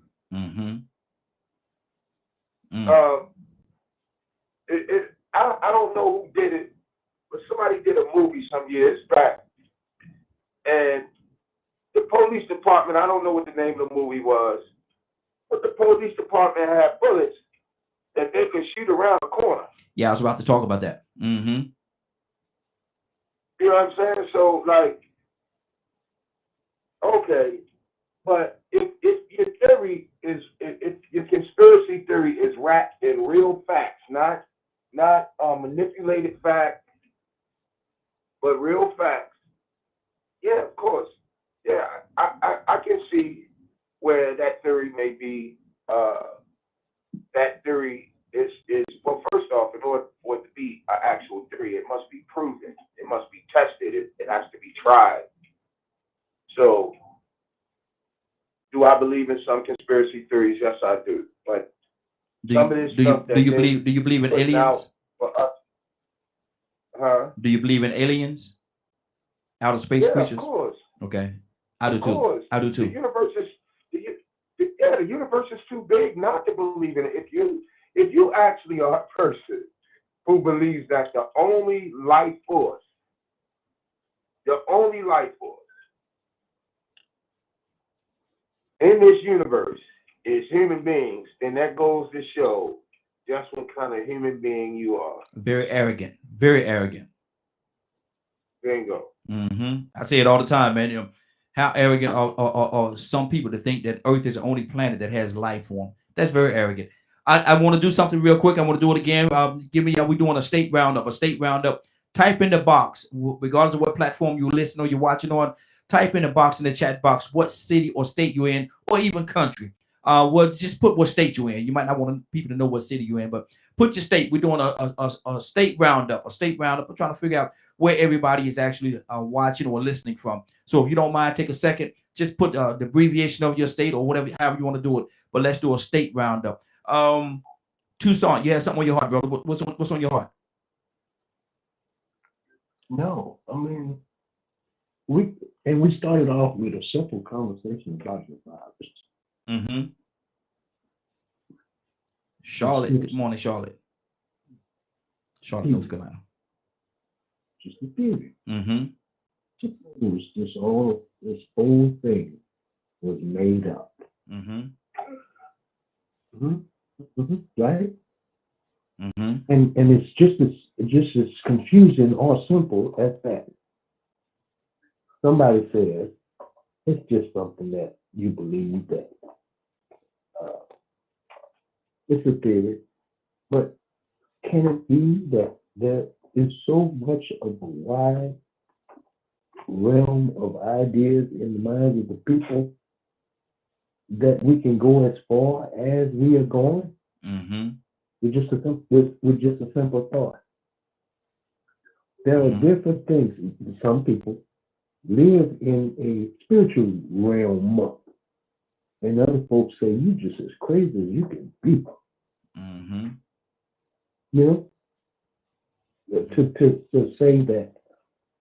I don't know who did it, but somebody did a movie some years back, and the police department, I don't know what the name of the movie was, but the police department had bullets that they could shoot around the corner. Yeah, I was about to talk about that. You know what I'm saying? So, like, okay, but if your theory is, if your conspiracy theory is wrapped in real facts, not manipulated facts, but real facts, yeah, of course. Yeah, I can see where that theory may be, that theory is, well, first off, in order for it to be an actual theory, it must be proven. It must be tested. It has to be tried. So, do I believe in some conspiracy theories? Yes, I do. But do you believe in aliens? Do you believe in aliens? Outer space creatures? Of course. Okay. I do too. I do too. The universe is too big not to believe in it. If you actually are a person who believes that the only life force in this universe is human beings, then that goes to show just what kind of human being you are. Very arrogant. Very arrogant. Bingo. I say it all the time, man. You know, how arrogant are some people to think that Earth is the only planet that has life form? That's very arrogant. I want to do something real quick. I want to do it again. We're doing a state roundup. Type in the box, regardless of what platform you listen or you're watching on. Type in the box, in the chat box, what city or state you're in, or even country. Well, just put what state you're in. You might not want people to know what city you're in, but put your state. We're doing a state roundup. We're trying to figure out where everybody is actually watching or listening from. So if you don't mind, take a second, just put the abbreviation of your state or whatever, however you want to do it. But let's do a state roundup. Tucson, you have something on your heart, brother. What's on your heart? No, I mean, we started off with a simple conversation about the virus. Charlotte, good morning, Charlotte, North Carolina. Just a theory. It was this whole thing was made up. Right? And it's just as confusing or simple as that. Somebody says it's just something that you believe that it's a theory, but can it be that there is so much of a wide realm of ideas in the minds of the people that we can go as far as we are going with just a simple thought? There are different things. Some people live in a spiritual realm, and other folks say you just as crazy as you can be. You know, to say that,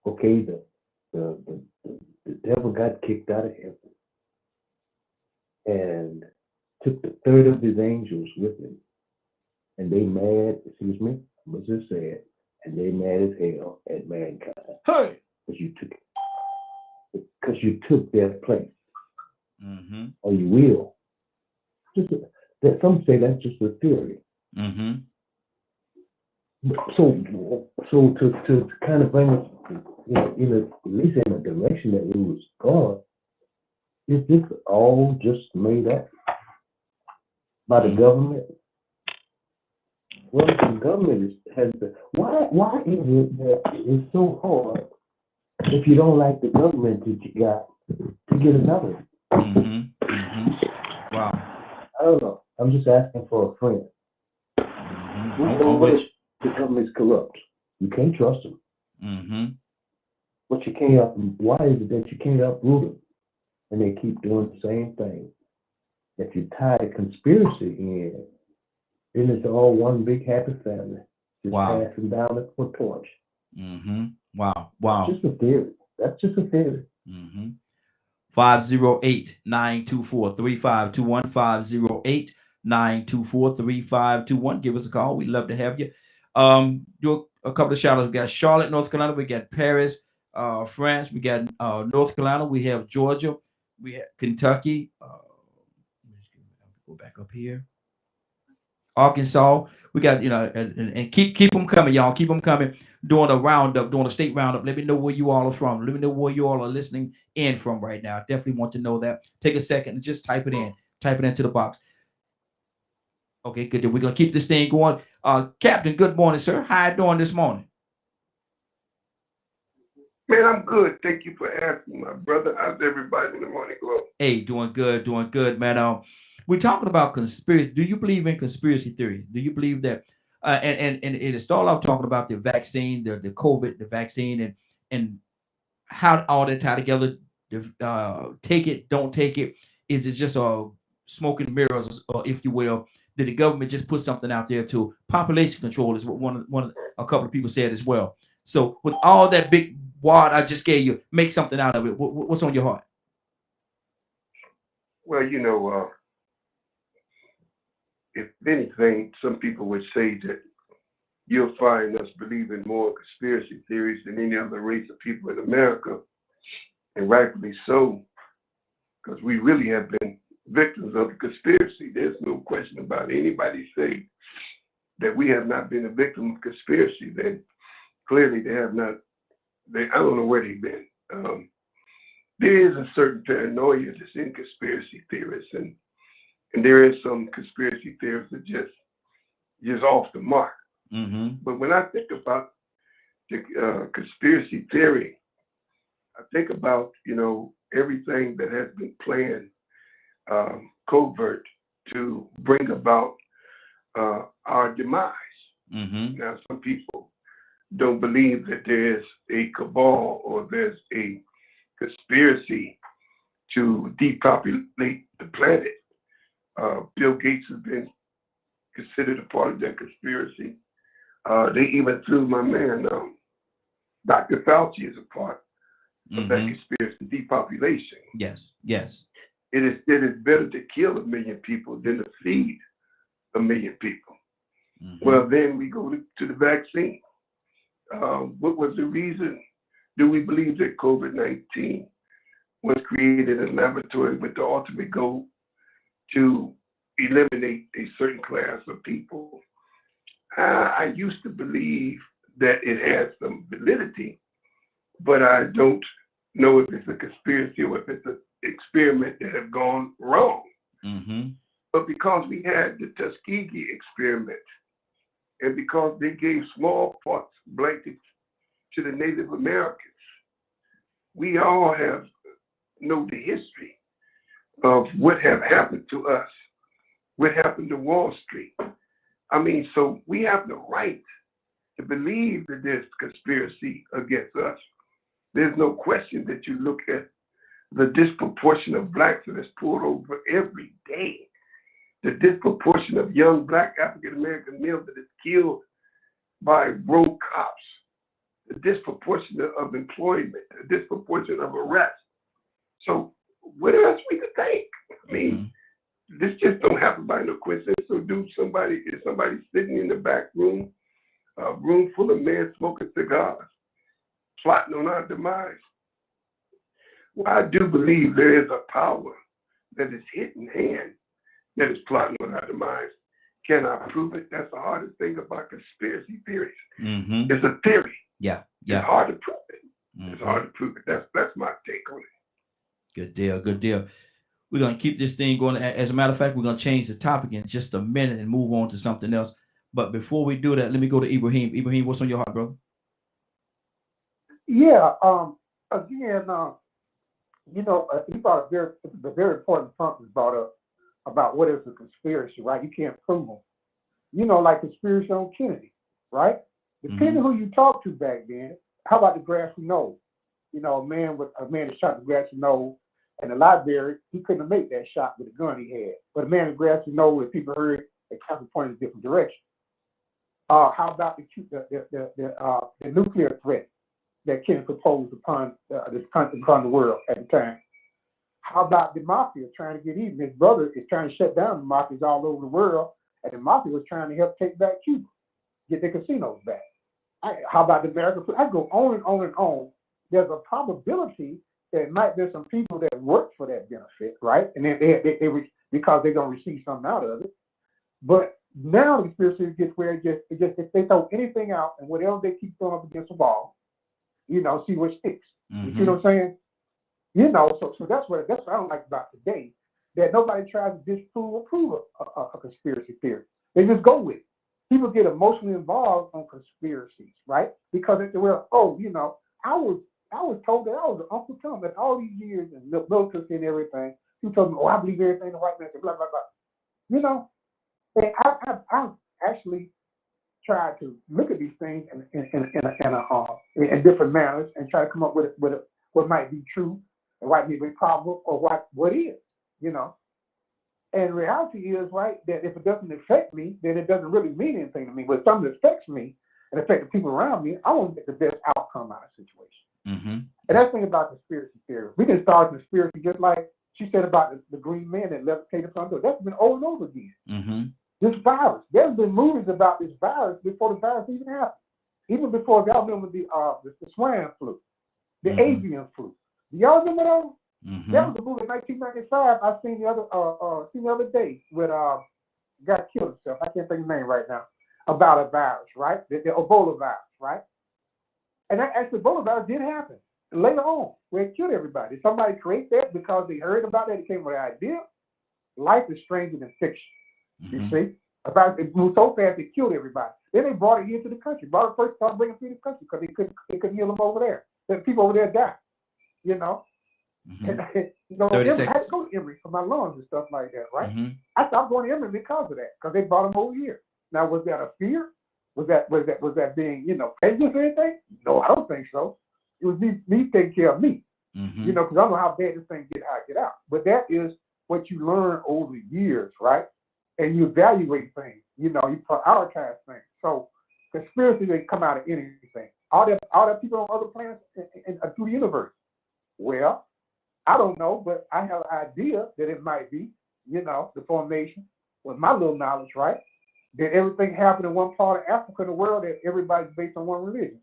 okay, the devil got kicked out of heaven and took the third of his angels with him, and they mad. Excuse me, I must just say it, and they mad as hell at mankind. Hey, because you took their place, or you will. Some say that's just a theory. So to kind of bring us, at least in the direction that we was going, is this all just made up by the government? Well, the government has the why is it that it's so hard if you don't like the government that you got to get another one? Wow. I don't know. I'm just asking for a friend. We know that the government's corrupt. You can't trust them. But you can't. Why is it that you can't uproot them? And they keep doing the same thing. If you tie a conspiracy in, then it's all one big happy family. Just passing down the torch. Wow. That's just a theory. That's just a theory. 508-924-3521. 508-924-3521. Give us a call. We'd love to have you. Do a couple of shout outs. We got Charlotte, North Carolina. We got Paris, France. We got North Carolina. We have Georgia. We have Kentucky. Go back up here. Arkansas. We got, and keep them coming, y'all. Keep them coming. Doing a roundup, doing a state roundup. Let me know where you all are from. Let me know where you all are listening in from right now. I definitely want to know that. Take a second and just type it in. Type it into the box. Okay, good. We're gonna keep this thing going. Captain, good morning, sir. How you doing this morning? Man, I'm good. Thank you for asking, my brother. How's everybody in the Morning Glow? Hey, doing good, man. We're talking about conspiracy. Do you believe in conspiracy theory? Do you believe that? And it started off talking about the vaccine, the COVID, the vaccine, and how all that tie together. Take it, don't take it. Is it just smoke and mirrors, or if you will? Did the government just put something out there to population control? Is what a couple of people said as well. So with all that big wad I just gave you, make something out of it. What's on your heart? Well, if anything, some people would say that you'll find us believing more conspiracy theories than any other race of people in America, and rightfully so, because we really have been victims of the conspiracy. There's no question about it. Anybody say that we have not been a victim of conspiracy, then clearly they have not. I don't know where they've been. There is a certain paranoia that's in conspiracy theorists, and there is some conspiracy theorists that just off the mark. But when I think about the conspiracy theory, I think about everything that has been planned covert to bring about our demise. Now, some people don't believe that there's a cabal or there's a conspiracy to depopulate the planet. Bill Gates has been considered a part of that conspiracy. They even threw my man, Dr. Fauci, as a part of that conspiracy, depopulation. Yes. It is better to kill 1 million people than to feed 1 million people. Well, then we go to the vaccine. What was the reason? Do we believe that COVID-19 was created in a laboratory with the ultimate goal to eliminate a certain class of people? I used to believe that it had some validity, but I don't know if it's a conspiracy or if it's an experiment that have gone wrong. But because we had the Tuskegee experiment, and because they gave smallpox blankets to the Native Americans, we all know the history of what have happened to us, what happened to Wall Street. So we have the right to believe that there's conspiracy against us. There's no question that you look at the disproportion of blacks that is pulled over every day, the disproportion of young black African-American males that is killed by rogue cops, the disproportion of employment, the disproportion of arrests. So what else we could think? This just don't happen by no coincidence. So is somebody sitting in the back room, a room full of men smoking cigars, plotting on our demise? Well, I do believe there is a power that is hidden hand that is plotting on our demise. Can I prove it? That's the hardest thing about conspiracy theories. Mm-hmm. It's a theory. Yeah. It's hard to prove it. It's Mm-hmm. hard to prove it. That's my take on it. Good deal. Good deal. We're going to keep this thing going. As a matter of fact, we're going to change the topic in just a minute and move on to something else. But before we do that, let me go to Ibrahim. Ibrahim, what's on your heart, brother? Yeah. Again, he brought a very important point was brought up about what is a conspiracy, right? You can't prove them. Like conspiracy on Kennedy, right? Depending who you talk to back then, how about the grassy knoll? A man that shot the grassy knoll in the library, he couldn't have made that shot with the gun he had. But a man in the grassy knoll, if people heard, it kind of pointed in a different direction. How about the nuclear threat that Kennedy proposed upon this country, upon the world at the time? How about the mafia trying to get even? His brother is trying to shut down the mafias all over the world, and the mafia was trying to help take back Cuba, get their casinos back. How about the American? I go on and on and on. There's a probability that might be some people that work for that benefit, right? And then they because they're gonna receive something out of it. But now the conspiracy gets where it just if they throw anything out and whatever they keep throwing up against the wall, see what sticks. You see what I'm saying? So that's what I don't like about today, that nobody tries to disprove or prove a conspiracy theory. They just go with it. People get emotionally involved on conspiracies, right? Because I was told that I was an Uncle Tom that all these years and militancy and everything. He told me, I believe everything the white man said, blah, blah, blah. And I've actually tried to look at these things in different manners and try to come up with what might be true and what might be probable or what is, And reality is, right, that if it doesn't affect me, then it doesn't really mean anything to me. But if something affects me and affects the people around me, I want to get the best outcome out of the situation. And that's the thing about conspiracy theory. We can start conspiracy just like she said about the green man that levitated from the door. That's been over and over again. This virus. There's been movies about this virus before the virus even happened. Even before, y'all remember the swine flu, the avian flu. Do y'all remember those? That was a movie in 1995 I seen the other day with guy killed himself. I can't think of his name right now. About a virus, right? The Ebola virus, right? And that actually Ebola virus did happen. And later on, where it killed everybody. Did somebody create that because they heard about that? It came with an idea. Life is stranger than fiction. You see? About it moved so fast it killed everybody. Then they brought it here to the country. Brought it first, started bringing it to the country because they couldn't heal them over there. Then people over there died. And I had to go to Emory for my lungs and stuff like that, right? I stopped going to Emory because of that, because they brought them over here. Now, was that a fear? Was that being, prejudice or anything? No, I don't think so. It was me taking care of me, because I don't know how bad this thing how it get out. But that is what you learn over the years, right? And you evaluate things, you prioritize things. So conspiracy they come out of anything. All the people on other planets and through the universe. Well, I don't know, but I have an idea that it might be, the formation with my little knowledge, right? That everything happened in one part of Africa in the world, that everybody's based on one religion.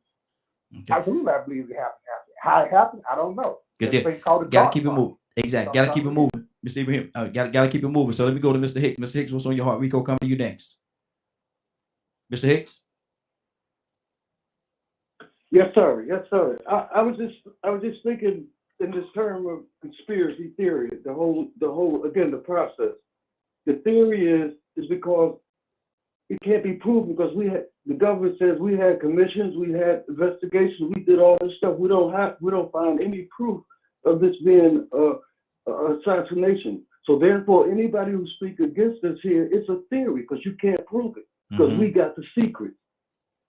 Absolutely, I believe it happened. How it happened, I don't know. Good deal. Gotta keep it moving. Exactly. Gotta keep it moving. Mr. Ibrahim, gotta keep it moving. So let me go to Mr. Hicks. Mr. Hicks, what's on your heart? Rico, coming to you next. Mr. Hicks? Yes, sir. Yes, sir. I was just thinking in this term of conspiracy theory, the whole again, the process. The theory is because it can't be proven because the government says we had commissions, we had investigations, we did all this stuff. We don't find any proof of this being assassination. So therefore, anybody who speaks against us here, it's a theory because you can't prove it because we got the secret.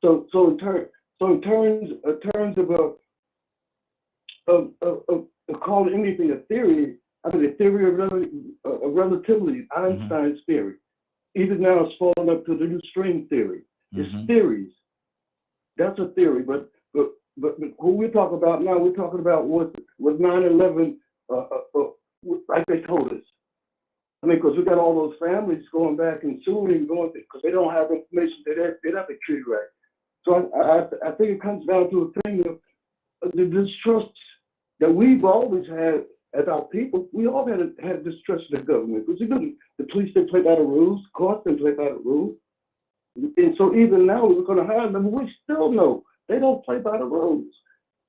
So in terms of calling anything a theory, I mean the theory of relativity, Einstein's theory. Even now it's falling up to the new string theory. It's theories. That's a theory, but who we talk about now, we're talking about was 9/11 like they told us. I mean, because we got all those families going back and suing and going because they don't have information that they have to treat right. So I think it comes down to a thing of the distrust that we've always had as our people, we all had distrust of the government. Because you know, the police didn't play by the rules, courts didn't play by the rules. And so even now we're going to have them. We still know they don't play by the rules.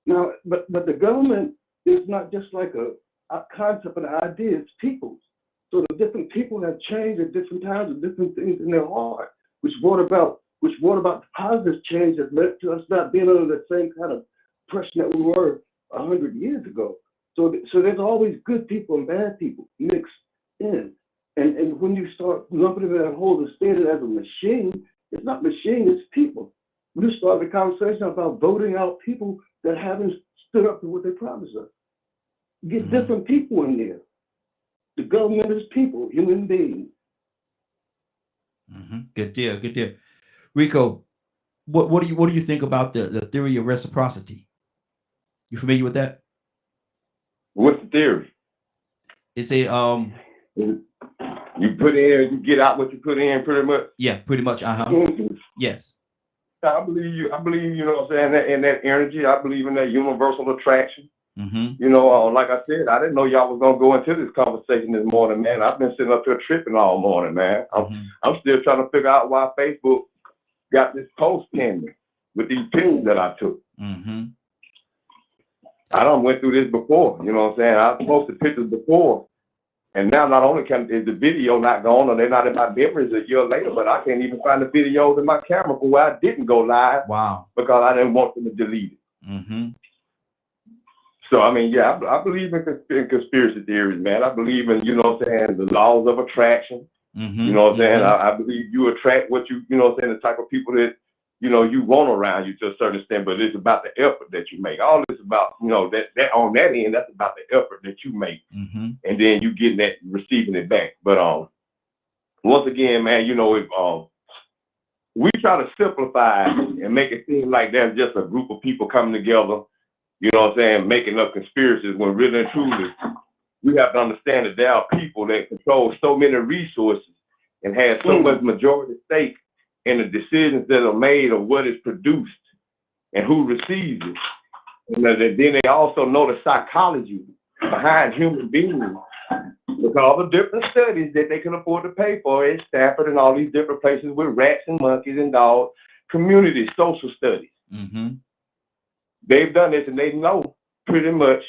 Now, but the government is not just like a concept, an idea. It's people. So the different people have changed at different times and different things in their heart, which brought about the positive change that led to us not being under the same kind of pressure that we were 100 years ago. So there's always good people and bad people mixed in. And when you start lumping it in that whole understanding as a machine, it's not machine, it's people. We just started a conversation about voting out people that haven't stood up to what they promised us. Get different people in there. The government is people, human beings. Good deal, good deal. Rico, what do you think about the theory of reciprocity? You familiar with that? What's the theory? It's a You put in, you get out what you put in, pretty much. yeah, pretty much. Yes. I believe you know what I'm saying, in that energy. I believe in that universal attraction. You know, like I said, I didn't know y'all was gonna go into this conversation this morning, man. I've been sitting up here tripping all morning, man. I'm still trying to figure out why Facebook got this post pending with these pictures that I took. I done went through this before, you know what I'm saying? I posted pictures before, and now not only is the video not gone or they're not in my memories a year later, but I can't even find the videos in my camera for where I didn't go live. Wow. Because I didn't want them to delete it. So, I mean, yeah, I believe in conspiracy theories, man. I believe in, you know what I'm saying, the laws of attraction. You know what I'm saying? I believe you attract what you know what I'm saying, the type of people that, you know, you want around you to a certain extent, but it's about the effort that you make. All this about, you know, that on that end, that's about the effort that you make. And then you getting that, receiving it back. But once again, man, you know, if we try to simplify and make it seem like there's just a group of people coming together, you know what I'm saying, making up conspiracies, when really and truly, we have to understand that there are people that control so many resources and have so much majority stake in the decisions that are made of what is produced and who receives it. And then they also know the psychology behind human beings, with all the different studies that they can afford to pay for at Stanford and all these different places with rats and monkeys and dogs, community social studies. They've done this and they know pretty much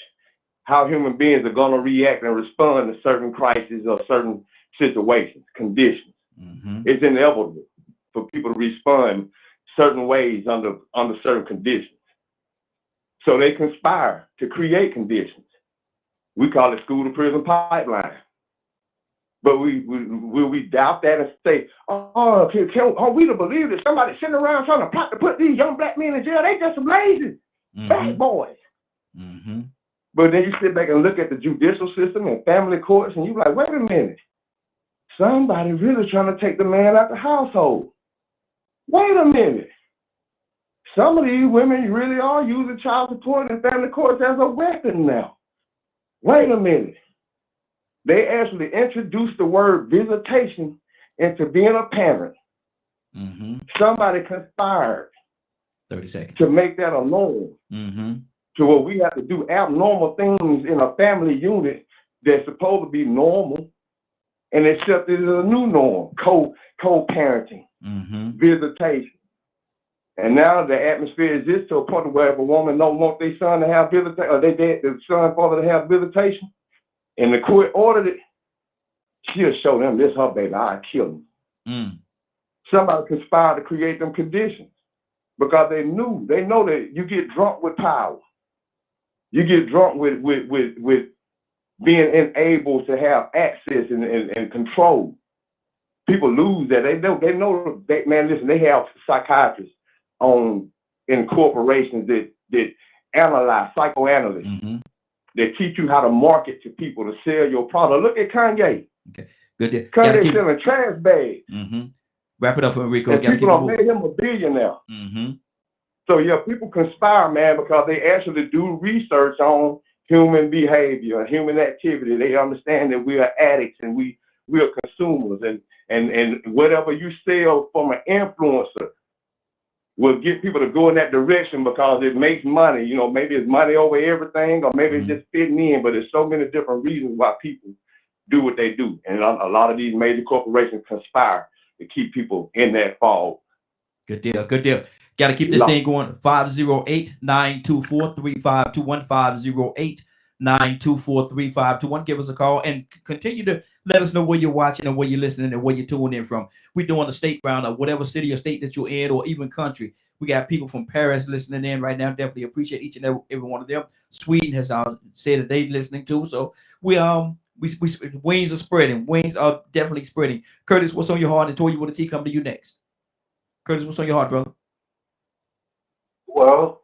how human beings are going to react and respond to certain crises or certain situations, conditions. It's inevitable for people to respond certain ways under certain conditions. So they conspire to create conditions. We call it school to prison pipeline. But we doubt that and say, are we to believe that somebody sitting around trying to plot to put these young black men in jail? They just some lazy bad boys. But then you sit back and look at the judicial system and family courts, and you're like, wait a minute. Somebody really trying to take the man out the household. Wait a minute. Some of these women really are using child support and family courts as a weapon now. Wait a minute. They actually introduced the word visitation into being a parent. Somebody conspired 30 seconds to make that a norm. To where we have to do abnormal things in a family unit that's supposed to be normal and accepted as a new norm, co-parenting, visitation. And now the atmosphere exists to a point where if a woman don't want their son to have visitation, or the son father to have visitation, and the court ordered it, she'll show them this her baby, I'll kill him. Somebody conspired to create them conditions because they know that you get drunk with power. You get drunk with being unable to have access and control. People lose that. They know that, man, listen, they have psychiatrists in corporations that analyze, psychoanalysts, that teach you how to market to people to sell your product. Look at Kanye. Okay, good deal. Kanye selling trash bags. Wrap it up, Enrico. And people have made him a billionaire. So yeah, people conspire, man, because they actually do research on human behavior and human activity. They understand that we are addicts and we are consumers, and whatever you sell from an influencer will get people to go in that direction because it makes money. You know, maybe it's money over everything, or maybe it's just fitting in. But there's so many different reasons why people do what they do, and a lot of these major corporations conspire to keep people in that fog. Good deal. Good deal. Got to keep this thing going. 508-924-3521. 508-924-3521. Give us a call and continue to let us know where you're watching and where you're listening and where you're tuning in from. We're doing the state round of whatever city or state that you're in, or even country. We got people from Paris listening in right now. Definitely appreciate each and every one of them. Sweden has said that they're listening too. So we wings are spreading. Wings are definitely spreading. Curtis, what's on your heart? And Toya with a T come to you next. Curtis, what's on your heart, brother? Well,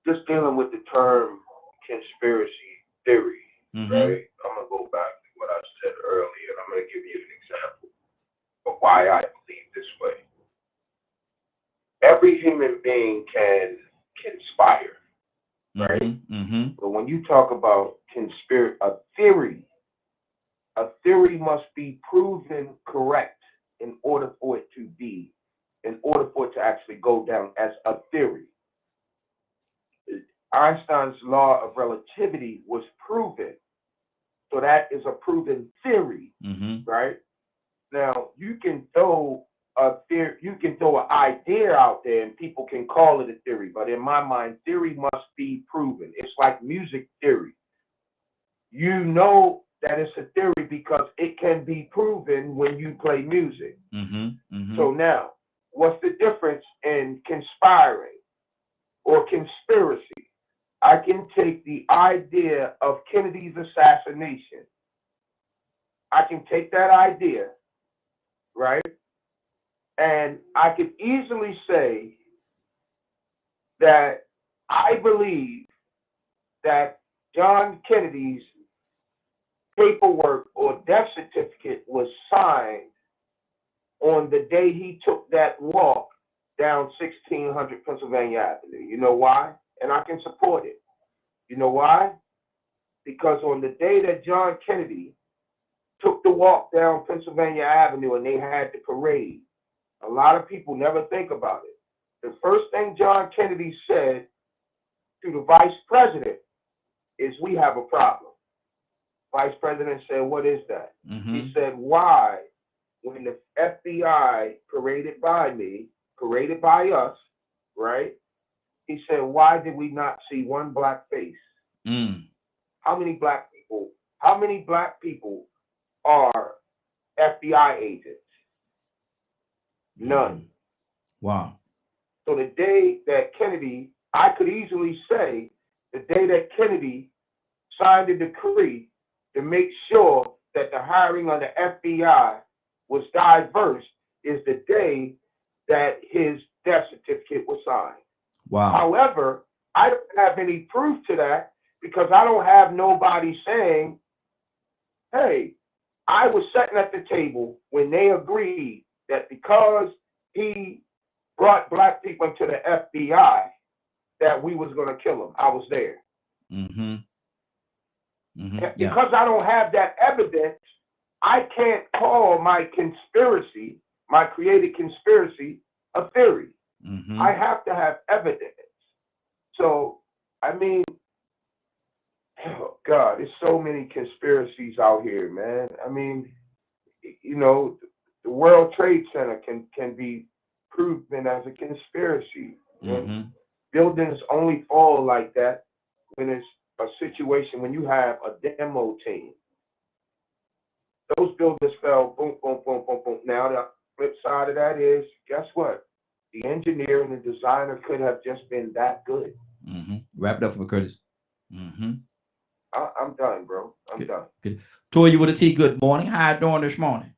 just dealing with the term conspiracy theory, right? I'm gonna go back to what I said earlier, and I'm gonna give you an example of why I believe this way. Every human being can conspire, right? But when you talk about a theory must be proven correct in order for it to actually go down as a theory. Einstein's law of relativity was proven, so that is a proven theory, right? Now you can throw an idea out there and people can call it a theory, but in my mind, theory must be proven. It's like music theory. You know that it's a theory because it can be proven when you play music. So now, what's the difference in conspiring or conspiracy? I can take the idea of Kennedy's assassination. I can take that idea, right? And I could easily say that I believe that John Kennedy's paperwork or death certificate was signed on the day he took that walk down 1600 Pennsylvania Avenue. You know why? And I can support it. You know why? Because on the day that John Kennedy took the walk down Pennsylvania Avenue and they had the parade, a lot of people never think about it. The first thing John Kennedy said to the vice president is, "We have a problem." Vice president said, "What is that?" He said, "Why, when the FBI paraded by us, right? He said, why did we not see one black face? How many black people are FBI agents? None." Wow. So the day that Kennedy, I could easily say, the day that Kennedy signed a decree to make sure that the hiring of the FBI was diverse is the day that his death certificate was signed. Wow. However, I don't have any proof to that because I don't have nobody saying, "Hey, I was sitting at the table when they agreed that because he brought black people into the FBI, that we was going to kill him. I was there." Because I don't have that evidence, I can't call my conspiracy, my created conspiracy, a theory. I have to have evidence. So, I mean, oh God, there's so many conspiracies out here, man. I mean, you know, the World Trade Center can be proven as a conspiracy. Buildings only fall like that when it's a situation when you have a demo team. Those buildings fell, boom, boom, boom, boom, boom. Now the flip side of that is, guess what? The engineer and the designer could have just been that good. Wrap it up for Curtis. I'm done, bro. I'm done. Good. Toya with a T, good morning. How you doing this morning?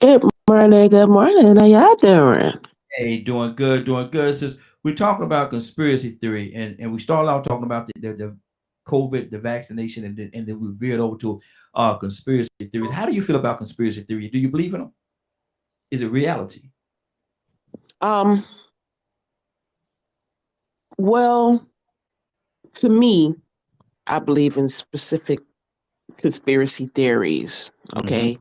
Good morning. Good morning. How y'all doing? Hey, doing good, doing good. Since we're talking about conspiracy theory, and we started out talking about the COVID, the vaccination, and then we veered over to conspiracy theory. How do you feel about conspiracy theory? Do you believe in them? Is it reality? Well, to me, I believe in specific conspiracy theories. Okay.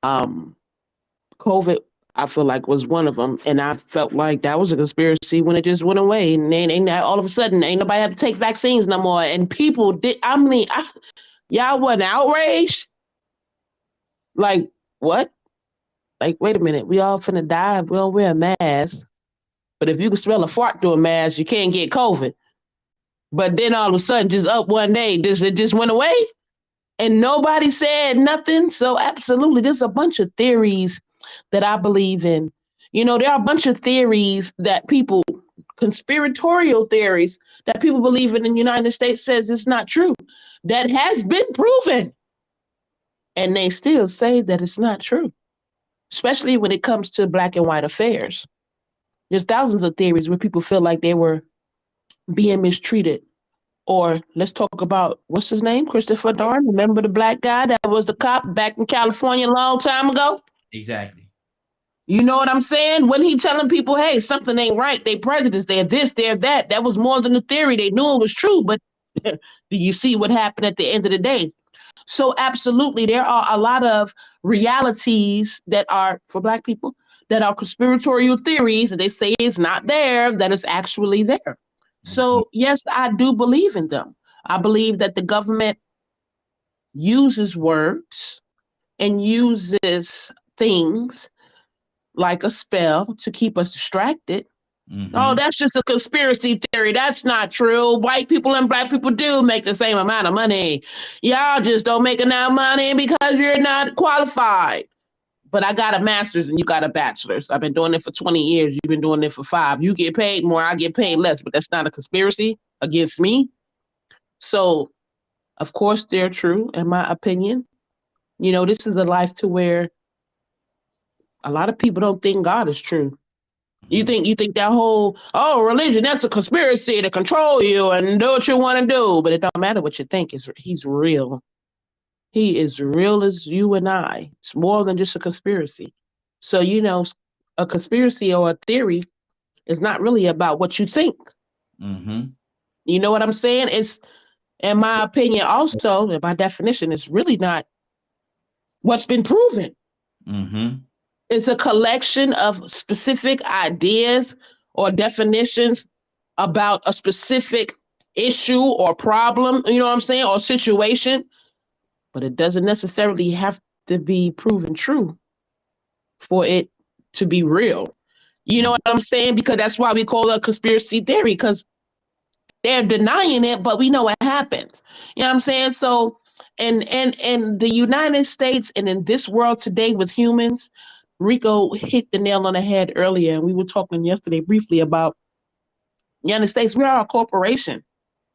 COVID, I feel like was one of them, and I felt like that was a conspiracy when it just went away, and then ain't all of a sudden ain't nobody had to take vaccines no more, and people did. I mean, y'all wasn't outraged. Like what? Like wait a minute, we all finna die. We all wear a mask, but if you can smell a fart through a mask, you can't get COVID. But then all of a sudden, just up one day, it just went away, and nobody said nothing. So absolutely, there's a bunch of theories that I believe in. You know, there are a bunch of theories that people, conspiratorial theories that people believe in the United States says it's not true. That has been proven. And they still say that it's not true, especially when it comes to black and white affairs. There's thousands of theories where people feel like they were being mistreated. Or let's talk about what's his name? Christopher Dorn. Remember the black guy that was the cop back in California a long time ago? Exactly. You know what I'm saying? When he telling people, hey, something ain't right, they prejudice, they're this, they're that. That was more than a theory. They knew it was true, but do you see what happened at the end of the day? So absolutely, there are a lot of realities that are for black people that are conspiratorial theories that they say it's not there, that it's actually there. Mhm. So yes, I do believe in them. I believe that the government uses words and uses things like a spell to keep us distracted. Oh, Mhm. that's just a conspiracy theory. That's not true. White people and black people do make the same amount of money. Y'all just don't make enough money because you're not qualified. But I got a master's and you got a bachelor's. I've been doing it for 20 years. You've been doing it for 5. You get paid more, I get paid less. But that's not a conspiracy against me. So, of course, they're true, in my opinion. You know, this is a life to where a lot of people don't think God is true. Mhm. You think that whole religion, that's a conspiracy to control you and do what you want to do, but it don't matter what you think. He's real. He is real as you and I. It's more than just a conspiracy. So you know, a conspiracy or a theory is not really about what you think. Mhm. You know what I'm saying? It's in my opinion, also, and by definition, it's really not what's been proven. Mhm. It's a collection of specific ideas or definitions about a specific issue or problem, you know what I'm saying, or situation, but it doesn't necessarily have to be proven true for it to be real. You know what I'm saying? Because that's why we call it a conspiracy theory, because they're denying it, but we know what happens. You know what I'm saying? So in the United States and in this world today with humans, Rico hit the nail on the head earlier, and we were talking yesterday briefly about the United States. We are a corporation.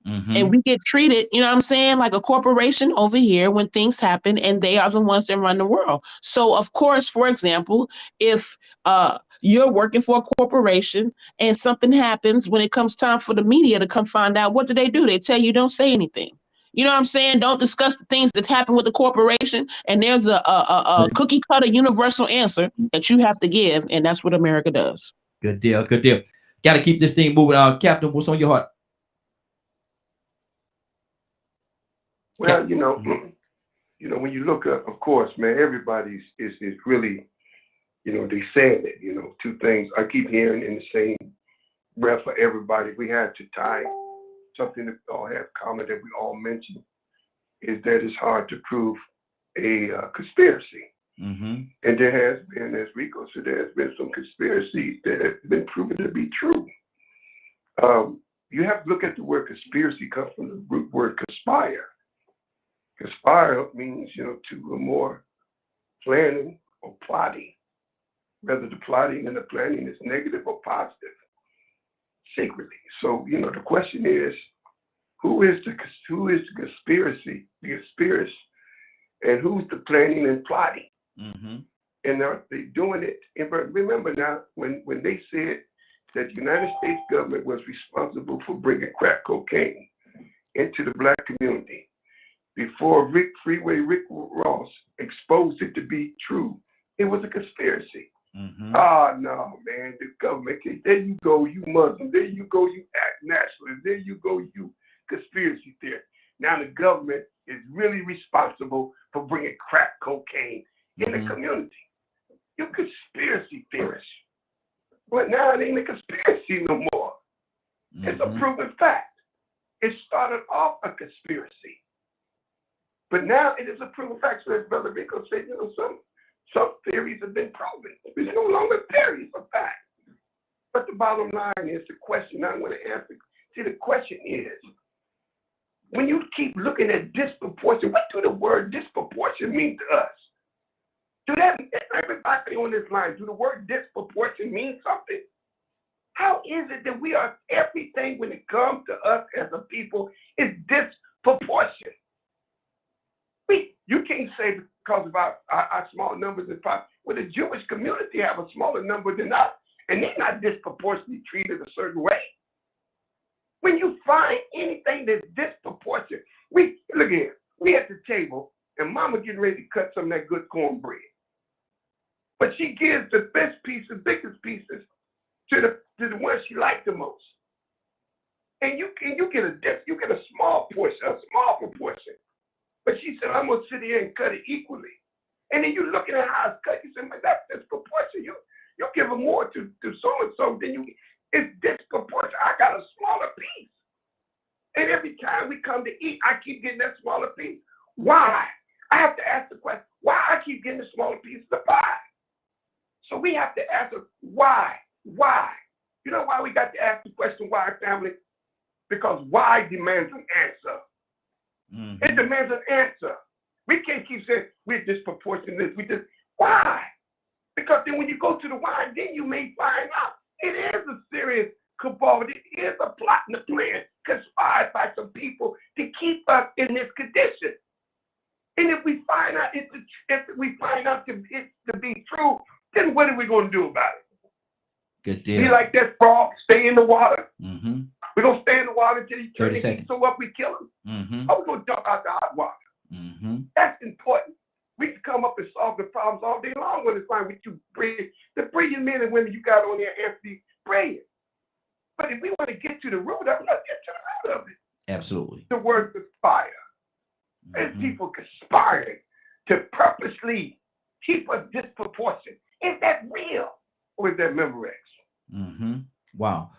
And Mhm. we get treated, you know what I'm saying, like a corporation over here when things happen, and they are the ones that run the world. So, of course, for example, if you're working for a corporation and something happens, when it comes time for the media to come find out, what do? They tell you don't say anything. You know what I'm saying? Don't discuss the things that happen with the corporation. And there's a cookie cutter universal answer that you have to give, and that's what America does. Good deal. Good deal. Got to keep this thing moving. Captain, what's on your heart? Well, when you look up, of course, man, everybody's is really, they said it, two things I keep hearing in the same breath for everybody. We had to tie something that we all have common that we all mentioned is that it's hard to prove a conspiracy. Mm-hmm. And there has been, as Rico said, there has been some conspiracies that have been proven to be true. You have to look at the word conspiracy comes from the root word conspire. Conspire means, to more planning or plotting, whether the plotting and the planning is negative or positive, secretly. So, the question is, who is the conspiracy, the conspiracy, and who's the planning and plotting? Mm-hmm. And are they doing it? And but remember now, when they said that the United States government was responsible for bringing crack cocaine into the black community, before Freeway Rick Ross exposed it to be true, it was a conspiracy. Mm-hmm. Ah, no, man, the government, there you go, you Muslim, there you go, you act nationalist, there you go, you conspiracy theory. Now the government is really responsible for bringing crack cocaine in the community. You conspiracy theorists. But now it ain't a conspiracy no more. It's a proven fact. It started off a conspiracy. But now it is a proven fact. So as Brother Rico said, some theories have been proven. It's no longer theories, a fact. But the bottom line is the question I want to answer. See, the question is, when you keep looking at disproportion, what do the word disproportion mean to us? Do that, everybody on this line, do the word disproportion mean something? How is it that we are everything when it comes to us as a people is disproportion? You can't say because of our small numbers and probably, well, the Jewish community have a smaller number than us, and they're not disproportionately treated a certain way. When you find anything that's disproportionate, look here, we at the table, and Mama getting ready to cut some of that good cornbread. But she gives the best pieces, biggest pieces to the one she liked the most. And you get a small portion, a small proportion. But she said, I'm gonna sit here and cut it equally. And then you looking at how it's cut, you say, man, that's disproportion. You give more to so-and-so than it's disproportionate. I got a smaller piece. And every time we come to eat, I keep getting that smaller piece. Why? I have to ask the question, why I keep getting the smaller piece of the pie? So we have to answer why? Why? You know why we got to ask the question why, family? Because why demands an answer. It demands an answer. We can't keep saying we're disproportionate. Why? Because then when you go to the why, then you may find out it is a serious cabal. It is a plot and a plan conspired by some people to keep us in this condition. And if we find out it to be true, then what are we going to do about it? Good deal. Be like that frog, stay in the water. We're going to stay in the water until he turns so what we kill him. Or we're going to dump out the hot water. That's important. We can come up and solve the problems all day long when it's fine with you, the brilliant men and women you got on there, Anthony, brilliant. But if we want to get to the root of it, let's get to the root of it. Absolutely. The word conspire. And people conspiring to purposely keep us disproportionate. Is that real? Or is that Memorex? Wow.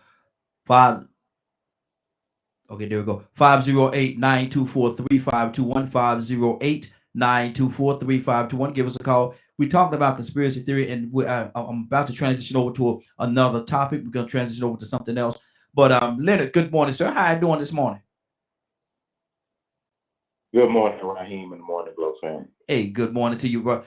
Okay, there we go. 508-924-3521. 508-924-3521. Give us a call. We talked about conspiracy theory, and I'm about to transition over to another topic. We're going to transition over to something else. But Leonard, good morning, sir. How are you doing this morning? Good morning, Raheem, and morning, Glow family. Hey, good morning to you, bro.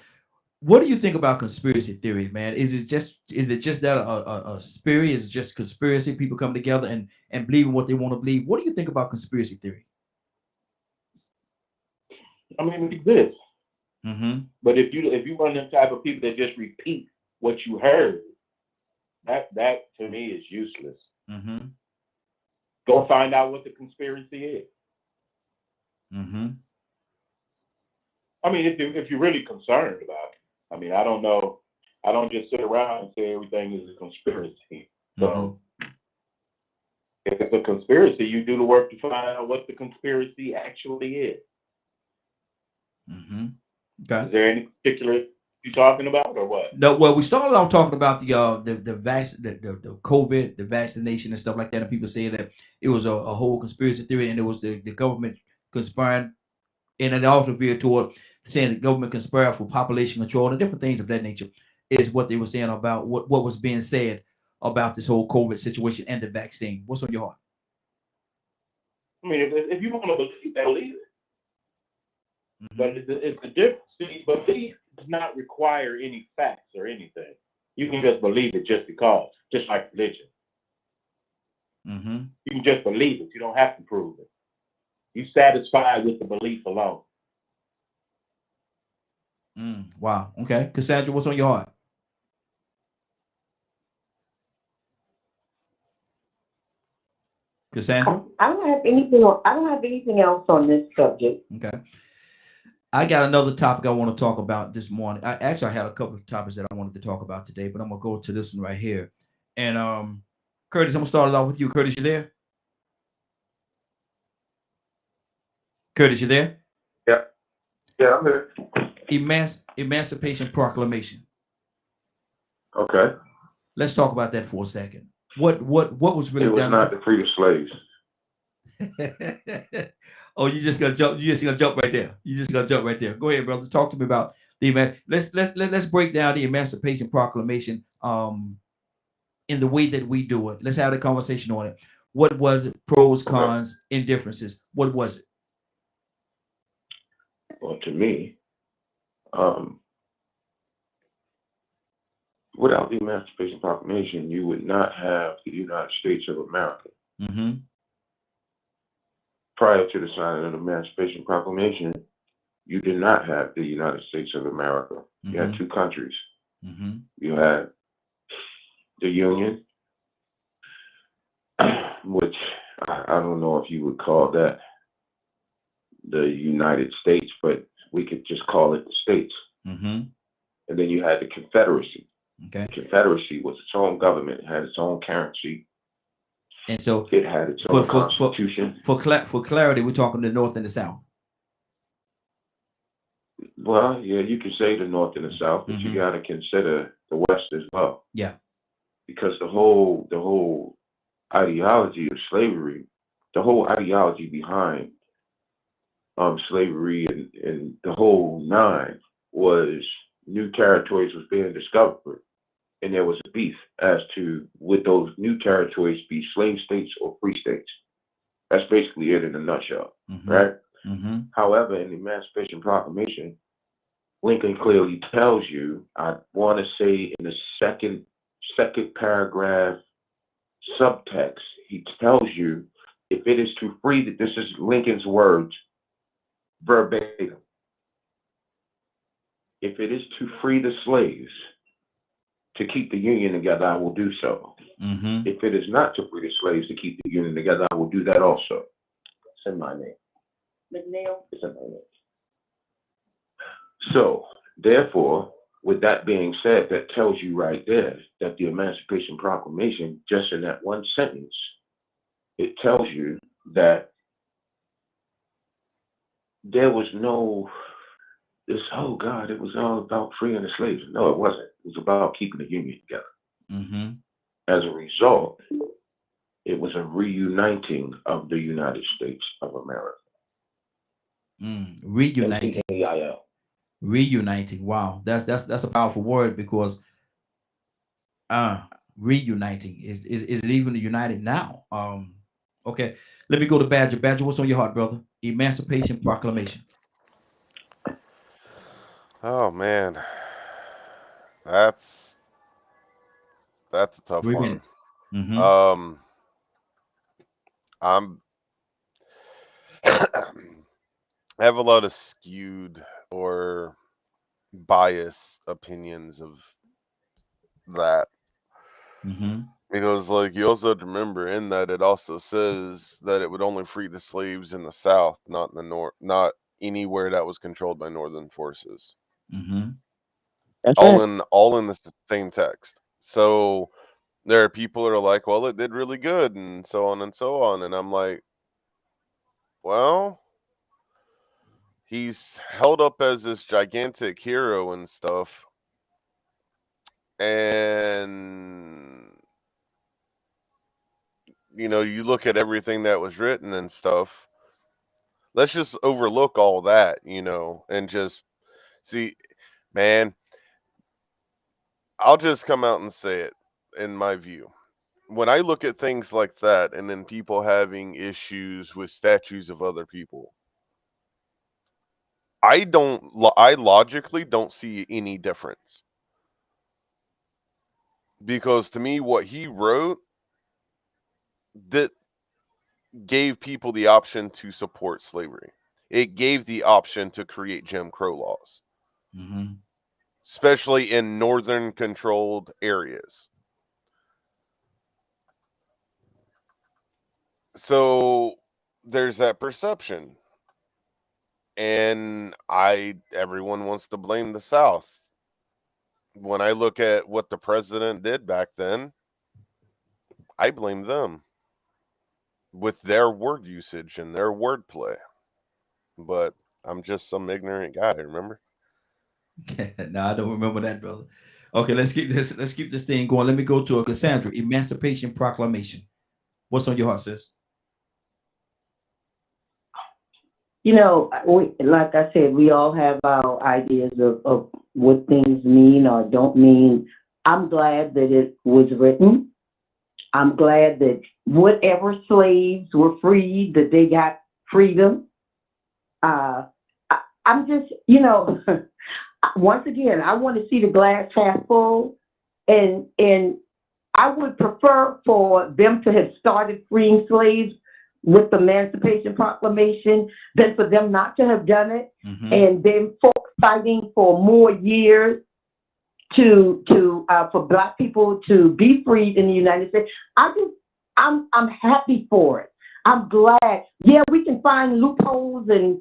What do you think about conspiracy theory, man? Is it just that a spirit? Is it just conspiracy? People come together and believe in what they want to believe. What do you think about conspiracy theory? I mean, it exists. But if you run them type of people that just repeat what you heard, that to me is useless. Go find out what the conspiracy is. I mean, if you're really concerned about it. I mean, I don't know. I don't just sit around and say everything is a conspiracy. So if it's a conspiracy, you do the work to find out what the conspiracy actually is. Okay. Is there any particular you talking about or what? No, well, we started off talking about the COVID, the vaccination and stuff like that, and people say that it was a whole conspiracy theory, and it was the government conspiring, and it also veered toward saying the government conspired for population control and different things of that nature is what they were saying about what was being said about this whole COVID situation and the vaccine. What's on your heart? I mean, if you want to believe, believe it. But it's a difference. See, belief does not require any facts or anything. You can just believe it just because, just like religion. You can just believe it. You don't have to prove it. You're satisfied with the belief alone. Wow. Okay. Cassandra, what's on your heart? Cassandra? I don't have anything else on this subject. Okay. I got another topic I want to talk about this morning. I had a couple of topics that I wanted to talk about today, but I'm gonna go to this one right here. And Curtis, I'm gonna start it off with you. Curtis, you there? Curtis, you there? Yeah, I'm here. Emancipation Proclamation. Okay. Let's talk about that for a second. What was It really was done? not to free the slaves. Oh, you just gonna jump. You just gonna jump right there. You just gonna jump right there. Go ahead, brother. Talk to me about the let's break down the Emancipation Proclamation in the way that we do it. Let's have a conversation on it. What was it? Pros, Okay. cons, indifferences. What was it? Well, to me, um, without the Emancipation Proclamation, you would not have the United States of America. Mm-hmm. Prior to the signing of the Emancipation Proclamation, you did not have the United States of America. You had two countries. Mm-hmm. You had the Union, which I don't know if you would call that the United States, but we could just call it the States. Mm-hmm. And then you had the Confederacy. Okay. The Confederacy was its own government, it had its own currency, And so it had its for own constitution. for clarity, we're talking the North and the South. Well, yeah, you can say the North and the South, but you got to consider the West as well. Yeah. Because the whole ideology of slavery, the whole ideology behind slavery and the whole nine was new territories was being discovered, and there was a beef as to would those new territories be slave states or free states. That's basically it in a nutshell, right? Mm-hmm. However, in the Emancipation Proclamation, Lincoln clearly tells you, I want to say in the second paragraph subtext, he tells you if it is to free, this is Lincoln's words verbatim. If it is to free the slaves to keep the Union together, I will do so. Mm-hmm. If it is not to free the slaves to keep the Union together, I will do that also. It's in my name. McNeil? It's in my name. So, therefore, with that being said, that tells you right there that the Emancipation Proclamation, just in that one sentence, it tells you that there was no this, oh God, it was all about freeing the slaves. No, it wasn't. It was about keeping the Union together. Mm-hmm. As a result, it was a reuniting of the United States of America. Reuniting. MCAIL. Reuniting. Wow, that's a powerful word because reuniting is it even united now? Okay, let me go to Badger. Badger, what's on your heart, brother? Emancipation Proclamation. Oh man, that's that's a tough 1. 3 minutes. Mm-hmm. I'm I have a lot of skewed or biased opinions of that Mm-hmm. because, like, you also have to remember in that it also says that it would only free the slaves in the South, not in the North, not anywhere that was controlled by Northern forces. Mm-hmm. That's right. All in the same text. So there are people that are like, well, it did really good, and so on and so on, and I'm like, well, he's held up as this gigantic hero and stuff, and you look at everything that was written and stuff. Let's just overlook all that, and just see, man. I'll just come out and say it. In my view, when I look at things like that, and then people having issues with statues of other people, I logically don't see any difference, because to me what he wrote that gave people the option to support slavery. It gave the option to create Jim Crow laws, Mm-hmm. especially in northern controlled areas. So there's that perception, and everyone wants to blame the South. When I look at what the president did back then, I blame them with their word usage and their wordplay. But I'm just some ignorant guy, remember? No, I don't remember that, brother. Okay, let's keep this thing going. Let me go to a Cassandra. Emancipation Proclamation. What's on your heart, sis? You know, like I said, we all have our ideas of what things mean or don't mean. I'm glad that it was written. I'm glad that whatever slaves were freed, that they got freedom. I'm just, once again, I want to see the glass half full, and I would prefer for them to have started freeing slaves with the Emancipation Proclamation than for them not to have done it, and then folks fighting for more years for Black people to be freed in the United States. I'm happy for it. I'm glad. Yeah, we can find loopholes and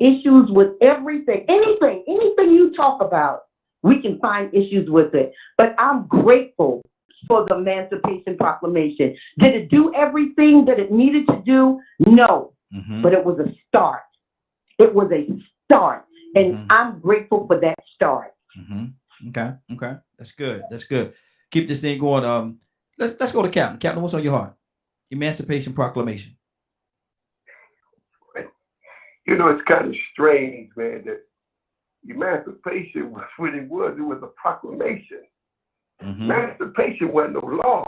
issues with everything, anything you talk about, we can find issues with it. But I'm grateful for the Emancipation Proclamation. Did it do everything that it needed to do? No, but it was a start. It was a start, and I'm grateful for that start. Okay, that's good. That's good. Keep this thing going. Let's go to Captain. Captain, what's on your heart? Emancipation Proclamation. You know, it's kind of strange, man, that emancipation was what it was. It was a proclamation. Emancipation wasn't no law.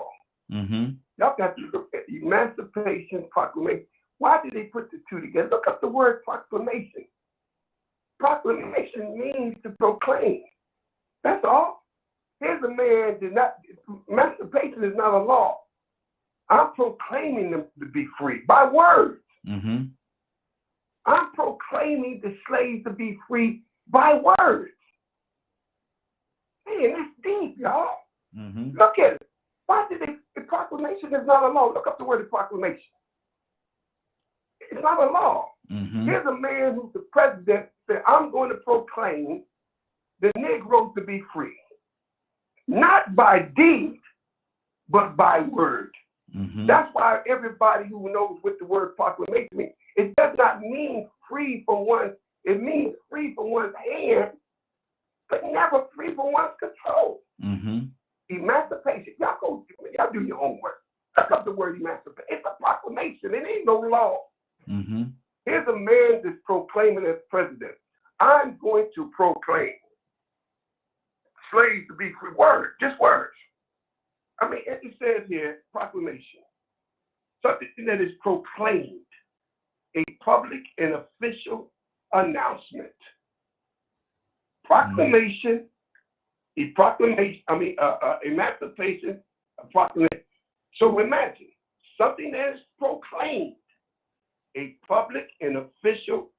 Y'all got to look at Emancipation Proclamation. Why did they put the two together? Look up the word proclamation. Proclamation means to proclaim. That's all. Here's a man emancipation is not a law. I'm proclaiming them to be free by words. I'm proclaiming the slaves to be free by words. Man, that's deep, y'all. Look at it. Why did the proclamation is not a law? Look up the word proclamation. It's not a law. Here's a man who's the president said, I'm going to proclaim the Negroes to be free. Not by deed, but by word. That's why everybody who knows what the word proclamation means, it does not mean free from one, it means free from one's hand, but never free from one's control. Emancipation, y'all do your homework. Look up the word emancipation. It's a proclamation, it ain't no law. Here's a man that's proclaiming as president. I'm going to proclaim slaves to be free. Word, just words. I mean, it says here, proclamation. Something that is proclaimed, a public and official announcement. Proclamation, emancipation, a proclamation. So imagine something that is proclaimed, a public and official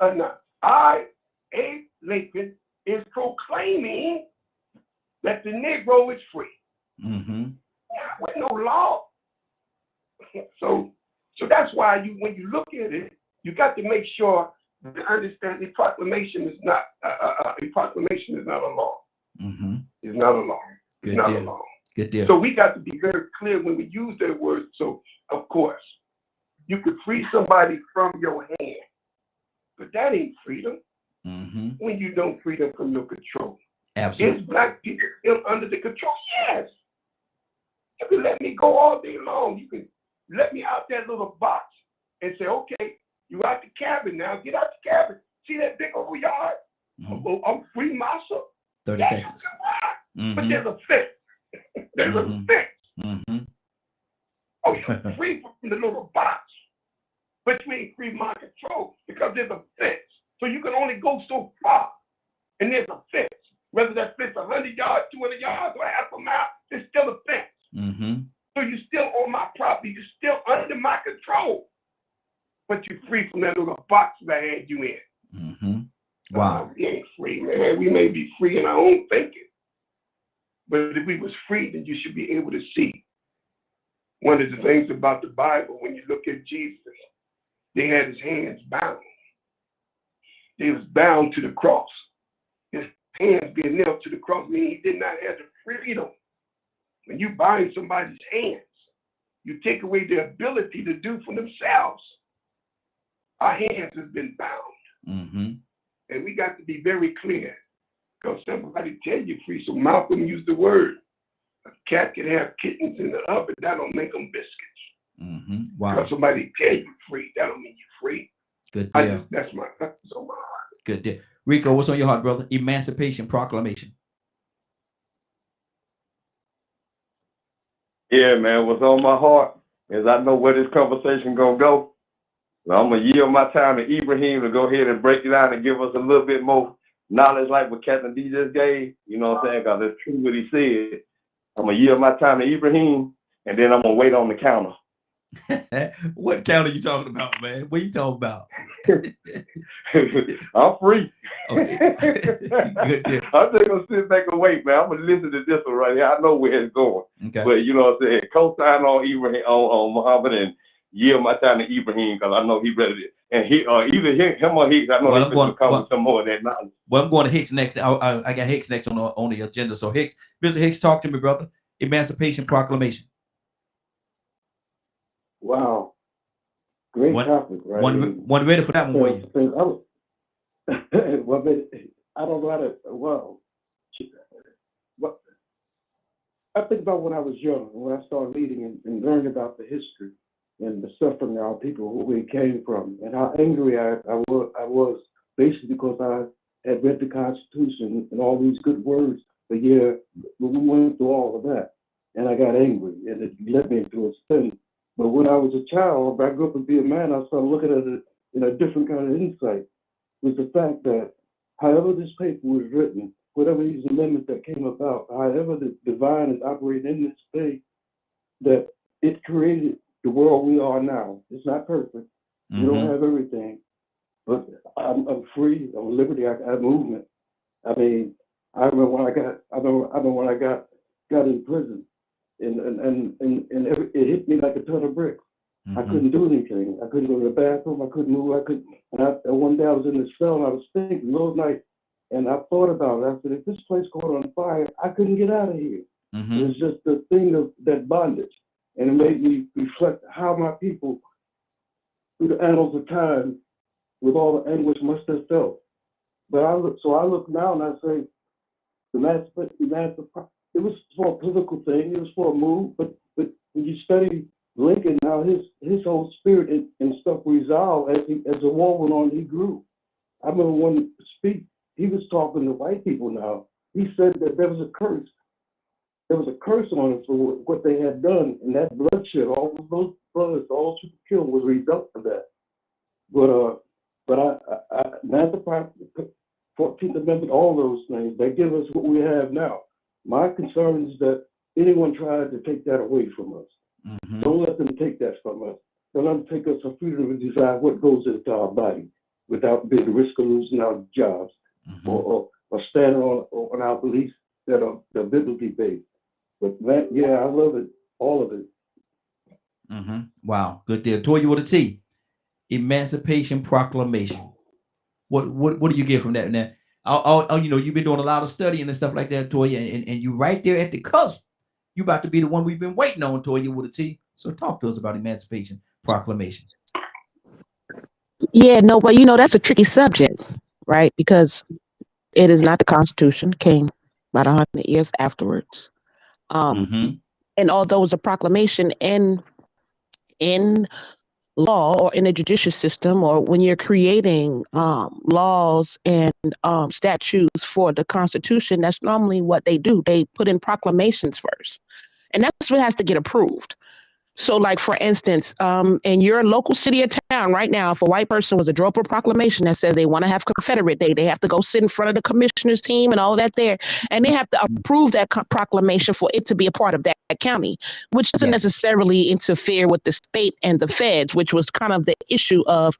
announcement. I, Abe Lincoln, is proclaiming that the Negro is free. With no law. So that's why when you look at it, you got to make sure to understand the proclamation is not a law. It's not a law. It's not a law. Good deal. So we got to be very clear when we use that word. So of course, you could free somebody from your hand, but that ain't freedom. When you don't free them from your control. Absolutely. Is Black people still under the control? Yes. You can let me go all day long. You can let me out that little box and say, okay, you out the cabin now. Get out the cabin. See that big old yard? I'm free myself. 30 seconds. But there's a fence. There's a fence. Oh, you're free from the little box. But you ain't free my control because there's a fence. So you can only go so far. And there's a fence. Whether that fence 100 yards, 200 yards, or half a mile, there's still a fence. So you're still on my property. You're still under my control. But you're free from that little box that I had you in. Wow. We ain't free, man. We may be free in our own thinking. But if we was free, then you should be able to see. One of the things about the Bible, when you look at Jesus, they had his hands bound. He was bound to the cross. His hands being nailed to the cross means he did not have the freedom. When you bind somebody's hands, you take away their ability to do for themselves. Our hands have been bound. And we got to be very clear. Because somebody tell you free. So Malcolm used the word. A cat can have kittens in the oven. That don't make them biscuits. Wow. Because somebody tell you free. That don't mean you're free. Good deal. That's on my heart. Good deal. Rico, what's on your heart, brother? Emancipation Proclamation. Yeah, man, what's on my heart is I know where this conversation gonna go. So I'm gonna yield my time to Ibrahim to go ahead and break it down and give us a little bit more knowledge like what Captain D just gave. You know what I'm saying? Because it's true what he said. I'm gonna yield my time to Ibrahim, and then I'm gonna wait on the counter. What counter you talking about, man? What you talking about? I'm free. Okay. Good deal. I'm just gonna sit back and wait, man. I'm gonna listen to this one right here. I know where it's going. Okay. But you know what I'm saying? Co-sign on Ibrahim on Muhammad and yield my time to Ibrahim because I know he ready to, and he either him or he. I know Well, he's going to cover some more of that knowledge. Well, I'm going to Hicks next. I got Hicks next on the agenda. So Hicks, Mr. Hicks, talk to me, brother. Emancipation Proclamation. Wow. Great topic, right? One ready for that one, were you? Well, I don't know how to, well, I think about when I was young, when I started reading and learning about the history and the suffering of our people, where we came from, and how angry I was, basically because I had read the Constitution and all these good words, but yeah, we went through all of that, and I got angry, and it led me into a sin. But when I was a child, I grew up to be a man, I started looking at it in a different kind of insight, was the fact that however this paper was written, whatever these amendments that came about, however the divine is operating in this state, that it created the world we are now. It's not perfect. We don't have everything, but I'm free. I'm liberty. I got movement. I mean, I remember when I got in prison, and it hit me like a ton of bricks. I couldn't do anything. I couldn't go to the bathroom. I couldn't move. One day I was in the cell and I was thinking, middle of the night, and I thought about it. I said, if this place caught on fire, I couldn't get out of here. It was just the thing of that bondage. And it made me reflect how my people, through the annals of time, with all the anguish, must have felt. But I look now and I say, it was for a political thing. It was for a move. But when you study Lincoln, how his whole spirit and stuff resolved as the war went on, he grew. I remember one speech, he was talking to white people now. He said that there was a curse. There was a curse on us for what they had done, and that bloodshed, all of those brothers, all those people killed, was a result of that. But I 14th Amendment, all those things, they give us what we have now. My concern is that anyone tries to take that away from us. Don't let them take that from us. Don't let them take us our freedom to decide what goes into our body without being the risk of losing our jobs or standing on our beliefs that are biblically based. But that, yeah, I love it, all of it. Wow, good deal. Toya with a T. Emancipation Proclamation. What do you get from that? Now, you know, you've been doing a lot of studying and stuff like that, Toya, and you right there at the cusp. You about to be the one we've been waiting on, Toya with a T. So talk to us about Emancipation Proclamation. Yeah, no, but you know, that's a tricky subject, right? Because it is not the Constitution, came about 100 years afterwards. And although it's a proclamation in law or in a judicial system, or when you're creating laws and statutes for the Constitution, that's normally what they do. They put in proclamations first, and that's what has to get approved. So, like, for instance, in your local city or town right now, if a white person was to draw up a proclamation that says they want to have Confederate Day, they have to go sit in front of the commissioner's team and all that there, and they have to approve that proclamation for it to be a part of that county, which doesn't necessarily interfere with the state and the feds, which was kind of the issue of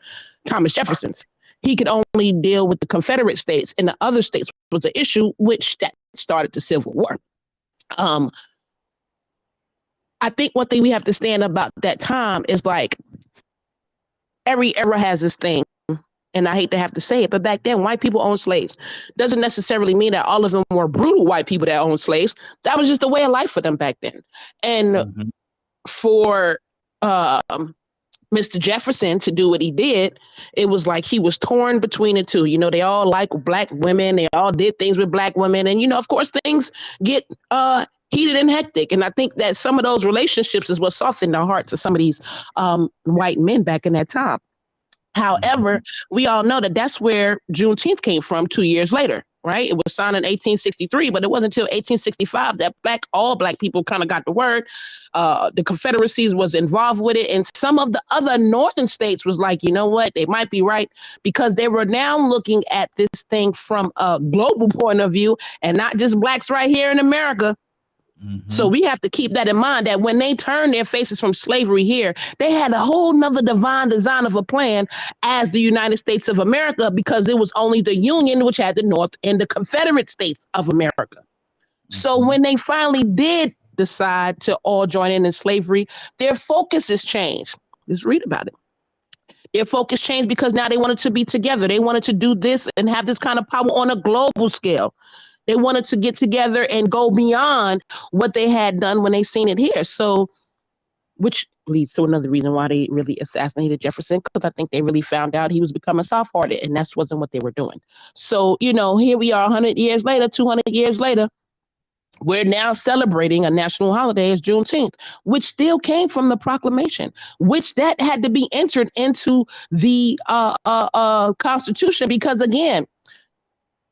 Thomas Jefferson's. He could only deal with the Confederate states, and the other states was the issue, which that started the Civil War. I think one thing we have to stand about that time is, like, every era has this thing, and I hate to have to say it, but back then white people owned slaves. Doesn't necessarily mean that all of them were brutal white people that owned slaves. That was just a way of life for them back then. And for Mr. Jefferson to do what he did, it was like he was torn between the two. You know, they all like black women. They all did things with black women. And, you know, of course, things get heated and hectic. And I think that some of those relationships is what softened the hearts of some of these white men back in that time. However, we all know that that's where Juneteenth came from 2 years later, right? It was signed in 1863, but it wasn't until 1865 that all black people kind of got the word. The Confederacies was involved with it, and some of the other northern states was like, you know what, they might be right, because they were now looking at this thing from a global point of view and not just blacks right here in America. So we have to keep that in mind, that when they turned their faces from slavery here, they had a whole nother divine design of a plan as the United States of America, because it was only the Union which had the North and the Confederate States of America. So when they finally did decide to all join in slavery, their focus has changed. Just read about it. Their focus changed because now they wanted to be together. They wanted to do this and have this kind of power on a global scale. They wanted to get together and go beyond what they had done when they seen it here. So, which leads to another reason why they really assassinated Jefferson, because I think they really found out he was becoming soft-hearted, and that wasn't what they were doing. So, you know, here we are 100 years later, 200 years later, we're now celebrating a national holiday as Juneteenth, which still came from the proclamation, which that had to be entered into the Constitution, because, again,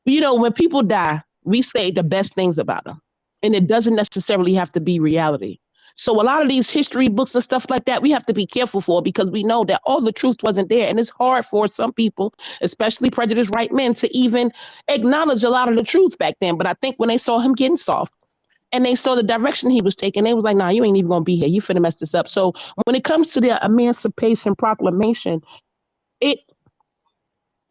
you know, when people die, we say the best things about them, and it doesn't necessarily have to be reality. So a lot of these history books and stuff like that, we have to be careful for, because we know that all the truth wasn't there. And it's hard for some people, especially prejudiced white men, to even acknowledge a lot of the truth back then. But I think when they saw him getting soft and they saw the direction he was taking, they was like, nah, you ain't even going to be here. You finna mess this up. So when it comes to the Emancipation Proclamation, it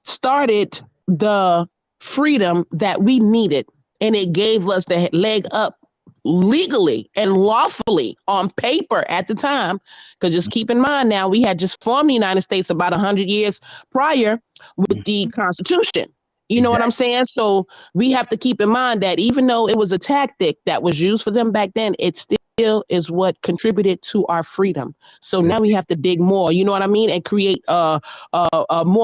started the freedom that we needed, and it gave us the leg up legally and lawfully on paper at the time. Because just keep in mind, now we had just formed the United States about 100 years prior with the Constitution. You know what I'm saying? So we have to keep in mind that even though it was a tactic that was used for them back then, it still is what contributed to our freedom. So now we have to dig more, you know what I mean, and create more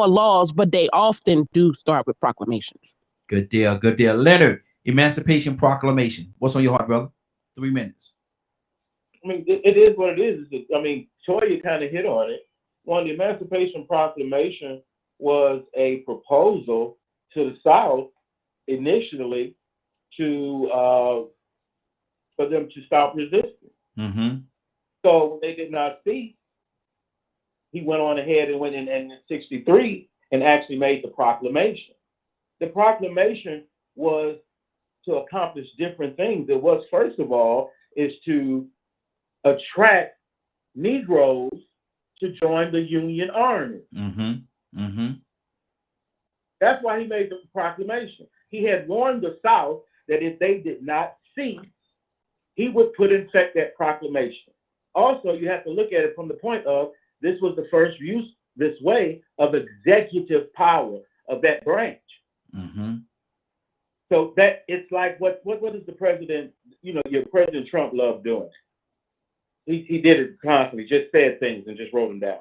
laws, but they often do start with proclamations. Good deal. Good deal. Leonard, Emancipation Proclamation. What's on your heart, brother? 3 minutes. I mean, it is what it is. I mean, Toya kind of hit on it. Well, the Emancipation Proclamation was a proposal to the South initially to for them to stop resisting. Mm-hmm. So when they did not cease, he went on ahead and went in 63 and actually made the proclamation. The proclamation was to accomplish different things. It was, first of all, is to attract Negroes to join the Union Army. Mm-hmm. Mm-hmm. That's why he made the proclamation. He had warned the South that if they did not cease, he would put in effect that proclamation. Also, you have to look at it from the point of this was the first use this way of executive power of that branch. Mm-hmm. So that it's like what is the president, you know, your President Trump loved doing? He did it constantly, just said things and just wrote them down.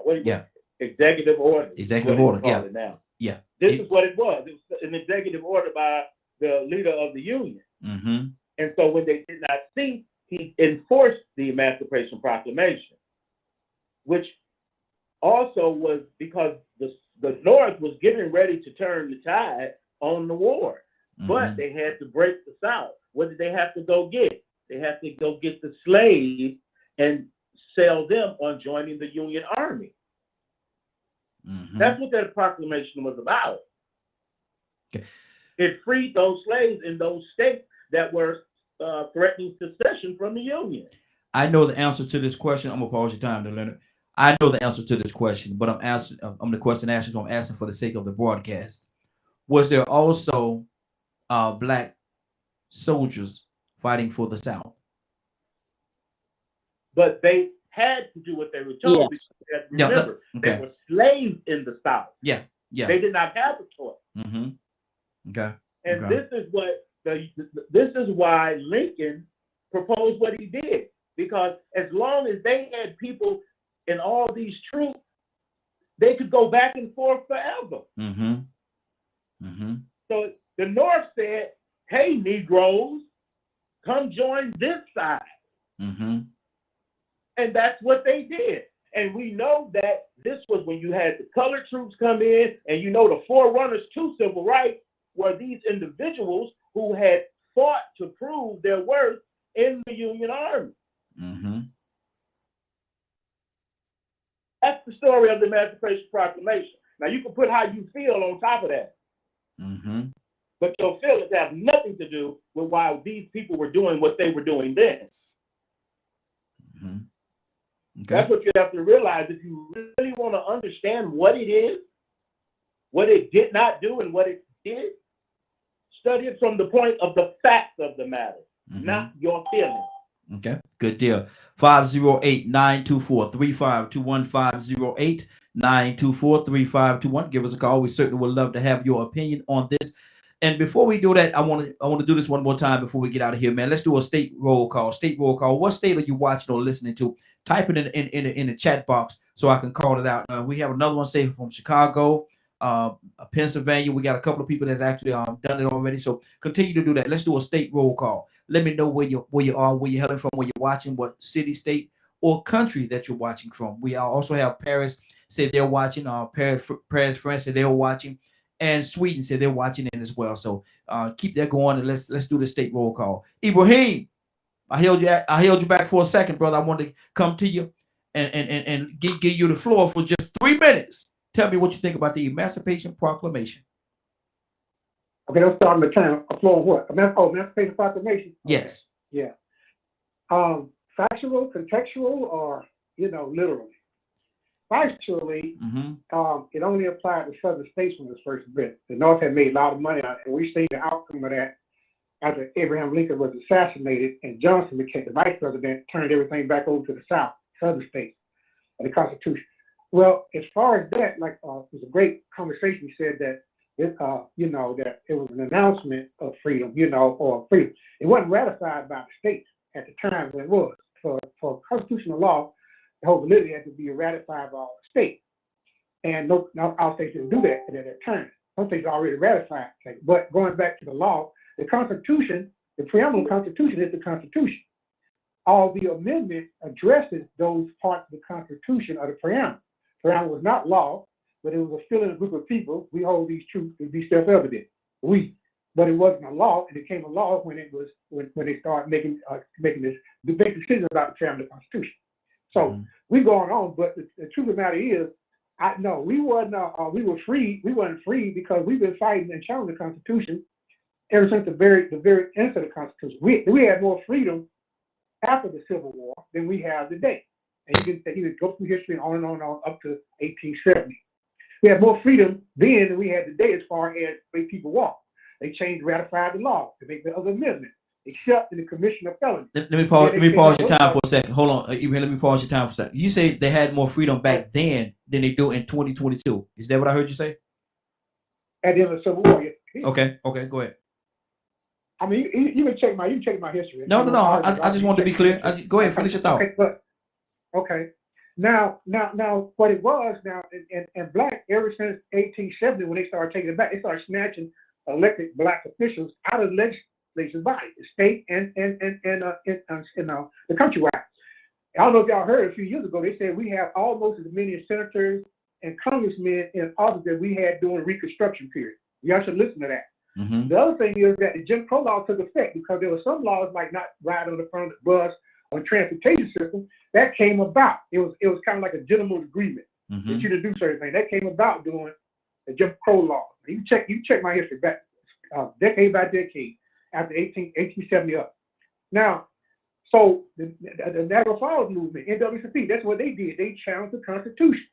Executive order. Executive order, yeah. Now. Yeah. This is what it was. It was an executive order by the leader of the Union. Mm-hmm. And so when they did not cease, he enforced the Emancipation Proclamation, which also was because the North was getting ready to turn the tide on the war. Mm-hmm. But they had to break the South. What did they have to go get? They had to go get the slaves and sell them on joining the Union Army. Mm-hmm. That's what that proclamation was about. Okay. It freed those slaves in those states that were threatening secession from the Union. I know the answer to this question. I'm gonna pause your time there, Leonard. I know the answer to this question, but I'm the question asker, so I'm asking for the sake of the broadcast. Was there also black soldiers fighting for the South? But they had to do what they were told. Yes. Because remember, Okay. they were slaves in the South. Yeah. They did not have a choice. Mm-hmm. Okay. And Okay. this is why Lincoln proposed what he did. Because as long as they had people in all these troops they could go back and forth forever. Mm-hmm. Mm-hmm. So the North said, hey, Negroes, come join this side. Mm-hmm. And that's what they did. And we know that this was when you had the colored troops come in, and you know the forerunners to civil rights were these individuals who had fought to prove their worth in the Union Army. Mm-hmm. That's the story of the Emancipation Proclamation. Now you can put how you feel on top of that. Mm-hmm. But your feelings have nothing to do with why these people were doing what they were doing then. Mm-hmm. Okay. That's what you have to realize. If you really want to understand what it is, what it did not do, and what it did, study it from the point of the facts of the matter, not your feelings. Okay, good deal. 508-924-3521, 508-924-3521. Give us a call. We certainly would love to have your opinion on this. And before we do that, I want to do this one more time before we get out of here, man. Let's do a state roll call. State roll call. What state are you watching or listening to? Type it in the chat box so I can call it out. We have another one, say from Chicago, Pennsylvania. We got a couple of people that's actually done it already. So continue to do that. Let's do a state roll call. Let me know where you are, where you're heading from, where you're watching, what city, state, or country that you're watching from. We also have Paris say they're watching. Paris, France say they're watching, and Sweden say they're watching it as well. So keep that going, and let's do the state roll call. Ibrahim, I held you back for a second, brother. I wanted to come to you and give you the floor for just 3 minutes. Tell me what you think about the Emancipation Proclamation. Okay, let's start on the time. A floor of what? Emancipation Proclamation? Yes. Yeah. Factual, contextual, or, literally? Factually, it only applied to southern states when it was first written. The North had made a lot of money on it, and we seen the outcome of that after Abraham Lincoln was assassinated and Johnson became the vice president, turned everything back over to the South, southern states, and the Constitution. Well, as far as that, it was a great conversation. He said that that it was an announcement of freedom, or freedom. It wasn't ratified by the states at the time when it was. For constitutional law, the whole validity had to be ratified by all the states. And no, all states didn't do that at that time. Some states already ratified. But going back to the law, the Constitution, the preamble of the Constitution is the Constitution. All the amendment addresses those parts of the Constitution or the preamble. The preamble was not law, but it was a feeling of a group of people. We hold these truths to be self-evident. But it wasn't a law. It became a law when they started making this big decision about the preamble of the Constitution. So we going on, but the truth of the matter is, we were free. We weren't free because we've been fighting and challenging the Constitution ever since the very end of the Constitution. We had more freedom after the Civil War than we have today. And you can go through history and on up to 1870. We had more freedom then than we had today as far as the way people walk. They ratified the law to make the other amendments, except in the commission of felonies. Let me pause your time for a second. Hold on, Ibrahim, let me pause your time for a second. You say they had more freedom back then than they do in 2022. Is that what I heard you say? At the end of the Civil War, yeah. Okay, go ahead. I mean, you can check my history. No. I just wanted to be clear. Go ahead, finish your thought. Okay. Now, what it was now, and black, ever since 1870, when they started taking it back, they started snatching elected black officials out of the legislative body, the state and the countrywide. I don't know if y'all heard a few years ago, they said we have almost as many senators and congressmen in office that we had during the Reconstruction period. Y'all should listen to that. The other thing is that the Jim Crow law took effect because there were some laws like not riding on the front of the bus or transportation system that came about. It was kind of like a gentleman's agreement that you to do certain things. That came about during the Jim Crow law. You check my history back decade by decade after 1870 up. Now, so the Niagara Falls movement, NWCP, that's what they did. They challenged the Constitution,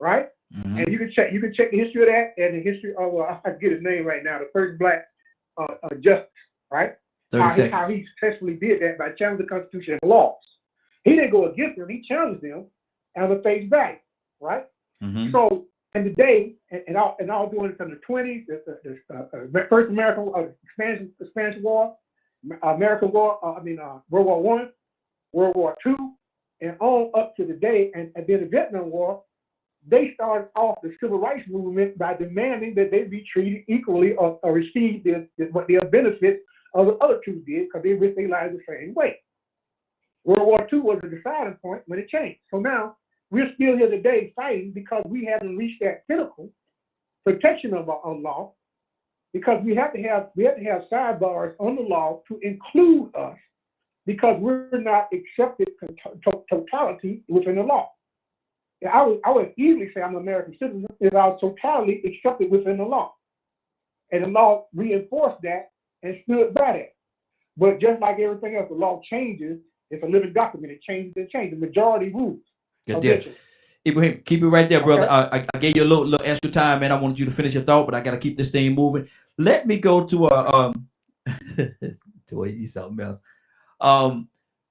right? And you can check the history of that and the history of I forget his name right now, the first black justice, right? How he successfully did that by challenging the Constitution and laws. He didn't go against them; he challenged them as a face value, right? So, and today, and all doing it from the 20s, the first American Spanish War, American War, World War I, World War II, and on up to today, and then the Vietnam War. they started off the civil rights movement by demanding that they be treated equally or receive their benefits of the other two did, because they risked their lives the same way. World War II was a deciding point when it changed. So now we're still here today fighting because we haven't reached that pinnacle protection of our law, because we have to have sidebars on the law to include us, because we're not accepted totality within the law. I would easily say I'm an American citizen if I was totally accepted within the law. And the law reinforced that and stood by that. But just like everything else, the law changes. It's a living document. It changes and changes. The majority rules. Good deal. Ibrahim, keep it right there, brother. Okay. I gave you a little extra time, man. I wanted you to finish your thought, but I got to keep this thing moving. Let me go to to something else.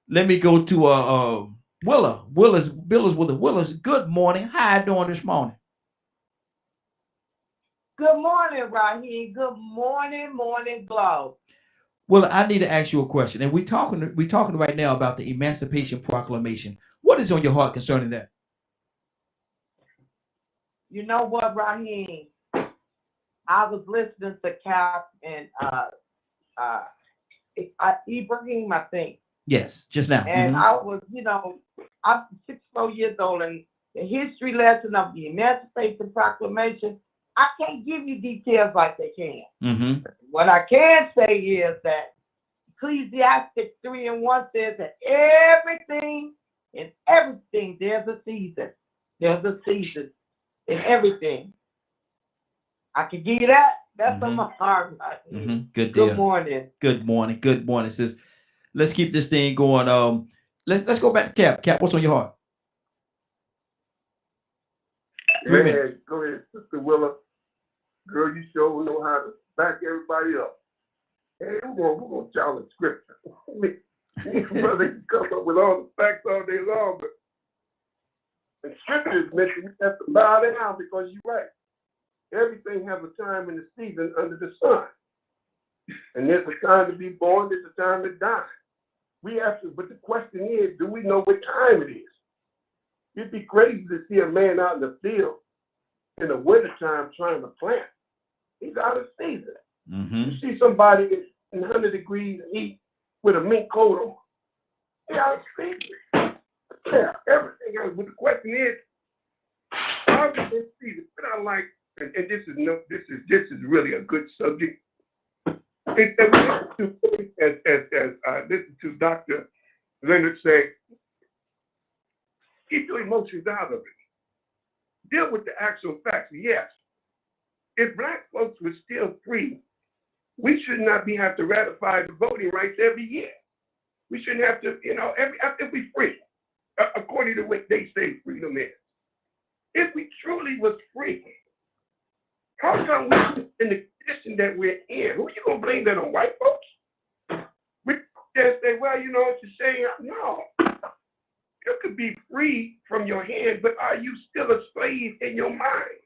Let me go to Willa. Willa's with the Willis. Good morning. How you doing this morning? Good morning, Raheem. Good morning, Morning Glow. Well, I need to ask you a question, and we're talking right now about the Emancipation Proclamation. What is on your heart concerning that? You know what, Raheem? I was listening to Cap and Ibrahim, I think. Yes, just now. And I was, I'm 64 years old, and the history lesson of the Emancipation Proclamation, I can't give you details like they can. What I can say is that Ecclesiastes 3:1 says that everything, there's a season. There's a season in everything. I can give you that. That's on my heart. Good deal. Good morning. Good morning. Good morning, sis. Let's keep this thing going. Let's go back to Cap. Cap, what's on your heart? 3 minutes. Go ahead, Sister Willa. Girl, you sure know how to back everybody up. Hey, we're gonna challenge scripture. Me brother can come up with all the facts all day long, but the scripture is mentioned, you have to bow down, because you're right. Everything has a time and a season under the sun. And there's a time to be born, there's a time to die. We have to, but the question is, do we know what time it is? It'd be crazy to see a man out in the field in the wintertime trying to plant. He's out of season. You see somebody in 100 degrees heat with a mink coat on. He's out of season. Yeah, everything else. But the question is, how is this season? But I like, and this is really a good subject. As I listened to Dr. Leonard say, keep your emotions out of it. Deal with the actual facts. Yes, if Black folks were still free, we should not have to ratify the voting rights every year. We shouldn't have to, if we free, according to what they say freedom is. If we truly was free, how come we in the condition that we're in? Who are you gonna blame that on, white folks? We just say, well, it's a shame. No. You could be free from your hand, but are you still a slave in your mind?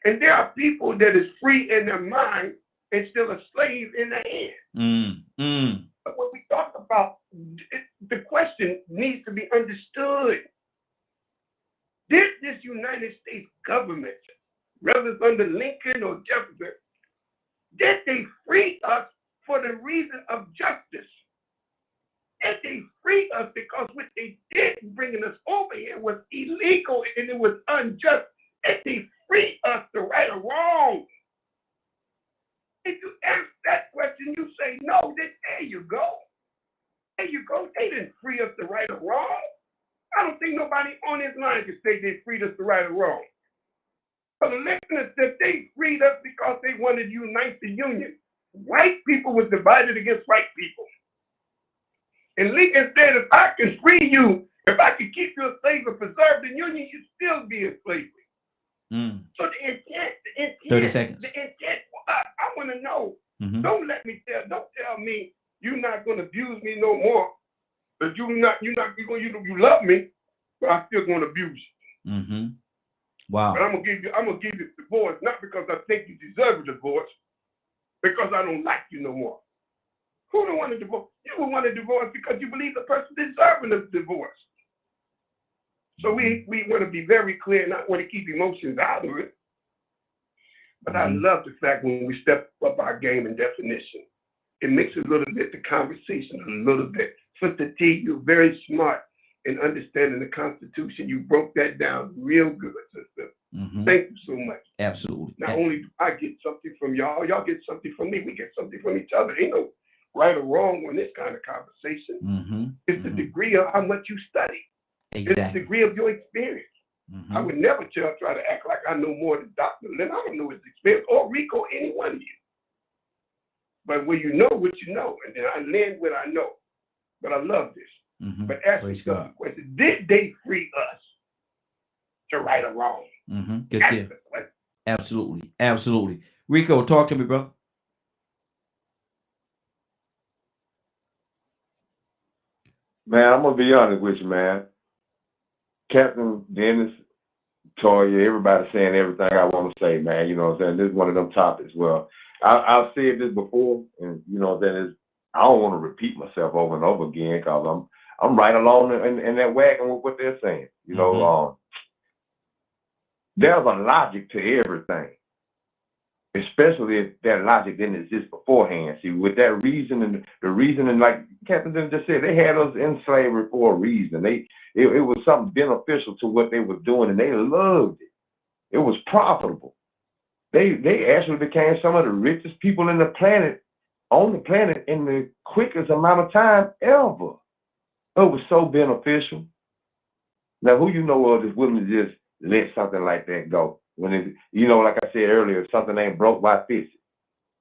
And there are people that is free in their mind and still a slave in their hand. But when we talk about the question needs to be understood. Did this United States government, whether it's under Lincoln or Jefferson, did they free us for the reason of justice? And they freed us because what they did bringing us over here was illegal and it was unjust. And they freed us to right or wrong. If you ask that question, you say no, then there you go. There you go. They didn't free us to right or wrong. I don't think nobody on this line can say they freed us to right or wrong. But the listeners said they freed us because they wanted to unite the Union. White people was divided against white people. And Lincoln said, if I can free you, if I can keep you a slave and preserve the Union, you'd still be in slavery. So the intent, 30 seconds. The intent, I want to know. Don't tell me you're not going to abuse me no more. But you love me, but I'm still going to abuse you. Wow. But I'm gonna give you a divorce, not because I think you deserve a divorce, because I don't like you no more. Who don't want a divorce? You would want a divorce because you believe the person deserving a divorce. So we want to be very clear and not want to keep emotions out of it. But I love the fact when we step up our game and definition, it makes a little bit the conversation a little bit. Sister T, you're very smart in understanding the Constitution. You broke that down real good, sister. Thank you so much. Absolutely. Not only do I get something from y'all get something from me. We get something from each other. Ain't no right or wrong on this kind of conversation. It's the degree of how much you study. Exactly. It's the degree of your experience. I would never try to act like I know more than Dr. Lynn. I don't know his experience, or Rico, any one of you. But when you know what you know, and then I land what I know. But I love this. But ask yourself the question, did they free us to right or wrong? Good deal. Absolutely. Absolutely. Rico, talk to me, brother. Man, I'm gonna be honest with you, man. Captain Dennis, Toya, everybody saying everything I want to say, man. You know what I'm saying? This is one of them topics. Well, I've said this before, and you know what I'm saying, I don't want to repeat myself over and over again because I'm right along in that wagon with what they're saying. You know, there's a logic to everything, especially if that logic didn't exist beforehand. See, with that reason and the reasoning, like Captain just said, they had us in slavery for a reason. It was something beneficial to what they were doing, and they loved it. It was profitable. They actually became some of the richest people on the planet in the quickest amount of time ever. It was so beneficial. Now, who you know of is willing to just let something like that go? When it, you know, like I said earlier, if something ain't broke, why fix it?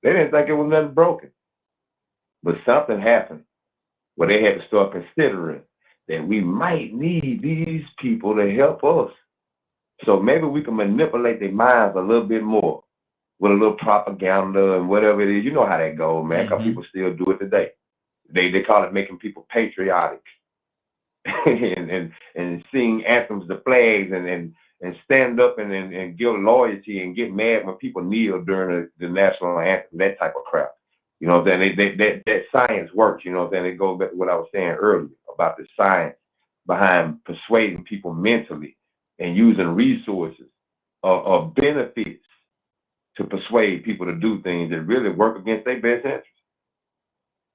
They didn't think it was nothing broken. But something happened where they had to start considering that we might need these people to help us. So maybe we can manipulate their minds a little bit more with a little propaganda and whatever it is. You know how that goes, man, because people still do it today. They call it making people patriotic and sing anthems to flags and stand up and give loyalty and get mad when people kneel during the national anthem, that type of crap. You know what I'm saying? That science works, you know what I'm saying? It goes back to what I was saying earlier about the science behind persuading people mentally and using resources or benefits to persuade people to do things that really work against their best interests.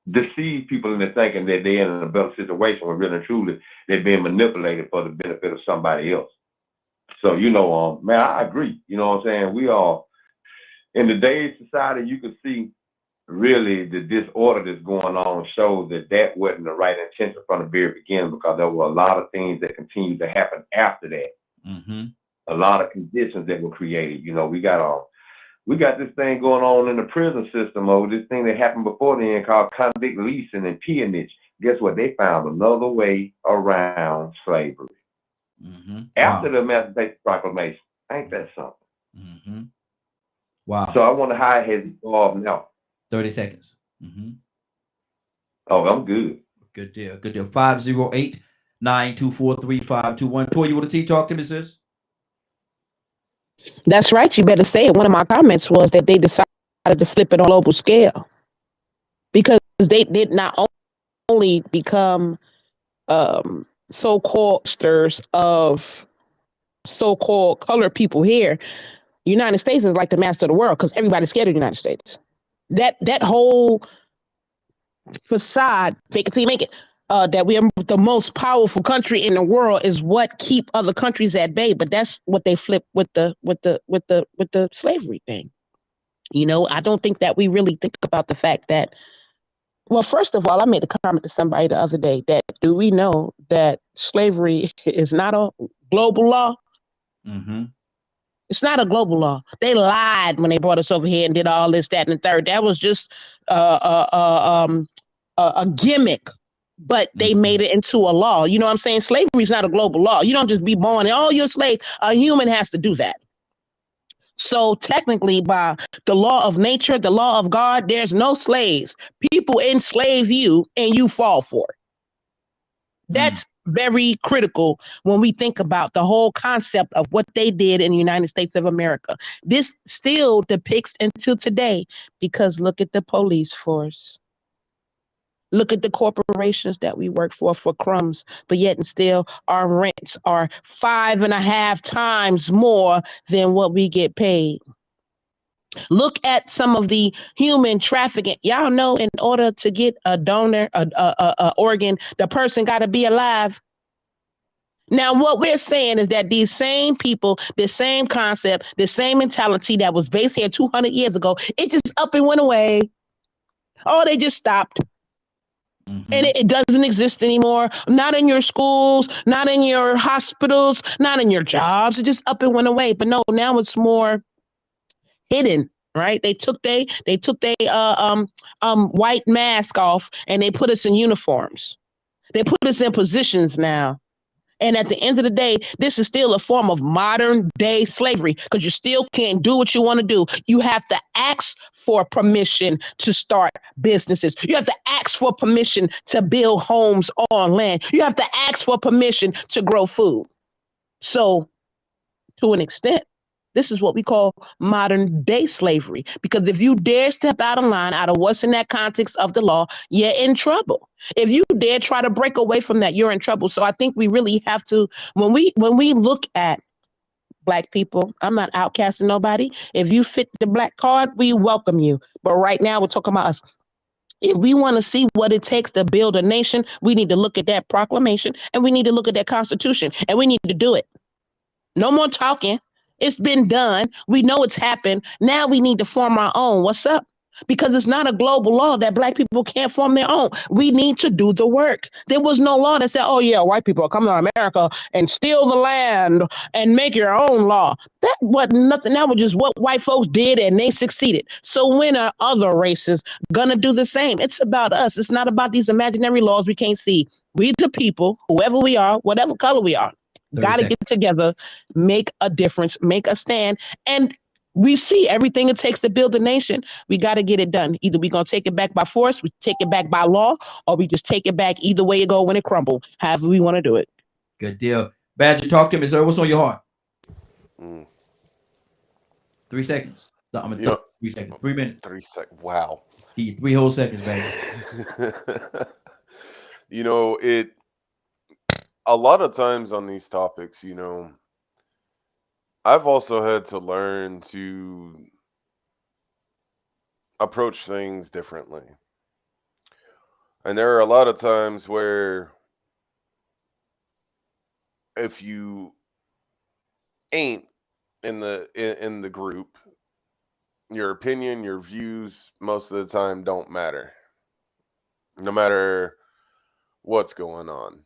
Deceive people into thinking that they're in a better situation when really and truly they're being manipulated for the benefit of somebody else. So, you know, man, I agree. You know what I'm saying? We are, in today's society, you can see really the disorder that's going on shows that wasn't the right intention from the very beginning, because there were a lot of things that continued to happen after that. A lot of conditions that were created. You know, we got this thing going on in the prison system, this thing that happened before then called convict leasing and peonage. Guess what? They found another way around slavery. After the Emancipation Proclamation. Ain't that something? Wow. So I wonder how it has evolved now. 30 seconds. Oh, I'm good. Good deal. Good deal. 508-924-3521. Toy, you want to talk to me, sis? That's right. You better say it. One of my comments was that they decided to flip it on a global scale because they did not only become so-called sters of so-called colored people here. United States is like the master of the world because everybody's scared of the United States. That whole facade, fake it till you make it, that we are the most powerful country in the world is what keep other countries at bay. But that's what they flip with the slavery thing. You know, I don't think that we really think about the fact that, well, first of all, I made a comment to somebody the other day that do we know that slavery is not a global law? It's not a global law. They lied when they brought us over here and did all this, that, and the third. That was just a gimmick, but they made it into a law. You know what I'm saying? Slavery is not a global law. You don't just be born and, oh, you're a slave. A human has to do that. So technically, by the law of nature, the law of God, there's no slaves. People enslave you and you fall for it. That's very critical when we think about the whole concept of what they did in the United States of America. This still depicts until today, because look at the police force. Look at the corporations that we work for crumbs, but yet and still our rents are 5.5 times more than what we get paid. Look at some of the human trafficking. Y'all know in order to get a donor, a organ, the person got to be alive. Now, what we're saying is that these same people, the same concept, the same mentality that was based here 200 years ago, it just up and went away. Oh, they just stopped. And it doesn't exist anymore. Not in your schools, not in your hospitals, not in your jobs. It just up and went away. But no, now it's more hidden, right? They took they white mask off and they put us in uniforms. They put us in positions now. And at the end of the day, this is still a form of modern day slavery because you still can't do what you want to do. You have to ask for permission to start businesses. You have to ask for permission to build homes on land. You have to ask for permission to grow food. So, to an extent, this is what we call modern day slavery. Because if you dare step out of line, out of what's in that context of the law, you're in trouble. If you dare try to break away from that, you're in trouble. So I think we really have to, when we look at Black people, I'm not outcasting nobody. If you fit the Black card, we welcome you. But right now, we're talking about us. If we want to see what it takes to build a nation, we need to look at that proclamation and we need to look at that constitution and we need to do it. No more talking. It's been done. We know it's happened. Now we need to form our own. What's up? Because it's not a global law that Black people can't form their own. We need to do the work. There was no law that said, oh, yeah, white people are coming to America and steal the land and make your own law. That wasn't nothing. That was just what white folks did and they succeeded. So when are other races going to do the same? It's about us. It's not about these imaginary laws we can't see. We the people, whoever we are, whatever color we are, got to get together, make a difference, make a stand. And we see everything it takes to build a nation. We got to get it done. Either we're going to take it back by force, we take it back by law, or we just take it back either way it go when it crumble, however we want to do it. Good deal. Badger, talk to me, sir. What's on your heart? Mm. 3 seconds. No, I mean, You know, 3 seconds. 3 minutes. 3 seconds. Wow. 3 whole seconds, baby. You know, a lot of times on these topics, you know, I've also had to learn to approach things differently. And there are a lot of times where if you ain't in the group, your opinion, your views most of the time don't matter. No matter what's going on.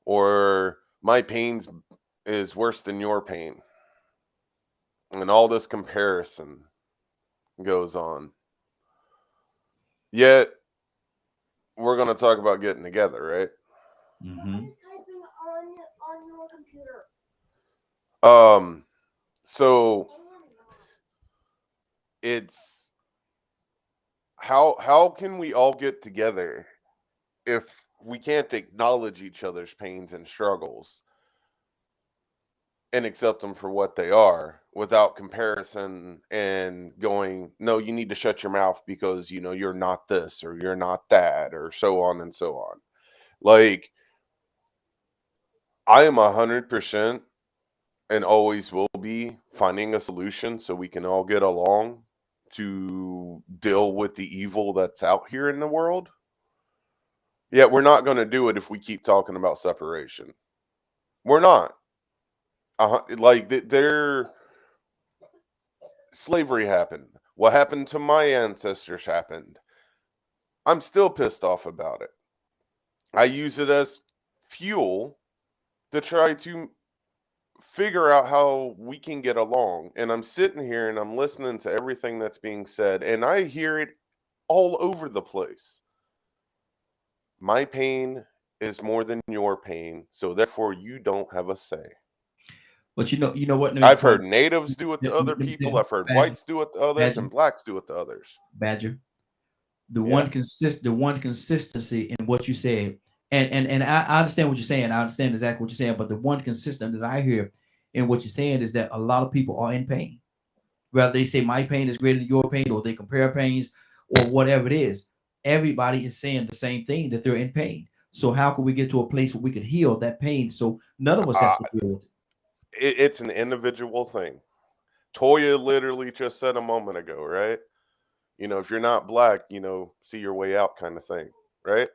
Or my pains is worse than your pain. And all this comparison goes on. Yet, we're going to talk about getting together, right? So it's how can we all get together if we can't acknowledge each other's pains and struggles and accept them for what they are without comparison and going, no, you need to shut your mouth because, you know, you're not this or you're not that or so on and so on. Like, I am 100% and always will be finding a solution so we can all get along to deal with the evil that's out here in the world. Yet we're not going to do it if we keep talking about separation. We're not. Slavery happened. What happened to my ancestors happened. I'm still pissed off about it. I use it as fuel to try to figure out how we can get along. And I'm sitting here and I'm listening to everything that's being said, and I hear it all over the place. My pain is more than your pain, so therefore you don't have a say. But you know what? I've heard natives do it to other people. I've heard whites do it to others, and blacks do it to others. Badger, the one consistency in what you said, and I understand what you're saying. I understand exactly what you're saying. But the one consistent that I hear in what you're saying is that a lot of people are in pain. Whether they say my pain is greater than your pain, or they compare pains, or whatever it is. everybody is saying the same thing, that they're in pain. So how can we get to a place where we can heal that pain so none of us have to deal with it? It's an individual thing. Toya literally just said a moment ago, right? You know, if you're not black, you know, see your way out kind of thing, right?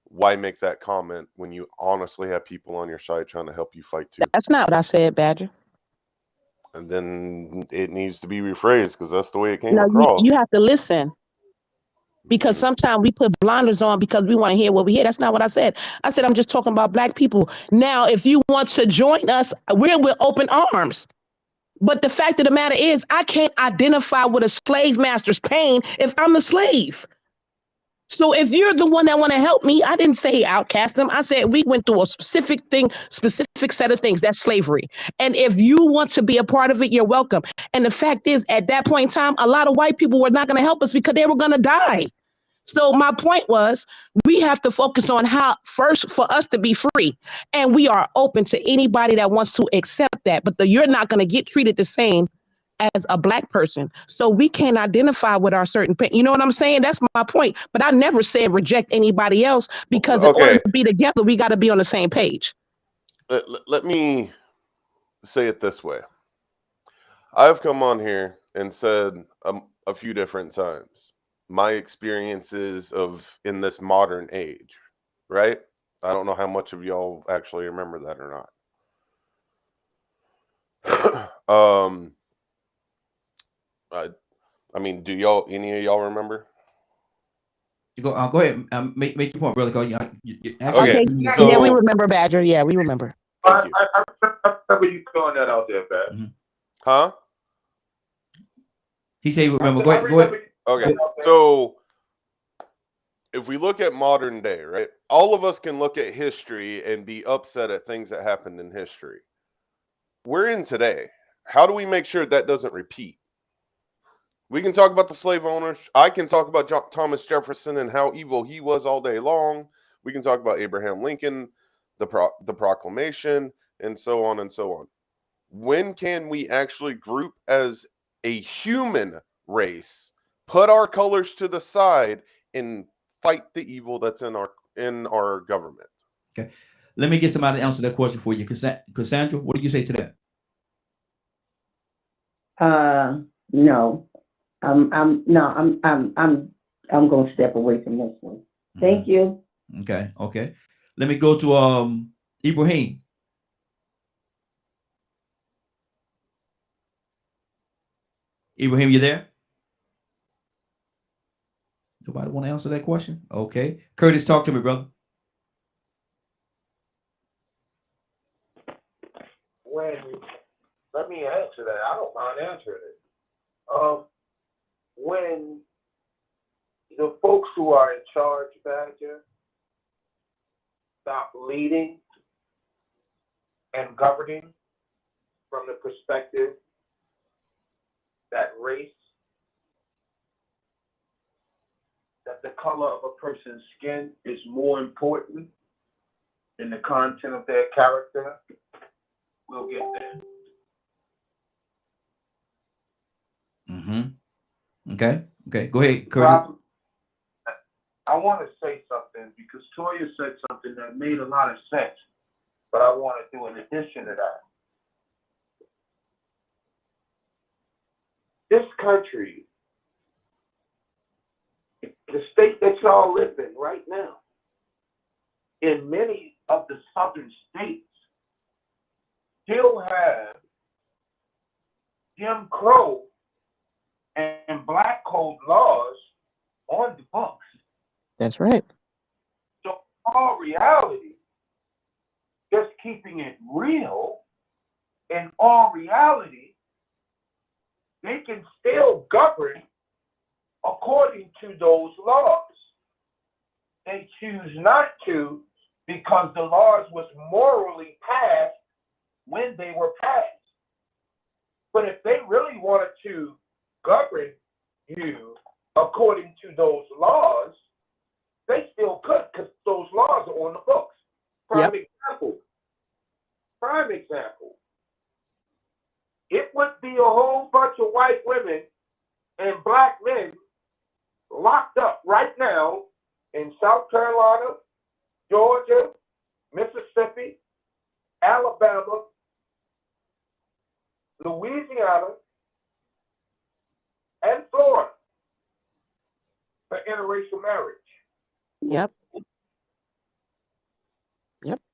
Why make that comment when you honestly have people on your side trying to help you fight too? That's not what I said, Badger. And then it needs to be rephrased because that's the way it came No, across. you have to listen, because sometimes we put blinders on because we want to hear what we hear. That's not what I said. I said I'm just talking about black people. Now, if you want to join us, we're with open arms. But the fact of the matter is, I can't identify with a slave master's pain if I'm a slave. So if you're the one that want to help me, I didn't say outcast them. I said we went through a specific thing, specific set of things. That's slavery. And if you want to be a part of it, you're welcome. And the fact is, at that point in time, a lot of white people were not going to help us because they were going to die. So my point was, we have to focus on how first for us to be free. And we are open to anybody that wants to accept that. But you're not going to get treated the same as a black person. So we can't identify with our certain pain. You know what I'm saying? That's my point. But I never said reject anybody else, because in order to be together, we got to be on the same page. Let me say it this way. I've come on here and said a few different times my experiences in this modern age, right? I don't know how much of y'all actually remember that or not. I mean, do any of y'all remember? You go ahead, make your point, brother. Okay. So, yeah, we remember, Badger. Yeah, we remember. I remember you throwing that out there, Pat. Mm-hmm. Huh? He said, remember. Go ahead. Okay. So, if we look at modern day, right? All of us can look at history and be upset at things that happened in history. We're in today. How do we make sure that doesn't repeat? We can talk about the slave owners. I can talk about Thomas Jefferson and how evil he was all day long. We can talk about Abraham Lincoln, the Proclamation, and so on and so on. When can we actually group as a human race, put our colors to the side, and fight the evil that's in our government? Okay, let me get somebody to answer that question for you. Cassandra, what do you say to that? No. I'm going to step away from this one. Thank you. Okay. Let me go to Ibrahim. Ibrahim, you there? Nobody want to answer that question? Okay. Curtis, talk to me, brother. Let me answer that. I don't mind answering it. When the folks who are in charge, Badger, stop leading and governing from the perspective that race, that the color of a person's skin is more important than the content of their character, we'll get there. Okay. Go ahead, Curtis. I want to say something because Toya said something that made a lot of sense, but I want to do an addition to that. This country, the state that y'all live in right now, in many of the southern states, still have Jim Crow and Black Code laws on the books. That's right. So, in all reality, just keeping it real, in all reality, they can still govern according to those laws. They choose not to because the laws was morally passed when they were passed. But if they really wanted to govern you according to those laws, they still could, because those laws are on the books. Prime example. It would be a whole bunch of white women and black men locked up right now South Carolina, Georgia, Mississippi, Alabama, Louisiana, and Florida for interracial marriage. Yep.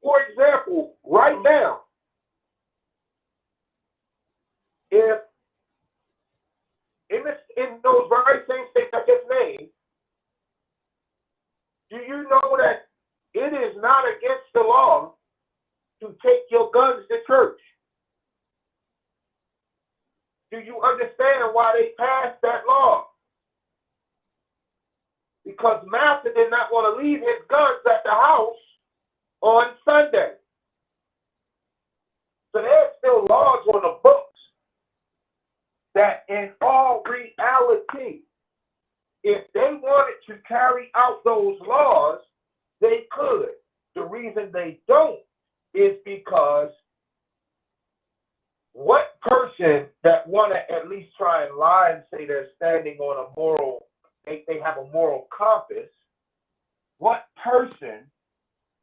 For example, right now, if in those very same states I just named, do you know that it is not against the law to take your guns to church? Do you understand why they passed that law? Because Master did not want to leave his guns at the house on Sunday. So there's still laws on the books that in all reality, if they wanted to carry out those laws, they could. The reason they don't is because what person that want to at least try and lie and say they're standing on a moral, they have a moral compass, what person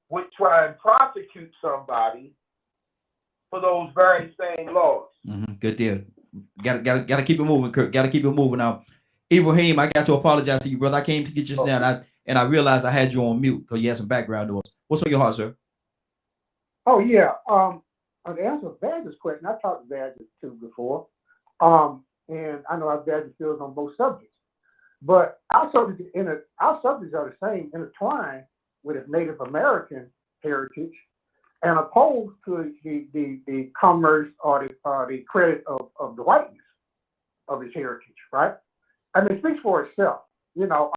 would try and prosecute somebody for those very same laws? Good deal. Gotta keep it moving, Kirk. Gotta keep it moving. Now, Ibrahim, I got to apologize to you, brother. I came to get you now, and I realized I had you on mute because you had some background noise. What's on your heart, sir? Oh yeah. To answer Badger's question, I talked to Badger too before, and I know how Badger feels on both subjects. But our subjects are the same, intertwined with his Native American heritage, and opposed to the commerce or the credit of the whiteness of his heritage, right? I mean, it speaks for itself. You know,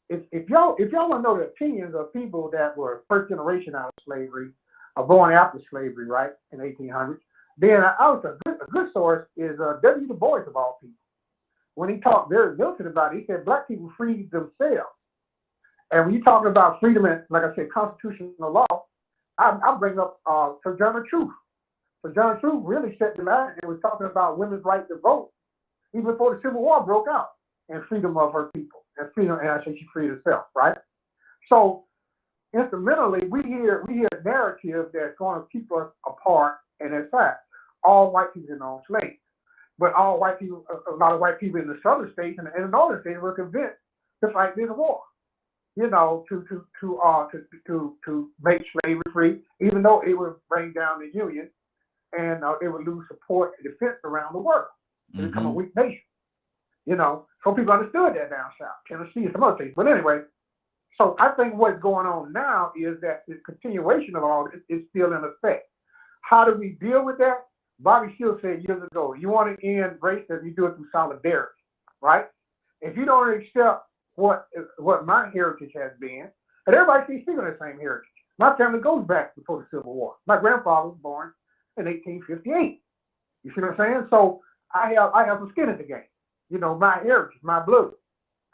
if y'all want to know the opinions of people that were first generation out of slavery, or born after slavery, right, in 1800s, then I was a good source is W. Du Bois of all people. When he talked very militant about it, he said black people freed themselves. And when you're talking about freedom and, like I said, constitutional law, I bring up Sojourner Truth. Sojourner Truth really set the line and was talking about women's right to vote even before the Civil War broke out, and freedom of her people, and freedom, and I say she freed herself, right? So instrumentally, we hear a narrative that's going to keep us apart, and in fact, all white people are on slaves. But all white people, a lot of white people in the southern states and the northern states were convinced to fight this war, you know, to make slavery free, even though it would bring down the Union and it would lose support and defense around the world to become a weak nation. You know, some people understood that down south, Tennessee and some other states. But anyway, so I think what's going on now is that the continuation of all this is still in effect. How do we deal with that? Bobby Shields said years ago, you want to end racism, you do it through solidarity, right? If you don't accept what my heritage has been, and everybody can speak on the same heritage. My family goes back before the Civil War. My grandfather was born in 1858. You see what I'm saying? So I have some skin in the game. You know, my heritage, my blood.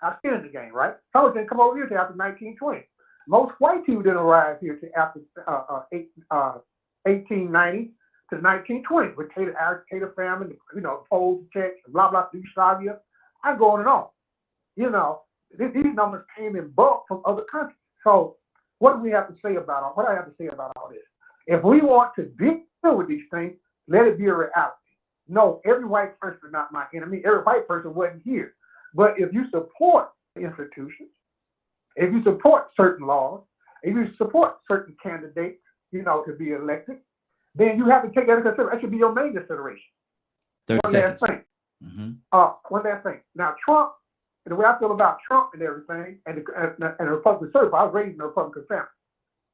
I have skin in the game, right? Some didn't come over here till after 1920. Most white people didn't arrive here till after 1890 to the 1920s with Tater famine, you know, Poles, Czechs, blah, blah, Yugoslavia. I go on and on. You know, these numbers came in bulk from other countries. So what do we have to say about all this? If we want to deal with these things, let it be a reality. No, every white person is not my enemy. Every white person wasn't here. But if you support institutions, if you support certain laws, if you support certain candidates, you know, to be elected, then you have to take that into consideration. That should be your main consideration. 30 seconds. One last thing. Now, Trump, the way I feel about Trump and everything, and the Republican circle, I was raised in a Republican family,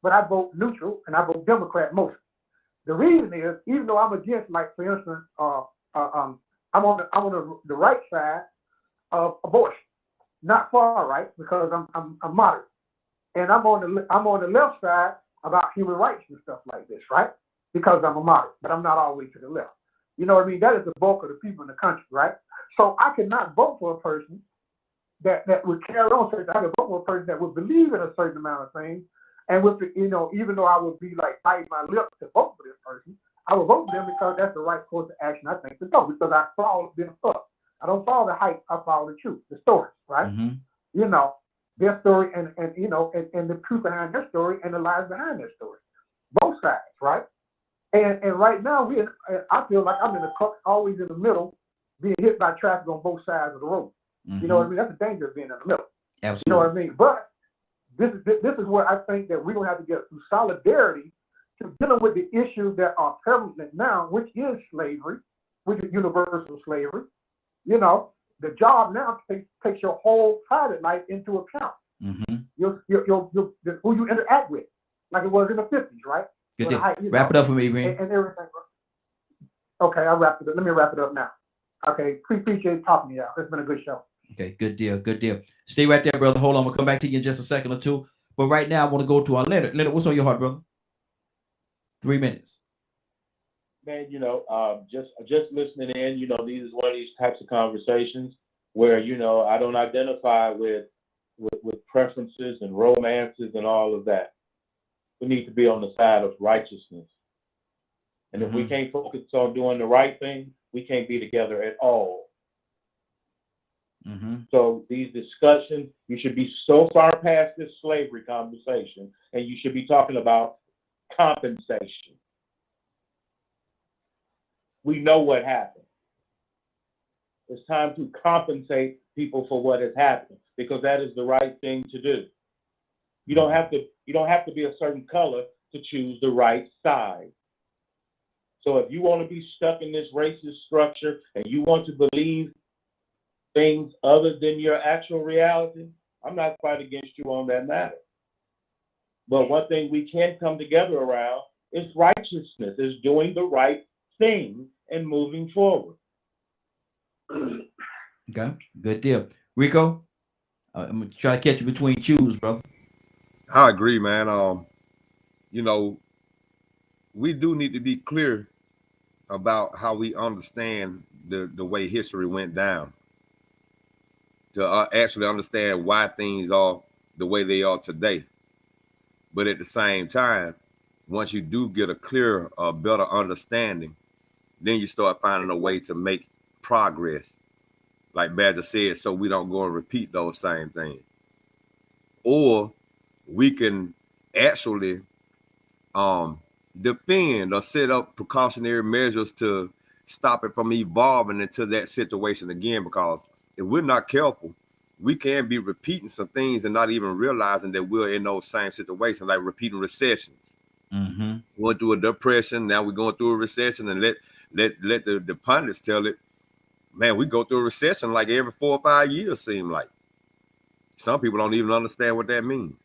but I vote neutral and I vote Democrat mostly. The reason is, even though I'm against, like for instance, I'm on the right side of abortion, not far right because I'm moderate, and I'm on the left side about human rights and stuff like this, right? Because I'm a moderate, but I'm not all the way to the left. You know what I mean? That is the bulk of the people in the country, right? So I cannot vote for a person that would carry on certain. I could vote for a person that would believe in a certain amount of things, and with the, you know, even though I would be like biting my lips to vote for this person, I would vote for them because that's the right course of action. I think to go because I follow them up. I don't follow the hype. I follow the truth, the stories, right? You know, their story and the truth behind their story and the lies behind their story. Both sides, right? And right now I feel like I'm always in the middle, being hit by traffic on both sides of the road. You know what I mean? That's the danger of being in the middle. Absolutely. You know what I mean? But this is where I think that we're gonna have to get some solidarity to dealing with the issues that are prevalent now, which is slavery, which is universal slavery. You know, the job now takes your whole private life into account. Your who you interact with, like it was in the 50s, right? Good deal. Wrap it up for me, Ibrahim. And everything. Okay, I'll wrap it up. Let me wrap it up now. Okay, appreciate talking to y'all. It's been a good show. Okay, good deal, good deal. Stay right there, brother. Hold on, we'll come back to you in just a second or two. But right now, I want to go to our Leonard. Leonard, what's on your heart, brother? 3 minutes. Man, just listening in, these is one of these types of conversations where, I don't identify with preferences and romances and all of that. We need to be on the side of righteousness. And if we can't focus on doing the right thing, we can't be together at all. So these discussions, you should be so far past this slavery conversation, and you should be talking about compensation. We know what happened. It's time to compensate people for what has happened, because that is the right thing to do. You don't have to be a certain color to choose the right side. So if you want to be stuck in this racist structure and you want to believe things other than your actual reality, I'm not fighting against you on that matter. But one thing we can come together around is righteousness, is doing the right thing and moving forward. Okay, good deal. Rico, I'm going to try to catch you between shoes, brother. I agree, man. We do need to be clear about how we understand the way history went down, to actually understand why things are the way they are today. But at the same time, once you do get a clearer, better understanding, then you start finding a way to make progress, like Badger said, so we don't go and repeat those same things. Or we can actually defend or set up precautionary measures to stop it from evolving into that situation again, because if we're not careful, we can be repeating some things and not even realizing that we're in those same situations, like repeating recessions. Going through a depression, now we're going through a recession, and let the pundits tell it, man, we go through a recession like every 4 or 5 years, seem like. Some people don't even understand what that means.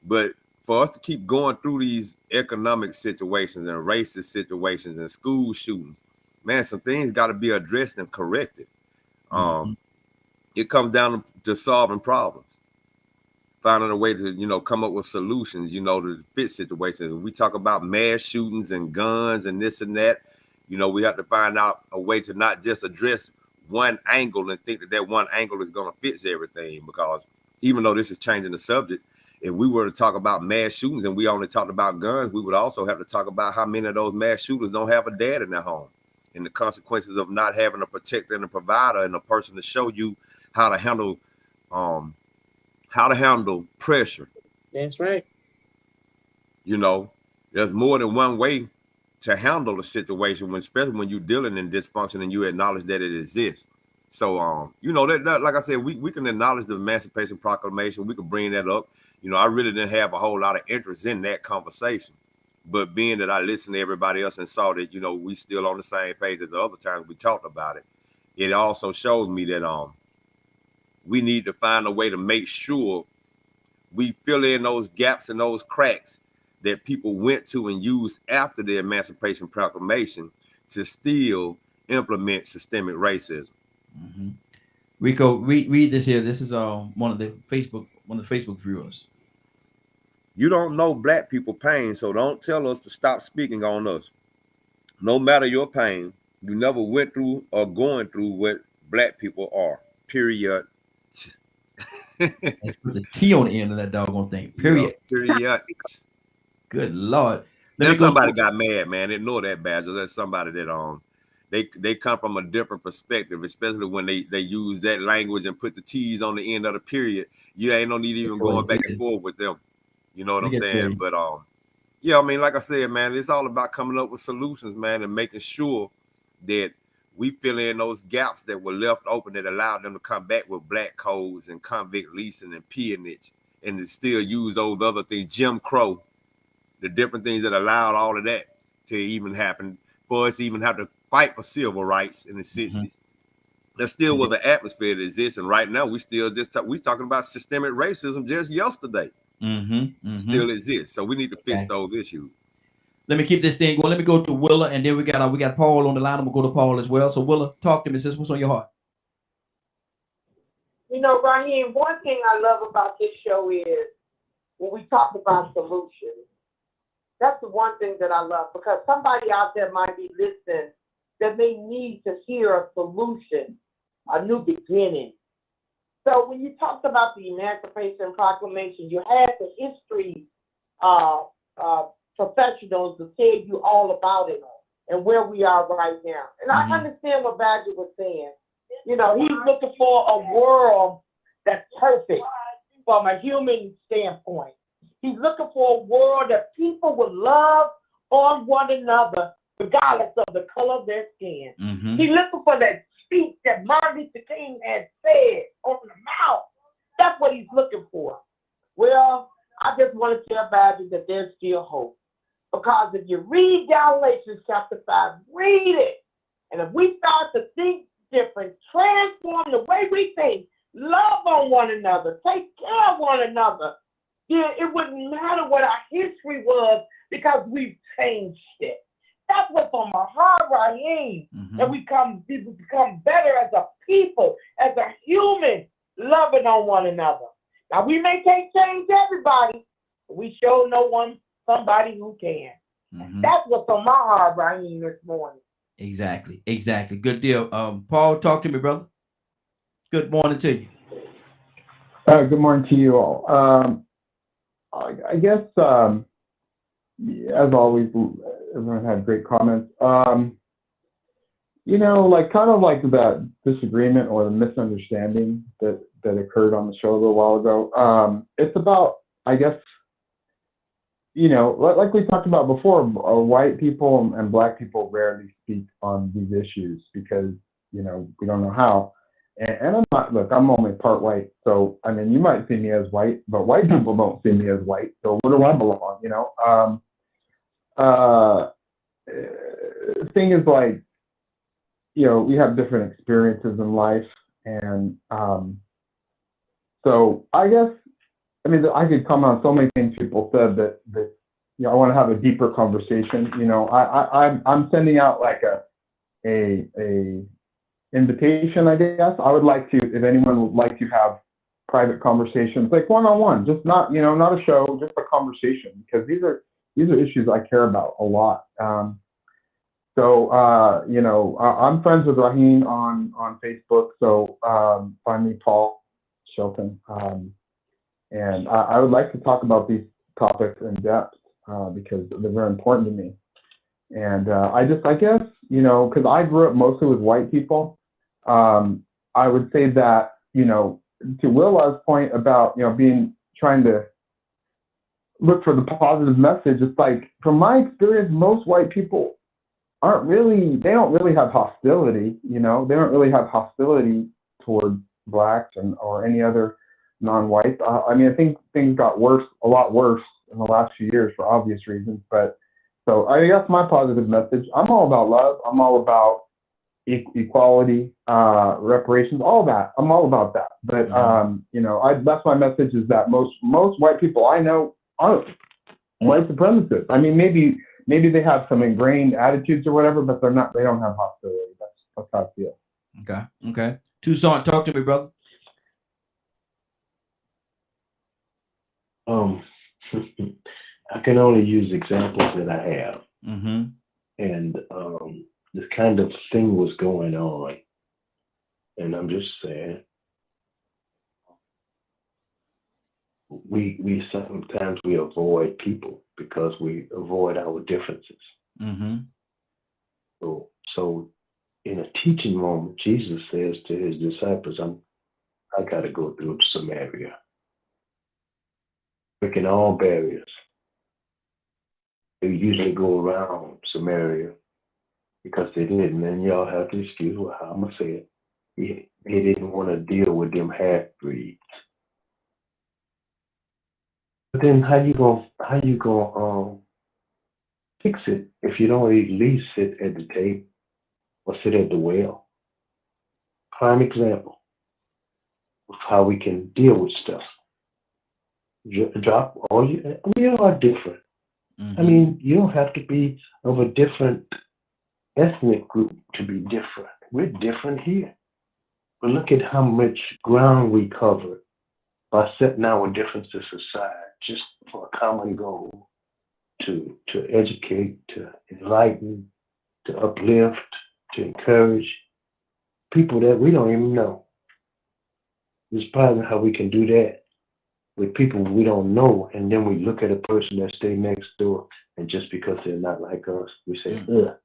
But for us to keep going through these economic situations and racist situations and school shootings, man, some things got to be addressed and corrected. It comes down to solving problems, finding a way to, come up with solutions, to fit situations. When we talk about mass shootings and guns and this and that, we have to find out a way to not just address one angle and think that one angle is going to fix everything. Because even though this is changing the subject, if we were to talk about mass shootings and we only talked about guns, we would also have to talk about how many of those mass shooters don't have a dad in their home, and the consequences of not having a protector and a provider and a person to show you how to handle pressure. That's right. There's more than one way to handle a situation, especially when you're dealing in dysfunction and you acknowledge that it exists. So, that like I said, we can acknowledge the Emancipation Proclamation. We can bring that up. I really didn't have a whole lot of interest in that conversation. But being that I listened to everybody else and saw that, we still on the same page as the other times we talked about it, it also shows me that we need to find a way to make sure we fill in those gaps and those cracks that people went to and used after the Emancipation Proclamation to still implement systemic racism. Rico, read this here. This is one of the Facebook viewers. You don't know Black people pain, so don't tell us to stop speaking on us. No matter your pain, you never went through or going through what Black people are. Period. Let's put the T on the end of that doggone thing. Period. Period. Good Lord. Then somebody got mad, man. Ignore that, Badger. That's somebody that they come from a different perspective, especially when they use that language and put the T's on the end of the period. you ain't no need even going back and forth with them. You know what I'm saying? But yeah, I mean, like I said, man, it's all about coming up with solutions, man, and making sure that we fill in those gaps that were left open that allowed them to come back with black codes and convict leasing and peonage, and to still use those other things, Jim Crow, the different things that allowed all of that to even happen, for us to even have to fight for civil rights in the 60s. There still was an atmosphere that exists, and right now we still we talking about systemic racism just yesterday. Still exists, so we need to fix those issues. Let me keep this thing going. Let me go to Willa, and then we got Paul on the line. I'm gonna go to Paul as well. So Willa, talk to me, sis. What's on your heart? You know, Raheem, one thing I love about this show is when we talk about solutions. That's the one thing that I love, because somebody out there might be listening that may need to hear a solution, a new beginning. So when you talked about the Emancipation Proclamation, you had the history professionals to tell you all about it and where we are right now. And I understand what Badger was saying. You know, he's looking for a world that's perfect from a human standpoint. He's looking for a world that people will love on one another, regardless of the color of their skin. He's looking for that speech that Martin Luther King had said on the mouth. That's what he's looking for. Well, I just want to tell Badger that there's still hope. Because if you read Galatians chapter 5, read it. And if we start to think different, transform the way we think, love on one another, take care of one another, yeah, it wouldn't matter what our history was, because we've changed it. That's what's on my heart, Raheem. That we become better as a people, as a human, loving on one another. Now, we may can't change everybody, but we sure know somebody who can. That's what's on my heart, Raheem, this morning. Exactly. Good deal. Paul, talk to me, brother. Good morning to you. Good morning to you all. I guess, as always, everyone had great comments. You know, kind of like that disagreement or the misunderstanding that occurred on the show a little while ago. It's about, I guess, you know, like we talked about before, white people and black people rarely speak on these issues because, you know, we don't know how. And I'm not, look, I'm only part white. So, I mean, you might see me as white, but white people don't see me as white. So where do I belong, you know? Thing is, like, you know, we have different experiences in life. And so I guess, I mean, I could comment on so many things people said that you know, I want to have a deeper conversation. You know, I'm sending out like a invitation, I guess. I would like to, if anyone would like to have private conversations, like one-on-one, just not, you know, not a show, just a conversation, because these are issues I care about a lot. So, you know, I'm friends with Raheem on Facebook. So find me, Paul Shelton. And I would like to talk about these topics in depth because they're very important to me. And I guess, you know, because I grew up mostly with white people, I would say that, you know, to Willa's point about, you know, trying to look for the positive message, it's like, from my experience, most white people they don't really have hostility, you know, they don't really have hostility toward blacks or any other non-white. I mean, I think things got a lot worse in the last few years for obvious reasons. But so I guess my positive message, I'm all about love. I'm all about equality, reparations, all that. I'm all about that. But, you know, that's my message, is that most white people I know aren't white supremacists. I mean, maybe they have some ingrained attitudes or whatever, but they don't have hostility. That's how I feel. Okay. Tucson, talk to me, brother. I can only use examples that I have. And this kind of thing was going on. And I'm just saying, we sometimes we avoid people because we avoid our differences. So in a teaching moment, Jesus says to his disciples, I got to go through Samaria. breaking all barriers. They usually go around Samaria because they didn't. And y'all have to excuse what I'm gonna say it. They didn't want to deal with them half breeds. But then how you gonna fix it if you don't at least sit at the table or sit at the well? Prime example of how we can deal with stuff. Drop all you. We all are different. Mm-hmm. I mean, you don't have to be of a different ethnic group to be different. We're different here. But look at how much ground we covered by setting our differences aside just for a common goal to educate, to enlighten, to uplift, to encourage people that we don't even know. It's probably how we can do that with people we don't know, and then we look at a person that stay next door, and just because they're not like us, we say, ugh,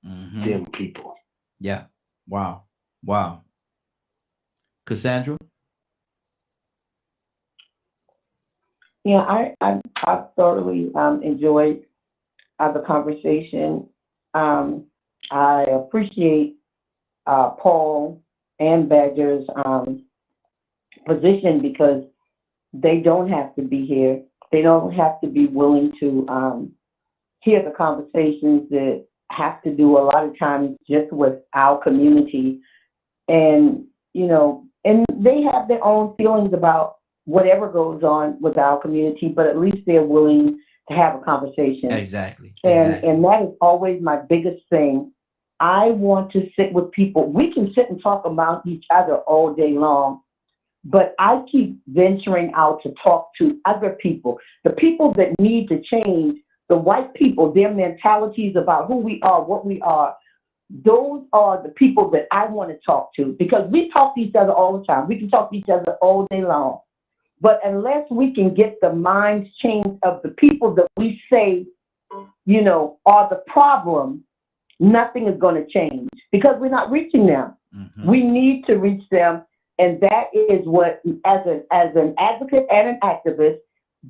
them people. Yeah. Wow. Wow. Cassandra? Yeah, I thoroughly enjoyed the conversation. I appreciate Paul and Badger's position because they don't have to be here. They don't have to be willing to hear the conversations that have to do a lot of times just with our community. And, you know, and they have their own feelings about whatever goes on with our community, but at least they're willing to have a conversation. Exactly. And that is always my biggest thing. I want to sit with people. We can sit and talk about each other all day long, but I keep venturing out to talk to other people, the people that need to change, the white people, their mentalities about who we are, what we are. Those are the people that I want to talk to, because we talk to each other all the time. We can talk to each other all day long. But unless we can get the minds changed of the people that we say, you know, are the problem, nothing is going to change because we're not reaching them. We need to reach them. And that is what, as an advocate and an activist,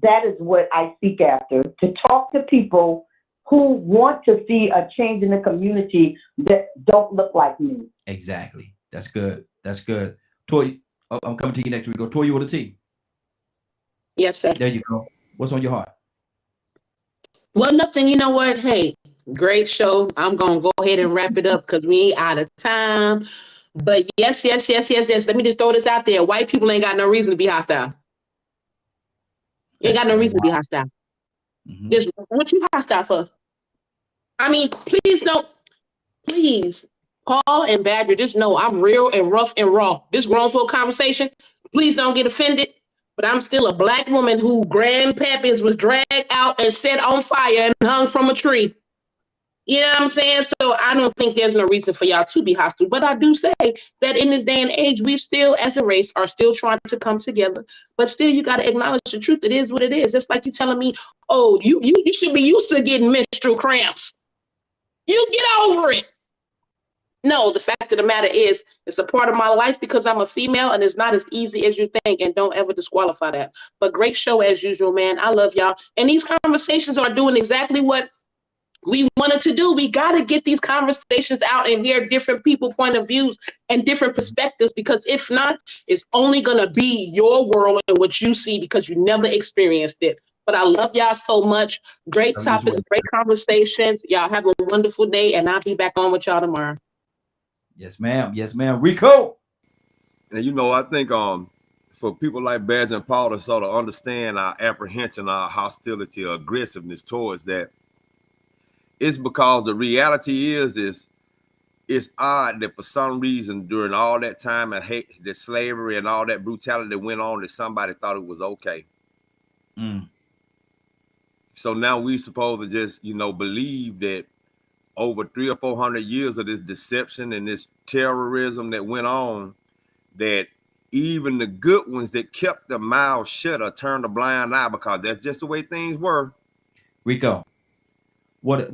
that is what I seek after, to talk to people who want to see a change in the community that don't look like me. Exactly. That's good. That's good. Toy, I'm coming to you next week. Go Toy, you with a T. Yes, sir. There you go. What's on your heart? Well, nothing. You know what? Hey, great show. I'm gonna go ahead and wrap it up because we ain't out of time. But yes. Let me just throw this out there. White people ain't got no reason to be hostile. You ain't got no reason to be hostile. Just what you hostile for? I mean, please don't. Please, Paul and Badger, just know I'm real and rough and raw. This grown folk conversation, please don't get offended. But I'm still a black woman who grandpappys was dragged out and set on fire and hung from a tree. You know what I'm saying? So I don't think there's no reason for y'all to be hostile. But I do say that in this day and age, we still, as a race, are still trying to come together. But still, you got to acknowledge the truth. It is what it is. It's like you telling me, oh, you should be used to getting menstrual cramps. You get over it. No, the fact of the matter is, it's a part of my life because I'm a female, and it's not as easy as you think, and don't ever disqualify that. But great show as usual, man. I love y'all. And these conversations are doing exactly what we wanted to do. We got to get these conversations out and hear different people point of views and different perspectives, because if not, it's only going to be your world and what you see because you never experienced it. But I love y'all so much. Great topics, great conversations. Y'all have a wonderful day, and I'll be back on with y'all tomorrow. Yes, ma'am. Yes, ma'am. Rico. And you know, I think for people like Badger and Paul to sort of understand our apprehension, our hostility, or aggressiveness towards that, it's because the reality is it's odd that for some reason during all that time of hate, the slavery and all that brutality that went on, that somebody thought it was okay. So now we supposed to just, you know, believe that over 300 or 400 years of this deception and this terrorism that went on, that even the good ones that kept their mouths shut or turned a blind eye, because that's just the way things were. Rico, what did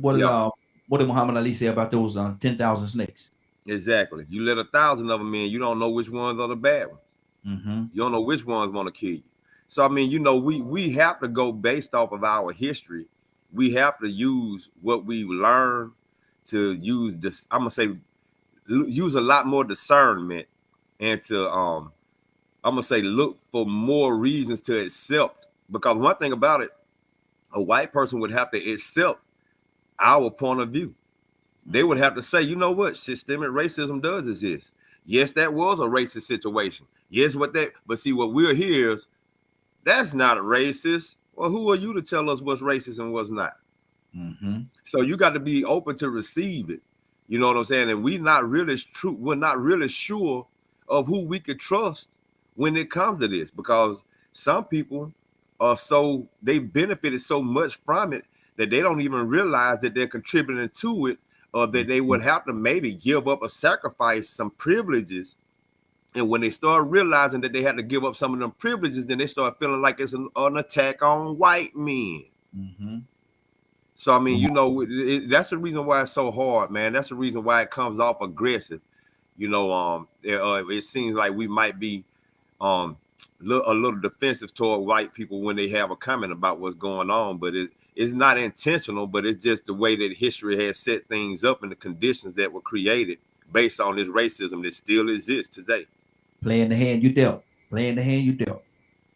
Muhammad Ali say about those 10,000 snakes? Exactly. You let 1,000 of them in, you don't know which ones are the bad ones. You don't know which ones want to kill you. So I mean, you know, we have to go based off of our history. We have to use what we learn to use this. I'm gonna say use a lot more discernment and to I'm gonna say look for more reasons to accept. Because one thing about it, a white person would have to accept our point of view. They would have to say, you know what, systemic racism does exist. Yes, that was a racist situation. Yes, but see, what we'll hear is that's not racist. Well, who are you to tell us what's racist and what's not? Mm-hmm. So you got to be open to receive it. You know what I'm saying? And we're not really sure of who we could trust when it comes to this, because some people they benefited so much from it that they don't even realize that they're contributing to it, or that they would have to maybe give up or sacrifice some privileges. And when they start realizing that they had to give up some of them privileges, then they start feeling like it's an attack on white men. Mm-hmm. So, I mean, you know, that's the reason why it's so hard, man. That's the reason why it comes off aggressive. You know, it seems like we might be a little defensive toward white people when they have a comment about what's going on, but it's not intentional, but it's just the way that history has set things up and the conditions that were created based on this racism that still exists today. Playing the hand you dealt. Playing the hand you dealt.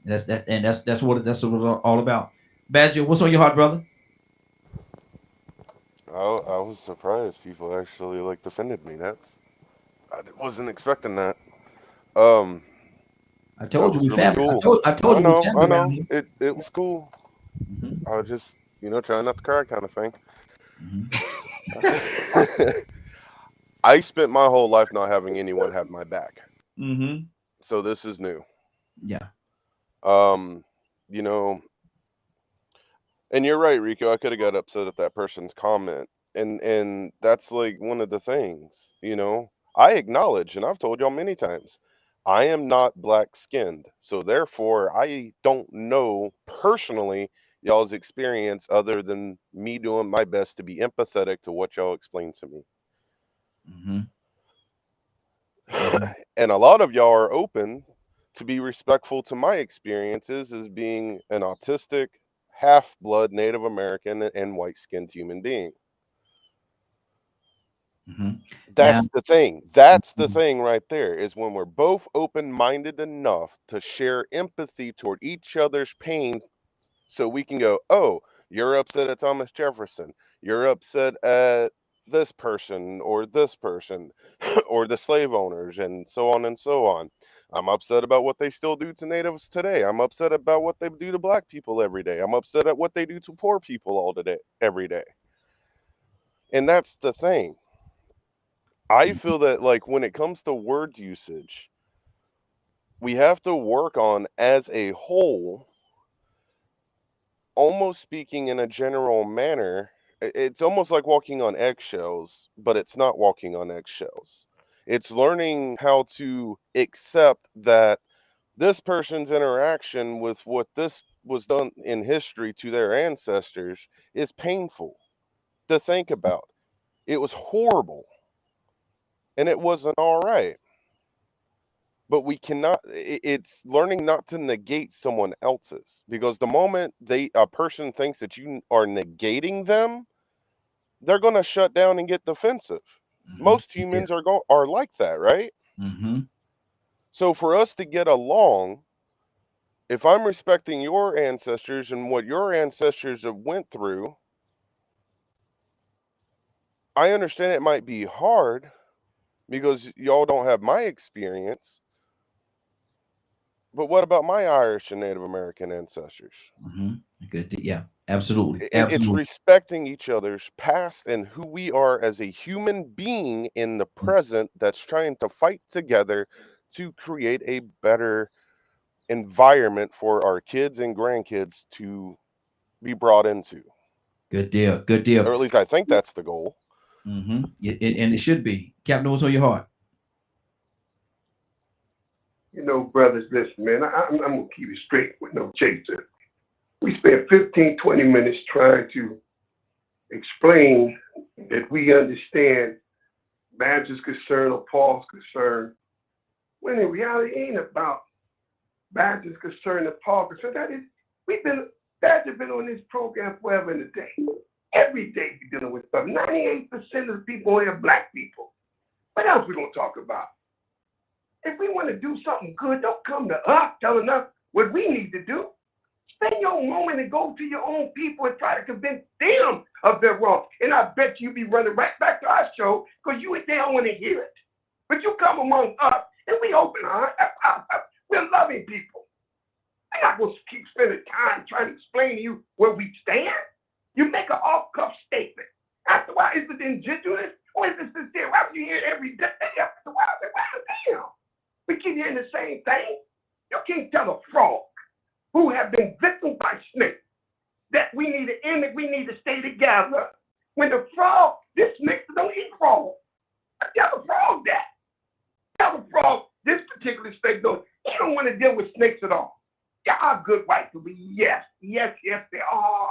That's what it's all about. Badger, what's on your heart, brother? I was surprised people actually like defended me. I wasn't expecting that. Um, I that told you was we really family. cool. I told you we family I around know. here. It was cool. Mm-hmm. I was just, trying not to cry kind of thing. Mm-hmm. I spent my whole life not having anyone have my back. Mm-hmm. So this is new. Yeah. Um, you know, and you're right, Rico. I could have got upset at that person's comment. And that's like one of the things, I acknowledge, and I've told y'all many times, I am not black skinned. So therefore I don't know personally y'all's experience other than me doing my best to be empathetic to what y'all explained to me. Mm-hmm. And a lot of y'all are open to be respectful to my experiences as being an autistic, half blood Native American and white skinned human being. Mm-hmm. Now, That's the thing. That's the thing right there, is when we're both open minded enough to share empathy toward each other's pain, so we can go, oh, you're upset at Thomas Jefferson. You're upset at this person, or or the slave owners, and so on and so on. I'm upset about what they still do to natives today. I'm upset about what they do to black people every day. I'm upset at what they do to poor people every day. And that's the thing. I feel that, like, when it comes to word usage, we have to work on, as a whole, almost speaking in a general manner. It's almost like walking on eggshells, but it's not walking on eggshells. It's learning how to accept that this person's interaction with what this was done in history to their ancestors is painful to think about. It was horrible, and it wasn't all right. But we cannot, it's learning not to negate someone else's, because the moment a person thinks that you are negating them, they're going to shut down and get defensive. Most yeah. humans are like that, right? Mm-hmm. So for us to get along, if I'm respecting your ancestors and what your ancestors have went through, I understand it might be hard because y'all don't have my experience. But what about my Irish and Native American ancestors? Mm-hmm. Good. Yeah. Absolutely. It's Absolutely. respecting each other's past and who we are as a human being in the present that's trying to fight together to create a better environment for our kids and grandkids to be brought into. Good deal. Good deal. Or at least I think that's the goal. Mm-hmm. And it should be. Captain, what's on your heart? Brothers, listen, man, I'm going to keep it straight with no chaser. We spent 15, 20 minutes trying to explain that we understand Badger's concern or Paul's concern, when in reality it ain't about Badger's concerning Paul. So that is, Badger's been on this program forever and a day. Every day we're dealing with stuff. 98% of the people here are black people. What else we gonna talk about? If we want to do something good, don't come to us telling us what we need to do. Spend your moment and go to your own people and try to convince them of their wrong. And I bet you be running right back to our show because they don't want to hear it. But you come among us and we open our hearts. We're loving people. I'm not going to keep spending time trying to explain to you where we stand. You make an off-cuff statement. After a while, is it indigenous or is it sincere? Why do you hear it every day? After a while, I say, wow, damn. We keep hearing the same thing. You can't tell a frog who have been victimed by snakes that we need to end it, we need to stay together. When the frog, this snake don't eat frogs. Tell the frog that. Tell the frog, this particular snake don't want to deal with snakes at all. Y'all are good white people. Yes, they are.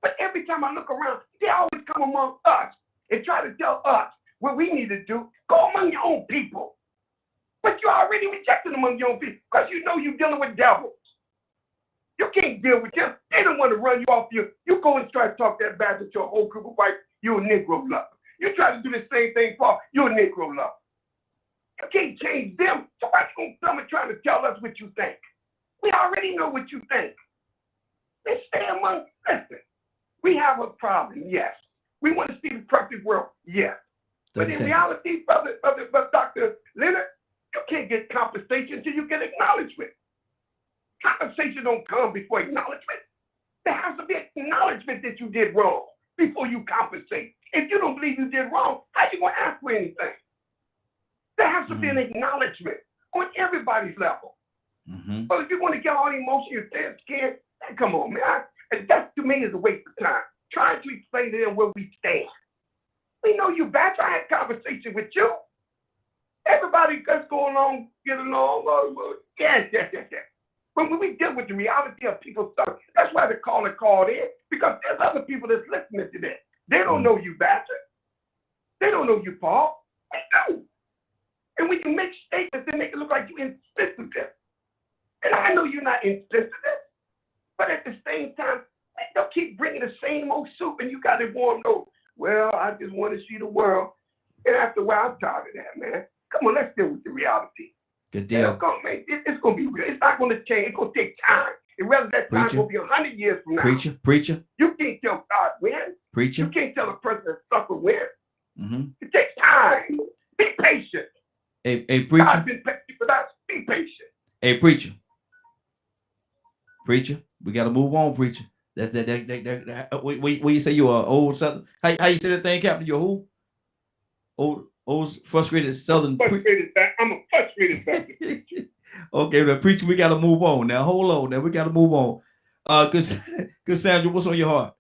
But every time I look around, they always come among us and try to tell us what we need to do. Go among your own people. But you already rejected among your own people because you know you're dealing with devils. You can't deal with them. They don't want to run you off you. You go and try to talk that bad to a whole group of whites, you're a Negro lover. You try to do the same thing, Paul, you're a Negro lover. You can't change them. So why you gonna come and try to tell us what you think? We already know what you think. Let's stay among, listen, we have a problem, yes. We want to see the perfect world, yes. But in reality, brother, Dr. Leonard, you can't get compensation until you get acknowledgement. Compensation don't come before acknowledgement. There has to be acknowledgement that you did wrong before you compensate. If you don't believe you did wrong, how you gonna ask for anything? There has to be an acknowledgement on everybody's level. But if you want to get all the emotion, you're dead scared, come on, man. And that to me is a waste of time. Trying to explain to them where we stand. We know you bad. I had a conversation with you. Everybody just go along, get along. Yes. But when we deal with the reality of people's stuff, that's why the caller called in, because there's other people that's listening to this. They don't know you, Bastard. They don't know you, Paul. They do. And when you make statements, they make it look like you're insensitive. And I know you're not insensitive, but at the same time, they'll keep bringing the same old soup, and you got to warm those. Well, I just want to see the world. And after a while, I'm tired of that, man. Come on, let's deal with the reality. Good deal. It's going to be real. It's not going to change. It's going to take time. And whether that time will be 100 years from now. Preacher. You can't tell God when. Preacher. You can't tell a person that suffer when. It takes time. Be patient. Hey, preacher. God's been patient with us. Be patient. Hey, preacher. Preacher, we got to move on, preacher. That's that. What you say? You are old Southern? How you say that thing, Captain? You're who? Old frustrated Southern. I'm a frustrated Southern. Okay, the preacher, we got to move on now. Hold on, now we got to move on. Good Sandra, what's on your heart?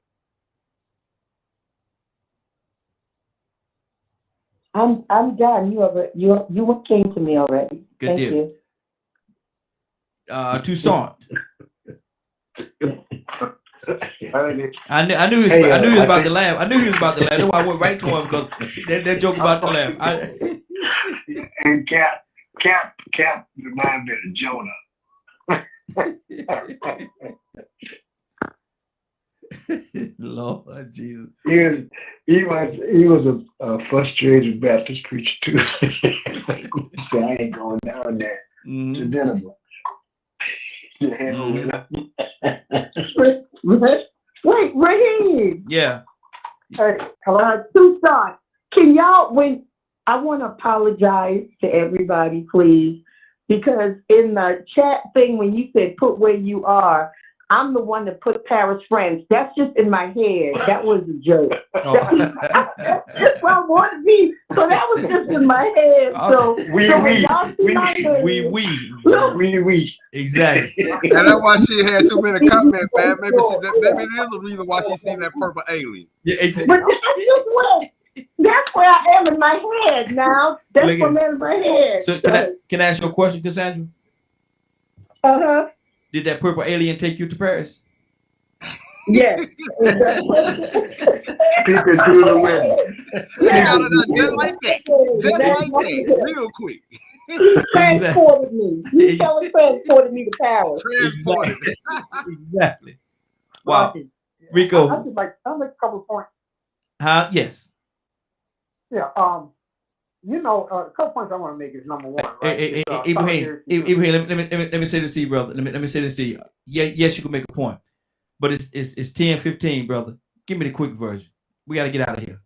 I'm done. You came to me already. Good Thank deal. you. Toussaint. I knew he was about to laugh. I knew he was about to laugh. That's why I went right to him because that joke about the laugh. And Cap reminded me of Jonah. Lord Jesus. He was a frustrated Baptist preacher too. So I ain't going down there to Nineveh. Wait, Raheem. Yeah. Toussaint, can y'all, I want to apologize to everybody, please, because in the chat thing, when you said put where you are, I'm the one that put Paris, France. That's just in my head. That was a joke. That's where I want to be. So that was just in my head. So we. Exactly. And that's why she had too many comments, man. Maybe it is the reason why she's seen that purple alien. Yeah, exactly. But that's where I am in my head now. That's where I'm in my head. So can I ask you a question, Cassandra? Did that purple alien take you to Paris? Yes. People through the window. Just like that. Real quick. He transported me. You transported me to Paris. Transported. Exactly. Wow. Right. Rico. I'll make a couple of points. Yes. Yeah. A couple points I want to make is number one, right? Ibrahim, let me say this to you, brother. Let me say this to you. Yeah, yes, you can make a point, but it's 10:15, brother. Give me the quick version. We got to get out of here.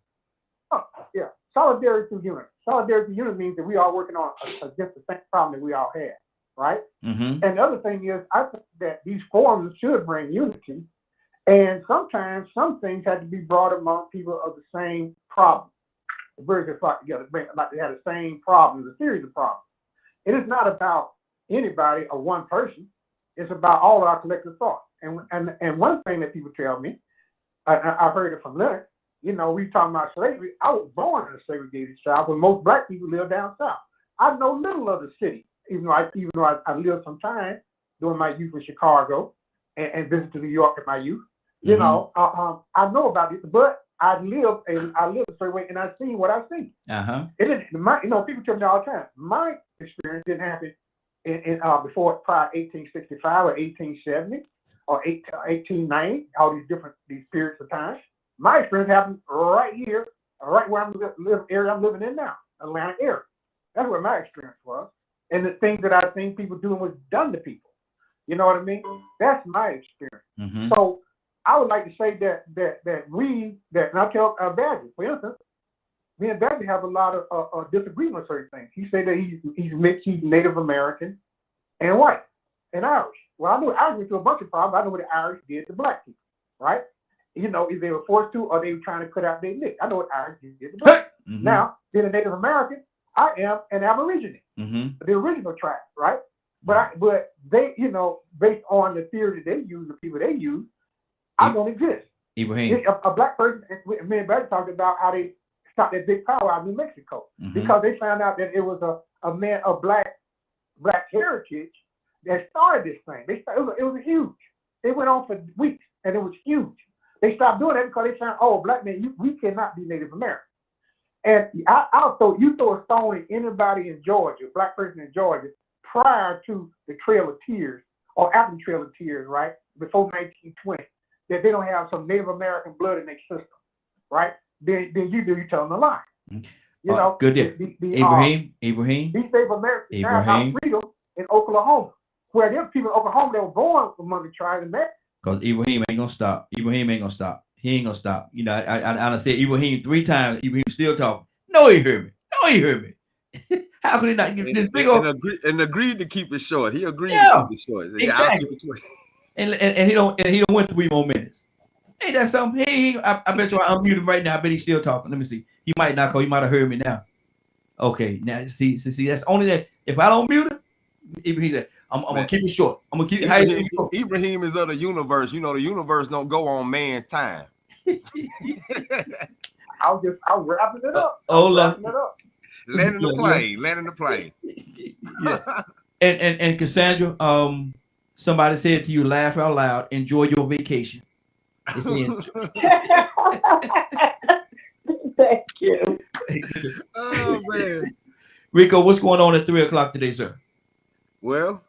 Oh, yeah. Solidarity through unity. Solidarity through unity means that we are working on against the same problem that we all have, right? Mm-hmm. And the other thing is, I think that these forums should bring unity, and sometimes some things have to be brought among people of the same problem. The birds are flock together, like they have the same problems, a series of problems. It is not about anybody or one person. It's about all of our collective thought. And one thing that people tell me, I've heard it from Leonard. We talking about slavery. I was born in a segregated South, where most black people live down south. I know little of the city, even though I lived some time during my youth in Chicago and visited New York in my youth. I know about it, but I live a certain way, and I see what I see. It didn't. People tell me all the time. My experience didn't happen before prior 1865 or 1870 or 1890. All these periods of time. My experience happened right here, right where I'm living in now, Atlanta area. That's where my experience was, and the things that I think people doing was done to people. You know what I mean? That's my experience. Mm-hmm. So I would like to say that and I tell Badger, for instance, me and Badger have a lot of disagreement on certain things. He said that he's mixed, he's Native American and white and Irish. Well, I know Irish went through a bunch of problems. I know what the Irish did to black people, right? Either they were forced to or they were trying to cut out their neck. I know what Irish did to black people. Mm-hmm. Now, being a Native American, I am an Aborigine, the original tribe, right? But they, based on the theory that they use, the people they use, I don't exist. Ibrahim. A black person, me and Betty talked about how they stopped that big power out of New Mexico because they found out that it was a man of black heritage that started this thing. It was huge. It went on for weeks and it was huge. They stopped doing that because they found, black men, we cannot be Native American. And you throw a stone at anybody in Georgia, a black person in Georgia, prior to the Trail of Tears or after the Trail of Tears, right? Before 1920, that they don't have some Native American blood in their system, right? Then you tell them a lie. Good deal. Ibrahim. These Native Americans now have freedom in Oklahoma, where there are people in Oklahoma that were born among the tribes in that. Because Ibrahim ain't gonna stop. He ain't gonna stop. I said Ibrahim 3 times. Ibrahim still talking. No, he heard me. How could he not get this big old and agreed to keep it short? He agreed to keep it short. Exactly. I'll keep it short. And he don't went 3 more minutes. Ain't that something? I bet you I unmute him right now. I bet he's still talking. Let me see. He might not call. He might have heard me now. Okay, now see. That's only that. If I don't mute him, Ibrahim said, I'm gonna keep it short. I'm gonna keep it. Ibrahim is of the universe. The universe don't go on man's time. I was wrapping it up. Landing the plane. Yeah. And Cassandra, somebody said to you, laugh out loud, enjoy your vacation. Thank you. Oh man. Rico, what's going on at 3:00 today, sir? Well,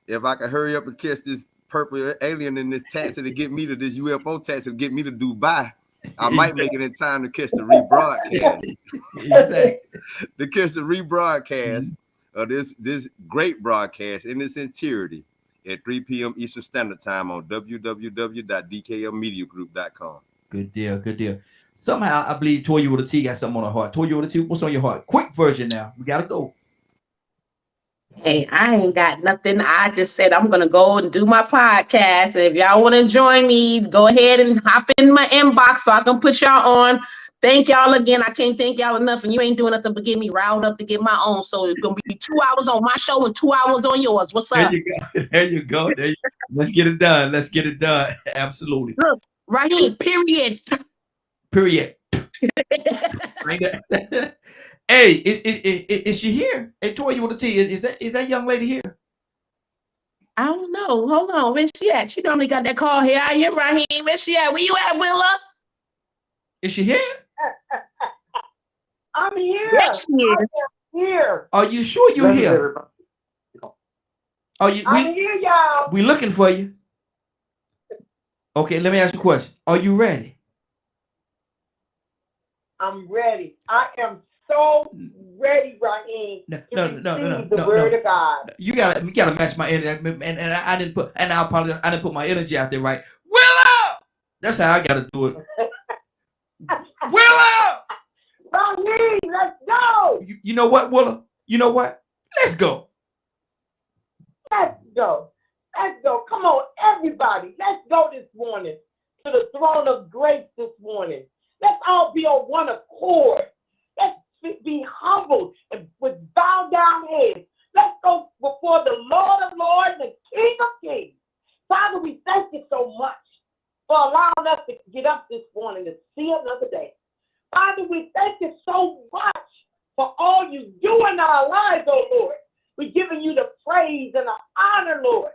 if I could hurry up and catch this purple alien in this taxi to get me to this UFO taxi to get me to Dubai, I might make it in time to catch the rebroadcast. Exactly. To catch the rebroadcast of this great broadcast in its entirety at 3 p.m. Eastern Standard Time on www.dklmediagroup.com. Good deal. Somehow I believe Toya with a T got something on her heart. Toya with a T, what's on your heart? Quick version now. We gotta go. Hey, I ain't got nothing. I just said I'm gonna go and do my podcast. If y'all want to join me, go ahead and hop in my inbox so I can put y'all on. Thank y'all again. I can't thank y'all enough, and you ain't doing nothing but get me riled up to get my own. So it's gonna be 2 hours on my show and 2 hours on yours. What's up? There you go. Let's get it done. Absolutely. Look, right here. Period. Hey, is she here? Hey, Toya with a T. Is that young lady here? I don't know. Hold on. Where's she at? She normally got that call. Here I am, Raheem. Where's she at? Where you at, Willa? Is she here? I'm here. Yes, she is. here. Are you sure you're Blessings, here? everybody. Are you? I'm here, y'all. We looking for you. Okay, let me ask you a question. Are you ready? I'm ready. I am so ready, Raheem, to receive the word of God. You gotta match my energy, and I didn't put, and I apologize, I didn't put my energy out there right. Willow, that's how I gotta do it. Willow, Raheem, let's go. you know what, Willow? You know what? Let's go. Let's go. Let's go. Come on, everybody. Let's go this morning to the throne of grace this morning. Let's all be on one accord. Let's be humble and with bowed down heads. Let's go before the Lord of Lords, the King of Kings. Father, we thank you so much for allowing us to get up this morning and see another day. Father, we thank you so much for all you do in our lives, oh Lord. We're giving you the praise and the honor, Lord.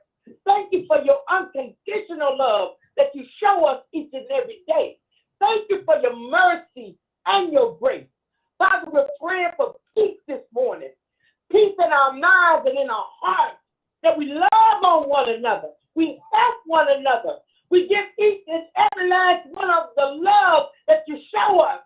Thank you for your unconditional love that you show us each and every day. Thank you for your mercy and your grace. Father, we're praying for peace this morning. Peace in our minds and in our hearts. That we love on one another. We help one another. We give each and every last one of the love that you show us.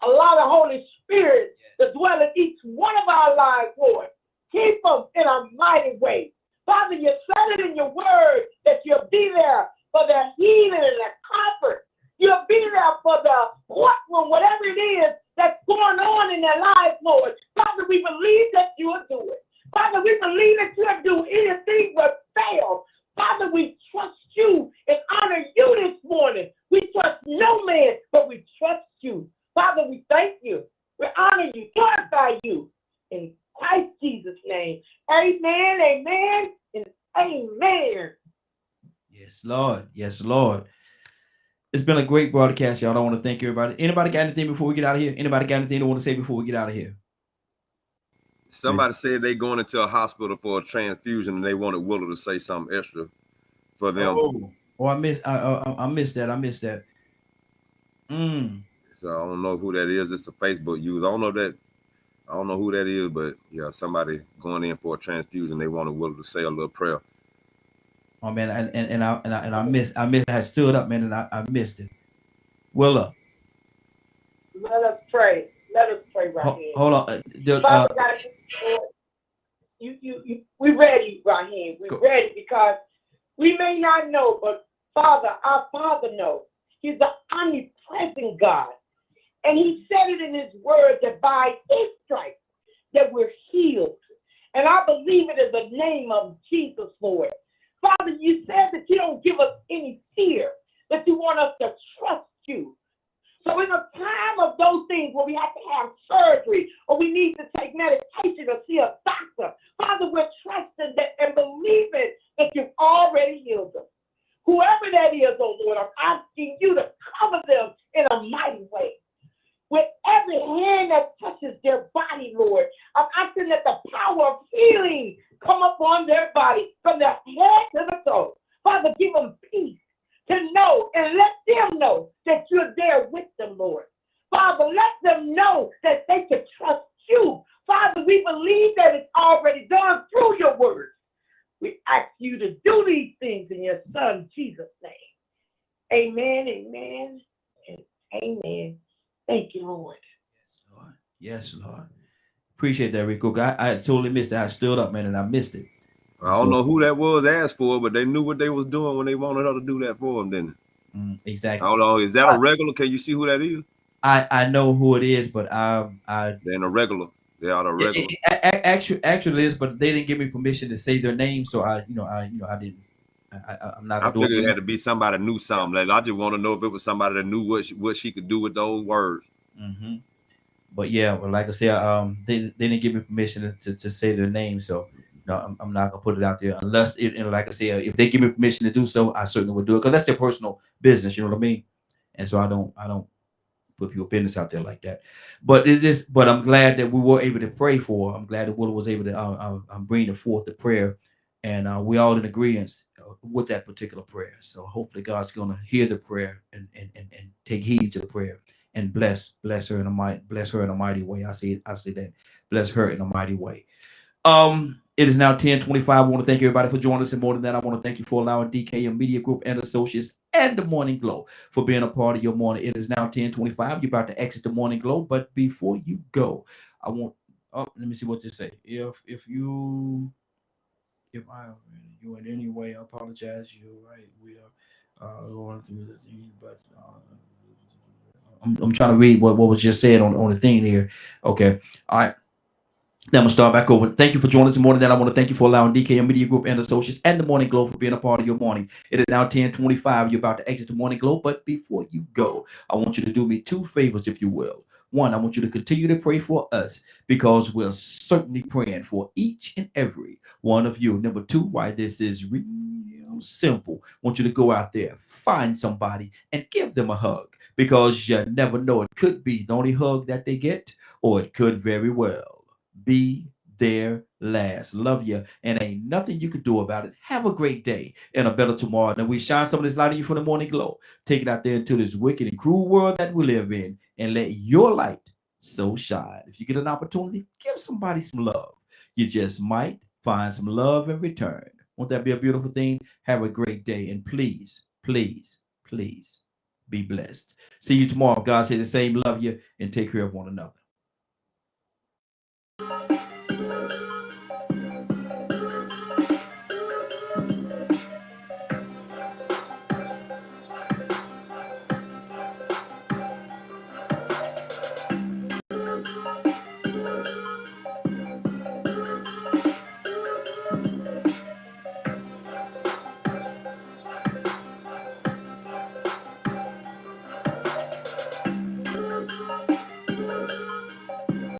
Allow the Holy Spirit to dwell in each one of our lives, Lord. Keep them in a mighty way. Father, you said it in your word that you'll be there for their healing and their comfort. You'll be there for the courtroom, whatever it is that's going on in their lives, Lord. Father, we believe that you will do it. Father, we believe that you'll do anything but fail. Father, we trust you and honor you this morning. We trust no man, but we trust you. Father, we thank you. We honor you, glorify you. In Christ Jesus' name. Amen, amen, and amen. Yes, Lord. Yes, Lord. It's been a great broadcast, y'all. I want to thank everybody. Anybody got anything before we get out of here? Anybody got anything they want to say before we get out of here? Somebody said they going into a hospital for a transfusion and they wanted Willow to say something extra for them. Oh, I missed that. I missed that. So I don't know who that is. It's a Facebook user. I don't know who that is, but yeah, somebody going in for a transfusion. They wanted Willow to say a little prayer. Oh man, I missed. I stood up, man, and I missed it. Willow. Let us pray. Let us pray right here. Hold on. Father God, we ready, Raheem. We're ready because we may not know, but Father, our Father knows. He's the omnipresent God. And he said it in his word that by his stripes that we're healed. And I believe it in the name of Jesus, Lord. Father, you said that you don't give us any fear, that you want us to trust you. So in a time of those things where we have to have surgery or we need to take medication or see a doctor, Father, we're trusting that and believing that you've already healed us. Whoever that is, oh Lord, I'm asking you to cover them in a mighty way. With every hand that touches their body, Lord, I'm asking that the power of healing come upon their body from their head to the toe. Father, give them peace to know and let them know that you're there with them, Lord. Father, let them know that they can trust you. Father, we believe that it's already done through your word. We ask you to do these things in your son, Jesus' name. Amen, amen, and amen. Thank you, Lord. Yes, Lord. Yes, Lord. Appreciate that, Rico. I totally missed it. I stood up, man, and I missed it. I don't know who that was asked for, but they knew what they was doing when they wanted her to do that for them, didn't they? Exactly. I don't know. Is that a regular? Can you see who that is? I know who it is, but they're a regular. They are the regular. Actually, is, but they didn't give me permission to say their name, so I didn't. I'm not. I figured it had to be somebody that knew something. Like, I just want to know if it was somebody that knew what she could do with those words. Mm-hmm. But yeah, well, like I said, they didn't give me permission to say their name, so no, I'm not gonna put it out there unless like I said, if they give me permission to do so, I certainly would do it because that's their personal business. You know what I mean? And so I don't put people's business out there like that. But but I'm glad that we were able to pray for her. I'm glad that Willow was able to bring forth the prayer, and we all in agreement with that particular prayer. So hopefully God's gonna hear the prayer and take heed to the prayer and bless her in a mighty way. I see that. Bless her in a mighty way. It is now 10:25. I want to thank everybody for joining us. And more than that, I want to thank you for allowing DKM Media Group and Associates and the Morning Glow for being a part of your morning. It is now 10:25. You're about to exit the Morning Glow, but before you go, I want let me see what they say. If I offended you in any way, I apologize. You're right. We are going through the thing, but I'm trying to read what was just said on the thing here. Okay. All right. Now I'm gonna start back over. Thank you for joining us. More than that, I want to thank you for allowing DKM Media Group and Associates and the Morning Glow for being a part of your morning. It is now 10:25. You're about to exit the Morning Glow, but before you go, I want you to do me two favors, if you will. One, I want you to continue to pray for us because we're certainly praying for each and every one of you. Number two, why this is real simple. I want you to go out there, find somebody, and give them a hug because you never know. It could be the only hug that they get, or it could very well be their last. Love you, and ain't nothing you can do about it. Have a great day and a better tomorrow. And we shine some of this light in you from the Morning Glow. Take it out there into this wicked and cruel world that we live in, and let your light so shine. If you get an opportunity, give somebody some love. You just might find some love in return. Won't that be a beautiful thing? Have a great day, and please, please, please be blessed. See you tomorrow. God say the same. Love you, and take care of one another.